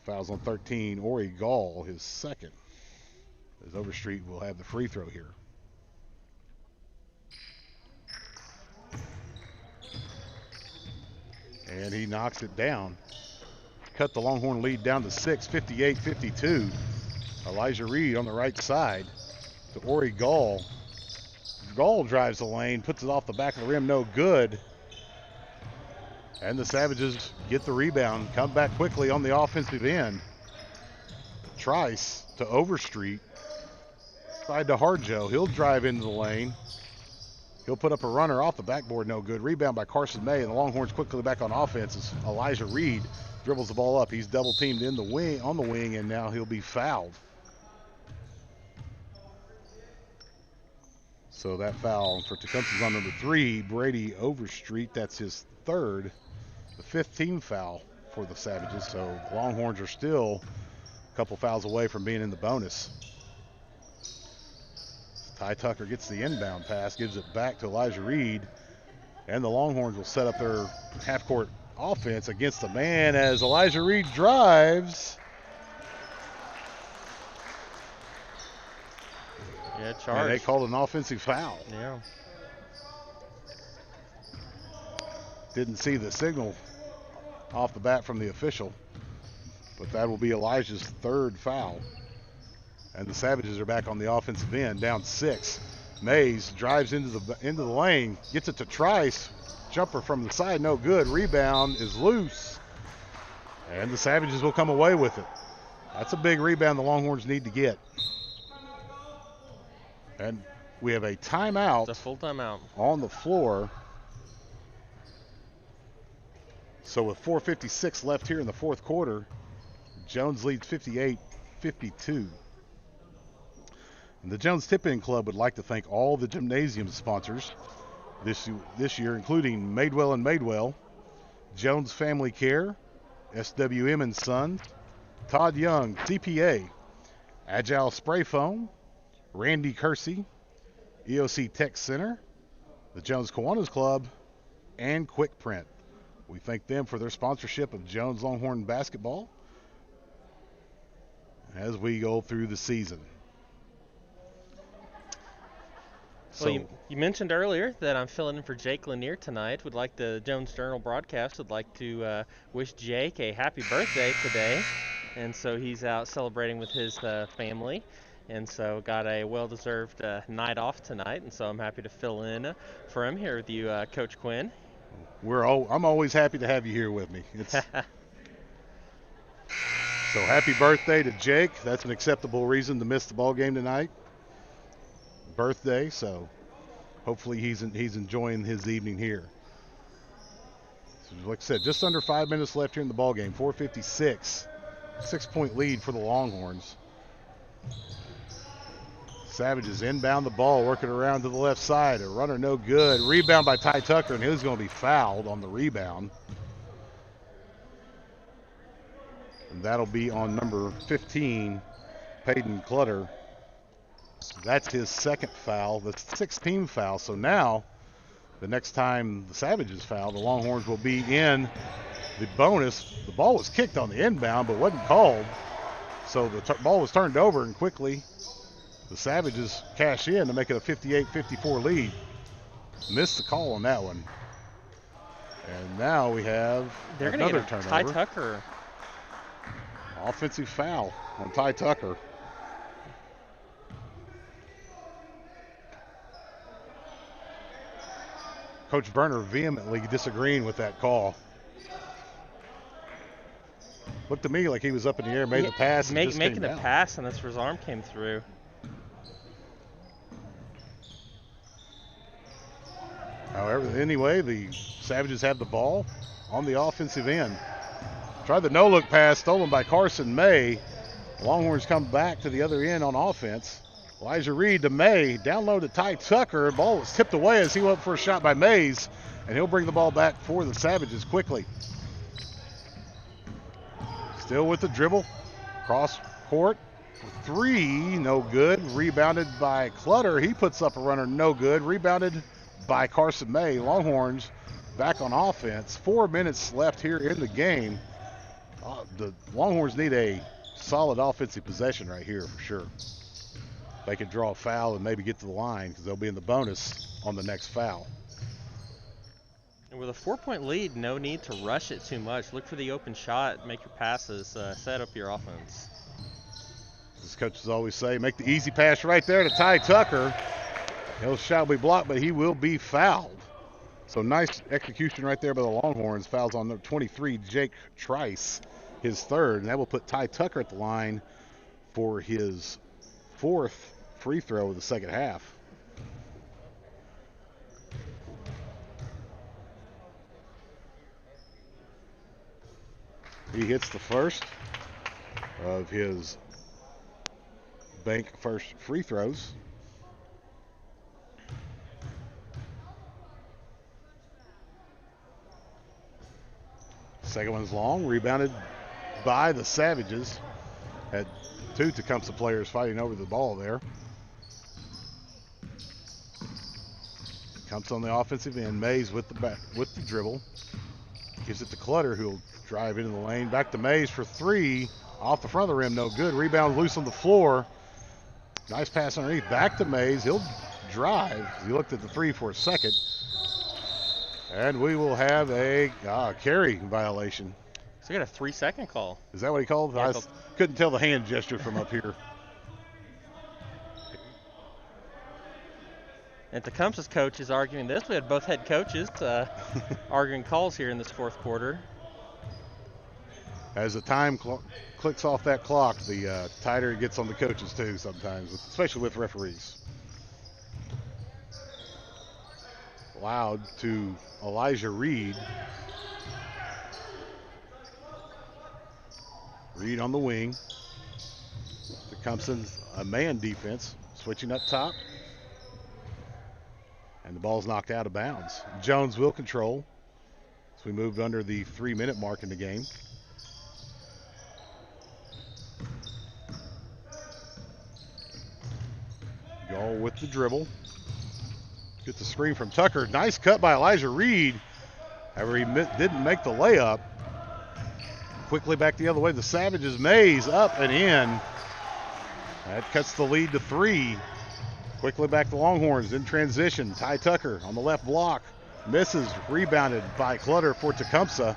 Fouls on 13, Ori Gall, his second. As Overstreet will have the free throw here. And he knocks it down. Cut the Longhorn lead down to 6, 58-52. Elijah Reed on the right side to Ori Gall. Gall drives the lane, puts it off the back of the rim, no good. And the Savages get the rebound, come back quickly on the offensive end. Trice to Overstreet, side to Harjo. He'll drive into the lane. He'll put up a runner off the backboard, no good. Rebound by Carson May, and the Longhorns quickly back on offense as Elijah Reed dribbles the ball up. He's double teamed in the wing, on the wing, and now he'll be fouled. So that foul for Tecumseh's on number 3, Brady Overstreet. That's his third, the 5th team foul for the Savages. So the Longhorns are still a couple fouls away from being in the bonus. Ty Tucker gets the inbound pass, gives it back to Elijah Reed, and the Longhorns will set up their half-court offense against the man as Elijah Reed drives. Yeah, charge. And they called an offensive foul. Yeah. Didn't see the signal off the bat from the official, but that will be Elijah's 3rd foul. And the Savages are back on the offensive end, down 6. Mays drives into the lane, gets it to Trice. Jumper from the side, no good. Rebound is loose, and the Savages will come away with it. That's a big rebound the Longhorns need to get. And we have a timeout. It's a full timeout on the floor. So with 4:56 left here in the 4th quarter, Jones leads 58-52. And the Jones Tip-In Club would like to thank all the gymnasium sponsors this year, including Madewell & Madewell, Jones Family Care, SWM & Sons, Todd Young, CPA, Agile Spray Foam, Randy Kersey, EOC Tech Center, the Jones Kiwanis Club, and Quick Print. We thank them for their sponsorship of Jones Longhorn basketball as we go through the season. Well, you mentioned earlier that I'm filling in for Jake Lanier tonight. Would like the Jones Journal broadcast would like to wish Jake a happy birthday today, and so he's out celebrating with his family, and so got a well-deserved night off tonight, and so I'm happy to fill in for him here with you, Coach Quinn. I'm always happy to have you here with me. So happy birthday to Jake. That's an acceptable reason to miss the ball game tonight. Birthday, so hopefully he's enjoying his evening here. So like I said, just under 5 minutes left here in the ball game. 4:56, 6-point lead for the Longhorns. Savages inbound the ball, working around to the left side. A runner no good. Rebound by Ty Tucker, and he's going to be fouled on the rebound. And that'll be on number 15, Peyton Clutter. That's his 2nd foul, the 6th team foul. So now, the next time the Savages foul, the Longhorns will be in the bonus. The ball was kicked on the inbound, but wasn't called. So the ball was turned over, and quickly the Savages cash in to make it a 58-54 lead. Missed the call on that one. And now we have another turnover. Ty Tucker. Offensive foul on Ty Tucker. Coach Berner vehemently disagreeing with that call. Looked to me like he was up in the air, made the pass, and just making came the down. pass, and that's where his arm came through. However, anyway, the Savages have the ball on the offensive end. Tried the no-look pass, stolen by Carson May. Longhorns come back to the other end on offense. Elijah Reed to May, down low to Ty Tucker. Ball was tipped away as he went for a shot by Mays, and he'll bring the ball back for the Savages quickly. Still with the dribble, cross court, 3, no good. Rebounded by Clutter. He puts up a runner, no good. Rebounded by Carson May. Longhorns back on offense. 4 minutes left here in the game. The Longhorns need a solid offensive possession right here for sure. They could draw a foul and maybe get to the line because they'll be in the bonus on the next foul. And with a 4-point lead, no need to rush it too much. Look for the open shot, make your passes, set up your offense. As coaches always say, make the easy pass right there to Ty Tucker. He'll shall be blocked, but he will be fouled. So nice execution right there by the Longhorns. Fouls on number 23, Jake Trice, his third. And that will put Ty Tucker at the line for his fourth free throw of the second half. He hits the first of his bank first free throws. Second one's long, rebounded by the Savages. Had two Tecumseh players fighting over the ball there. Comes on the offensive end. Mays with the dribble. Gives it to Clutter, who'll drive into the lane. Back to Mays for three. Off the front of the rim, no good. Rebound loose on the floor. Nice pass underneath. Back to Mays. He'll drive. He looked at the three for a second. And we will have a carry violation. So we got a 3-second call. Is that what he called? Yeah, I couldn't tell the hand gesture from up here. And Tecumseh's coach is arguing this. We had both head coaches arguing calls here in this fourth quarter. As the time clicks off that clock, the tighter it gets on the coaches too sometimes, especially with referees. Loud to Elijah Reed. Reed on the wing. Tecumseh's a man defense, switching up top. And the ball's knocked out of bounds. Jones will control as we move under the 3-minute mark in the game. Goal with the dribble. Gets the screen from Tucker. Nice cut by Elijah Reed. However, he didn't make the layup. Quickly back the other way. The Savages, Mays up and in. That cuts the lead to 3. Quickly back the Longhorns in transition. Ty Tucker on the left block. Misses. Rebounded by Clutter for Tecumseh.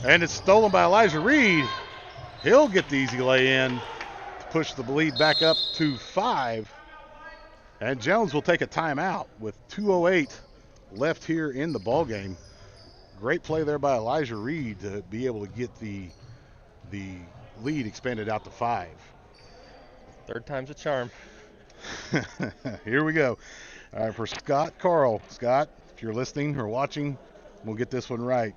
And it's stolen by Elijah Reed. He'll get the easy lay in to push the lead back up to 5. And Jones will take a timeout with 2:08 left here in the ball game. Great play there by Elijah Reed to be able to get the lead expanded out to 5. Third time's a charm. Here we go. All right, for Scott Carl. Scott, if you're listening or watching, we'll get this one right.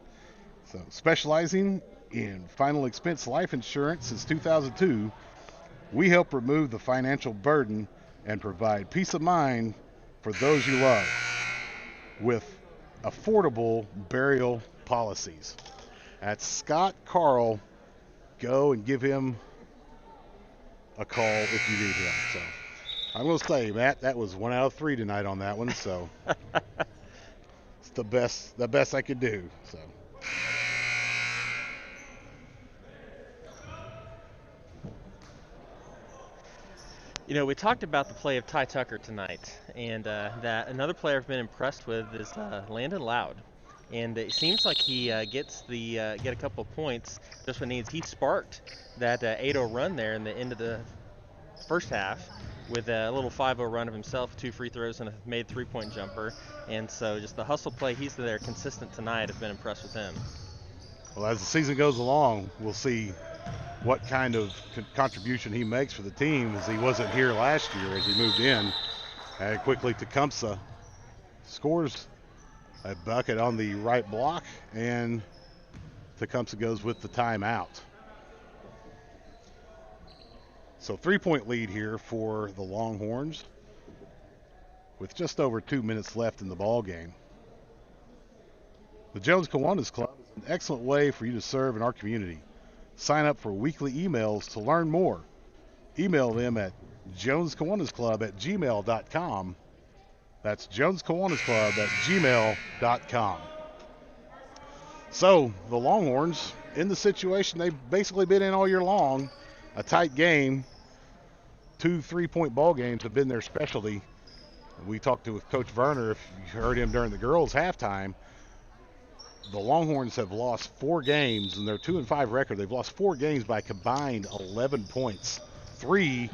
So, specializing in final expense life insurance since 2002, we help remove the financial burden and provide peace of mind for those you love with affordable burial policies. That's Scott Carl. Go and give him a call if you need him. So I'm going to say, Matt, that was 1 out of 3 tonight on that one. So it's the best I could do. So. You know, we talked about the play of Ty Tucker tonight, and that another player I've been impressed with is Landon Loud. And it seems like he get a couple of points just when he needs. He sparked that 8-0 run there in the end of the first half with a little 5-0 run of himself, 2 free throws and a made 3-point jumper. And so just the hustle play, he's there consistent tonight. I've been impressed with him. Well, as the season goes along, we'll see what kind of contribution he makes for the team, as he wasn't here last year as he moved in. And quickly Tecumseh scores a bucket on the right block, and Tecumseh goes with the timeout. So 3-point lead here for the Longhorns with just over 2 minutes left in the ball game. The Jones Kiwanis Club is an excellent way for you to serve in our community. Sign up for weekly emails to learn more. Email them at joneskiwanisclub@gmail.com. That's joneskiwanisclub@gmail.com. So the Longhorns in the situation they've basically been in all year long, a tight game. 2 3-point ball games have been their specialty. We talked to Coach Werner, if you heard him during the girls' halftime. The Longhorns have lost 4 games in their 2-5 record. They've lost 4 games by combined 11 points. 3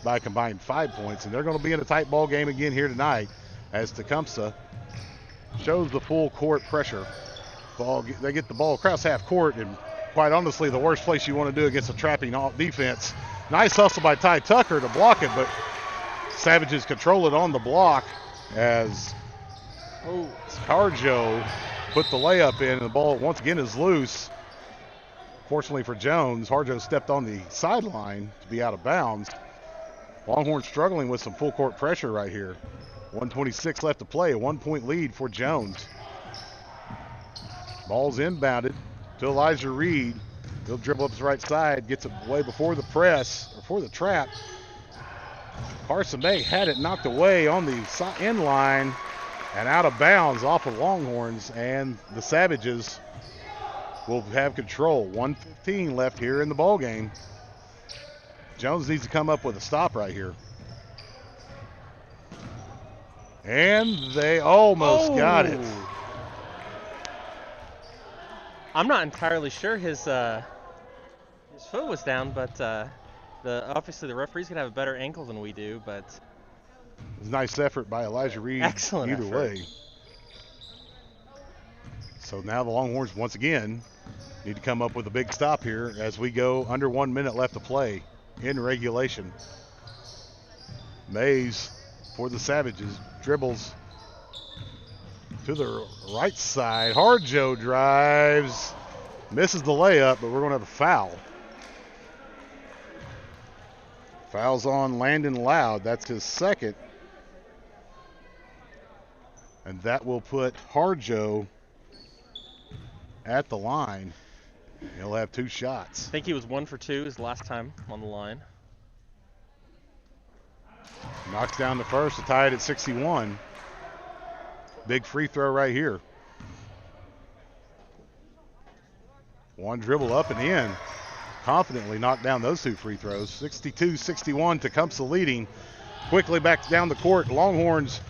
by a combined 5 points, and they're going to be in a tight ball game again here tonight as Tecumseh shows the full court pressure. They get the ball across half court, and quite honestly, the worst place you want to do against a trapping defense. Nice hustle by Ty Tucker to block it, but Savages control it on the block as Harjo put the layup in, and the ball once again is loose. Fortunately for Jones, Harjo stepped on the sideline to be out of bounds. Longhorns struggling with some full court pressure right here. 1:26 left to play, a 1-point lead for Jones. Ball's inbounded to Elijah Reed. He'll dribble up his right side, gets it away before the press, before the trap. Carson May had it knocked away on the end line and out of bounds off of Longhorns, and the Savages will have control. 1:15 left here in the ball game. Jones needs to come up with a stop right here. And they almost got it. I'm not entirely sure his foot was down, but obviously the referee's gonna have a better ankle than we do. But it was a nice effort by Elijah Reed. Excellent either effort. way. So now the Longhorns once again need to come up with a big stop here as we go under 1 minute left to play in regulation. Mays for the Savages dribbles to the right side. Harjo drives, misses the layup, but we're going to have a foul. Foul's on Landon Loud. That's his second. And that will put Harjo at the line. He'll have 2 shots. I think he was 1 for 2 his last time on the line. Knocks down the first to tie it at 61. Big free throw right here. One dribble up and in. Confidently knocked down those 2 free throws. 62-61, Tecumseh leading. Quickly back down the court. Longhorns.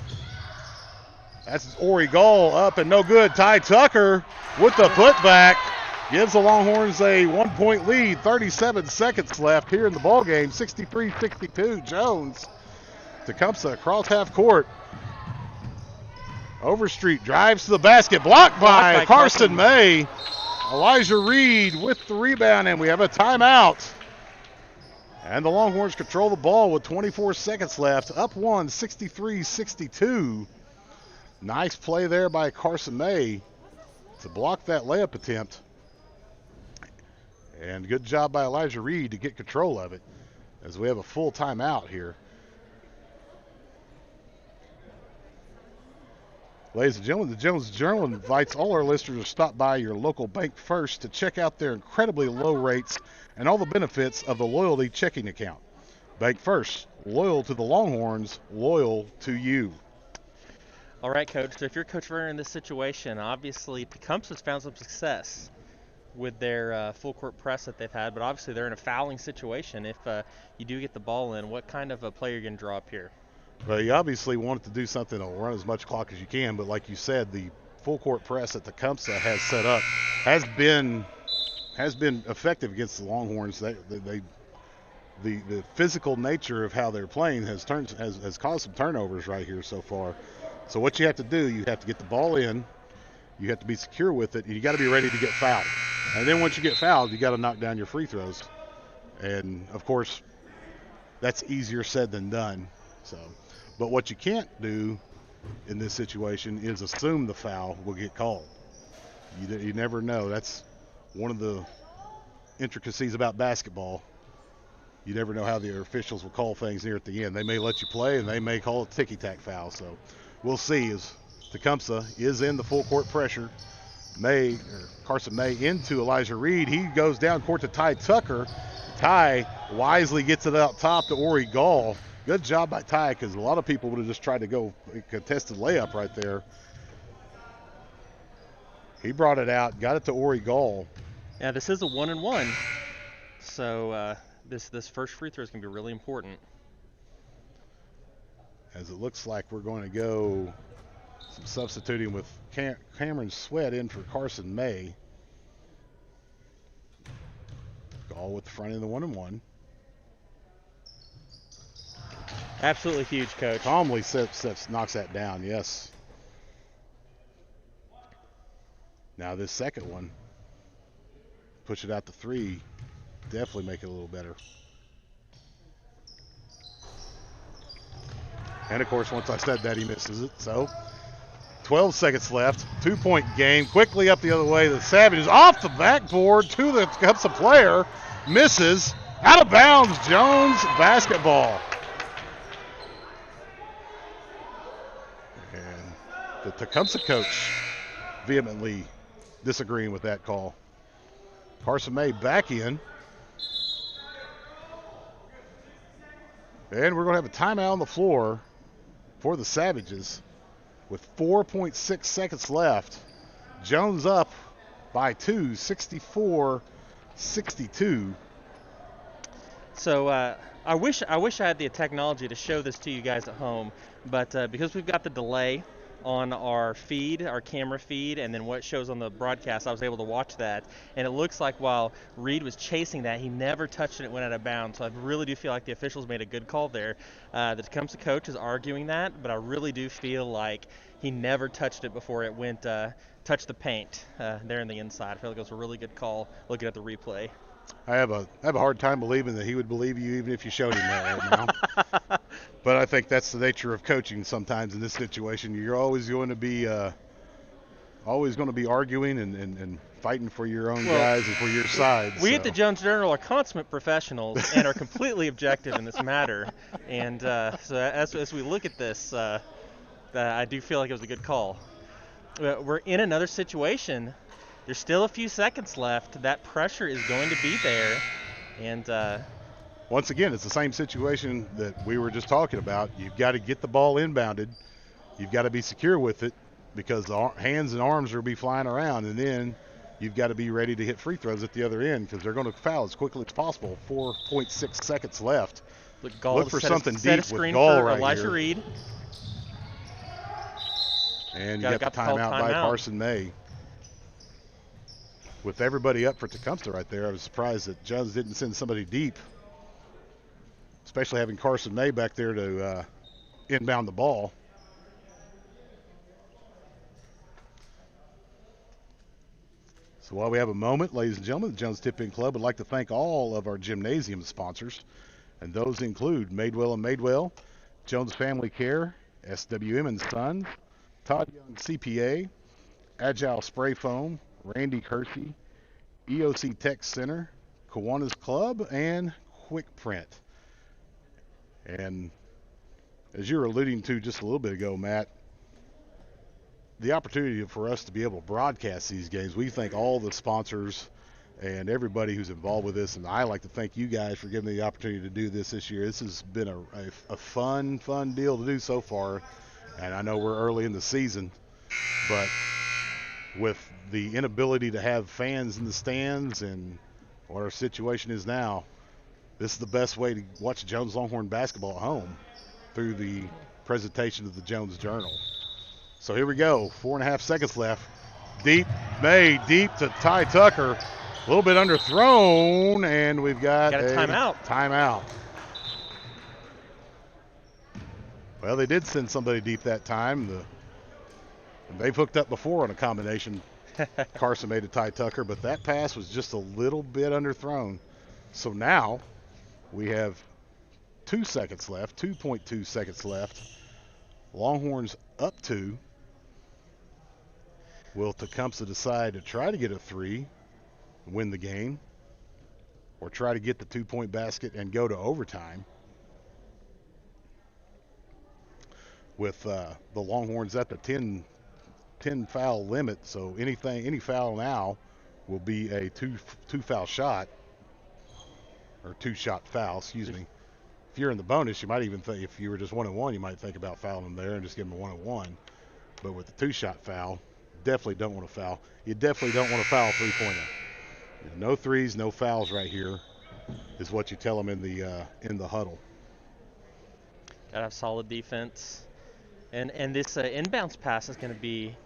That's Ori Gall up and no good. Ty Tucker with the putback gives the Longhorns a 1-point lead. 37 seconds left here in the ballgame. 63-62, Jones. Tecumseh across half court. Overstreet drives to the basket. Blocked by Carson May. Elijah Reed with the rebound, and we have a timeout. And the Longhorns control the ball with 24 seconds left. Up 1, 63-62. Nice play there by Carson May to block that layup attempt. And good job by Elijah Reed to get control of it as we have a full timeout here. Ladies and gentlemen, the Jones Journal invites all our listeners to stop by your local Bank First to check out their incredibly low rates and all the benefits of the loyalty checking account. Bank First, loyal to the Longhorns, loyal to you. All right, Coach. So if you're Coach Werner in this situation, obviously Tecumseh's found some success with their full court press that they've had, but obviously they're in a fouling situation. If you do get the ball in, what kind of a play are you going to draw up here? Well, you obviously want it to do something to run as much clock as you can, but like you said, the full court press that Tecumseh has set up has been effective against the Longhorns. The physical nature of how they're playing has caused some turnovers right here so far. So what you have to do, you have to get the ball in, you have to be secure with it, and you got to be ready to get fouled. And then once you get fouled, you got to knock down your free throws. And of course, that's easier said than done. So. But what you can't do in this situation is assume the foul will get called. You never know. That's one of the intricacies about basketball. You never know how the officials will call things near at the end. They may let you play, and they may call a ticky-tack foul. So we'll see as Tecumseh is in the full court pressure. Carson May into Elijah Reed. He goes down court to Ty Tucker. Ty wisely gets it out top to Ori Gall. Good job by Ty, because a lot of people would have just tried to go contested layup right there. He brought it out, got it to Ori Gall. Yeah, this is a 1-and-1, so this first free throw is going to be really important. As it looks like we're going to go some substituting with Cameron Sweat in for Carson May. Gall with the front end of the 1-and-1. Absolutely huge, Coach. Calmly knocks that down, yes. Now this second one, push it out to 3, definitely make it a little better. And of course, once I said that, he misses it. So 12 seconds left, 2-point game. Quickly up the other way, the Savages off the backboard to the Tecumseh player, misses, out of bounds. Jones basketball. And the Tecumseh coach vehemently disagreeing with that call. Carson May back in. And we're going to have a timeout on the floor for the Savages with 4.6 seconds left. Jones up by 2, 64-62. So I wish I had the technology to show this to you guys at home, but because we've got the delay on our feed, our camera feed, and then what shows on the broadcast, I was able to watch that, and it looks like while Reed was chasing that, he never touched it, went out of bounds. So I really do feel like the officials made a good call there. The Tecumseh coach is arguing that, but I really do feel like he never touched it before it went touched the paint there in the inside. I feel like it was a really good call looking at the replay. I have a hard time believing that he would believe you even if you showed him that right now. But I think that's the nature of coaching sometimes in this situation. You're always going to be arguing and fighting for your own guys and for your side. We at the Jones Journal are consummate professionals and are completely objective in this matter. And so as we look at this, I do feel like it was a good call. We're in another situation. There's still a few seconds left. That pressure is going to be there. And once again, it's the same situation that we were just talking about. You've got to get the ball inbounded. You've got to be secure with it because the hands and arms will be flying around. And then you've got to be ready to hit free throws at the other end because they're going to foul as quickly as possible. 4.6 seconds left. Look for something deep with Gall right Elijah here. Reed. And you got the timeout by Carson May. With everybody up for Tecumseh right there, I was surprised that Jones didn't send somebody deep, especially having Carson May back there to inbound the ball. So while we have a moment, ladies and gentlemen, the Jones Tip-In Club would like to thank all of our gymnasium sponsors, and those include Madewell & Madewell, Jones Family Care, SWM & Sons, Todd Young CPA, Agile Spray Foam, Randy Kersey, EOC Tech Center, Kiwanis Club, and Quick Print. And as you were alluding to just a little bit ago, Matt, the opportunity for us to be able to broadcast these games, we thank all the sponsors and everybody who's involved with this, and I like to thank you guys for giving me the opportunity to do this year. This has been a fun deal to do so far, and I know we're early in the season, but with the inability to have fans in the stands and what our situation is now, this is the best way to watch Jones Longhorn basketball at home through the presentation of the Jones Journal. So here we go, 4.5 seconds left. Deep to Ty Tucker. A little bit underthrown, and we've got a timeout. Well, they did send somebody deep that time. They've hooked up before on a combination. Carson made a Ty Tucker, but that pass was just a little bit underthrown. So now we have 2 seconds left, 2.2 seconds left. Longhorns up 2. Will Tecumseh decide to try to get a 3, win the game, or try to get the 2-point basket and go to overtime? With the Longhorns at the 10 foul limit, so any foul now will be a two foul shot, or 2-shot foul, excuse me. If you're in the bonus, you might even think, if you were just 1-1, you might think about fouling them there and just give them a 1-1. But with the 2-shot foul, definitely don't want to foul. You definitely don't want to foul a 3-pointer. No threes, no fouls right here is what you tell them in the huddle. Gotta have solid defense, and this inbounds pass is going to be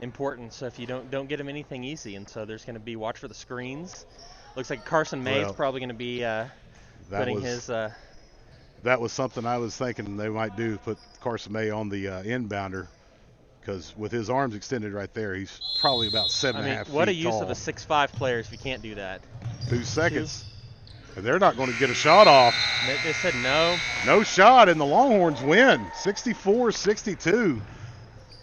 important. So if you don't get them anything easy, and so there's going to be watch for the screens. Looks like Carson May is probably going to be putting his that was something I was thinking they might do, put Carson May on the inbounder, because with his arms extended right there, he's probably about seven I and a mean, half what a feet use tall. of a 6'5" player if you can't do that. 2 seconds. And they're not going to get a shot off. They said no. No shot, and the Longhorns win 64-62.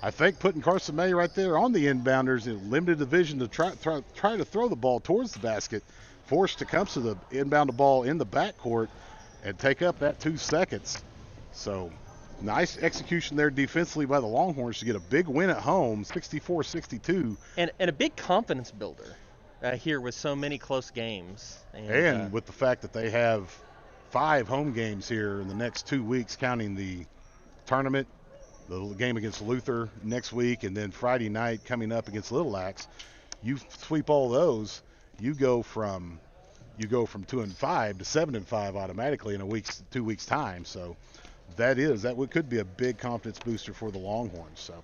I think putting Carson May right there on the inbounders in limited division to try to throw the ball towards the basket, forced Tecumseh to inbound the ball in the backcourt and take up that 2 seconds. So nice execution there defensively by the Longhorns to get a big win at home, 64-62. And a big confidence builder here with so many close games. And with the fact that they have 5 home games here in the next 2 weeks, counting the tournament, the game against Luther next week, and then Friday night coming up against Little Axe. You sweep all those, you go from 2-5 to 7-5 automatically in 2 weeks time. So that could be a big confidence booster for the Longhorns. So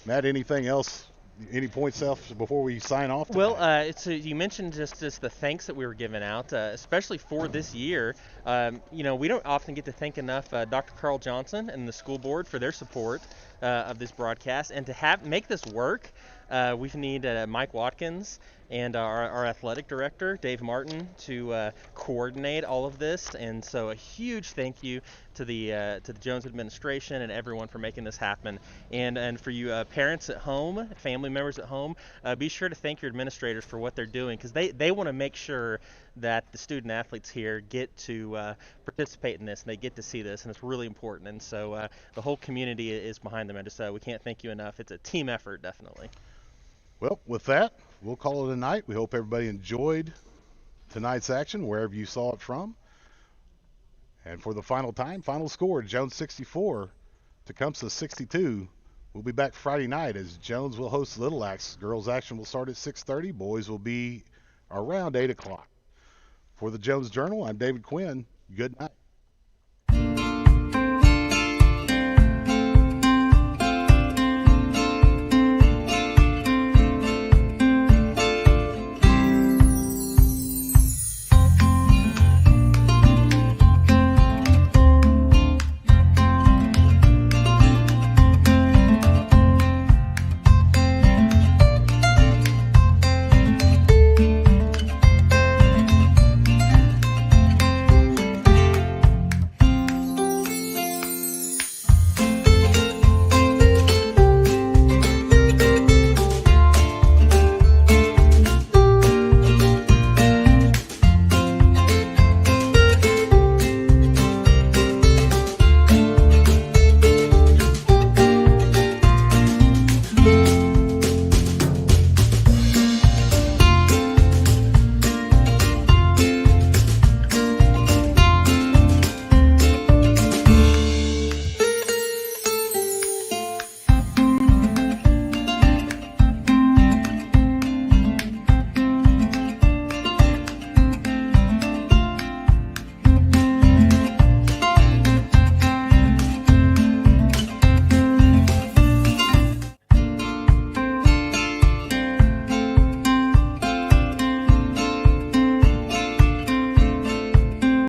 Matt, anything else? Any points else before we sign off tonight? Well, you mentioned just the thanks that we were giving out, especially for this year. We don't often get to thank enough Dr. Carl Johnson and the school board for their support of this broadcast, and to make this work. We need Mike Watkins and our athletic director, Dave Martin, to coordinate all of this. And so a huge thank you to the Jones administration and everyone for making this happen. And for you parents at home, family members at home, be sure to thank your administrators for what they're doing, because they want to make sure that the student athletes here get to participate in this, and they get to see this, and it's really important. And so the whole community is behind them, and just we can't thank you enough. It's a team effort, definitely. Well, with that, we'll call it a night. We hope everybody enjoyed tonight's action, wherever you saw it from. And for the final score, Jones 64, Tecumseh 62. We'll be back Friday night as Jones will host Little Axe. Girls action will start at 6:30. Boys will be around 8 o'clock. For the Jones Journal, I'm David Quinn. Good night.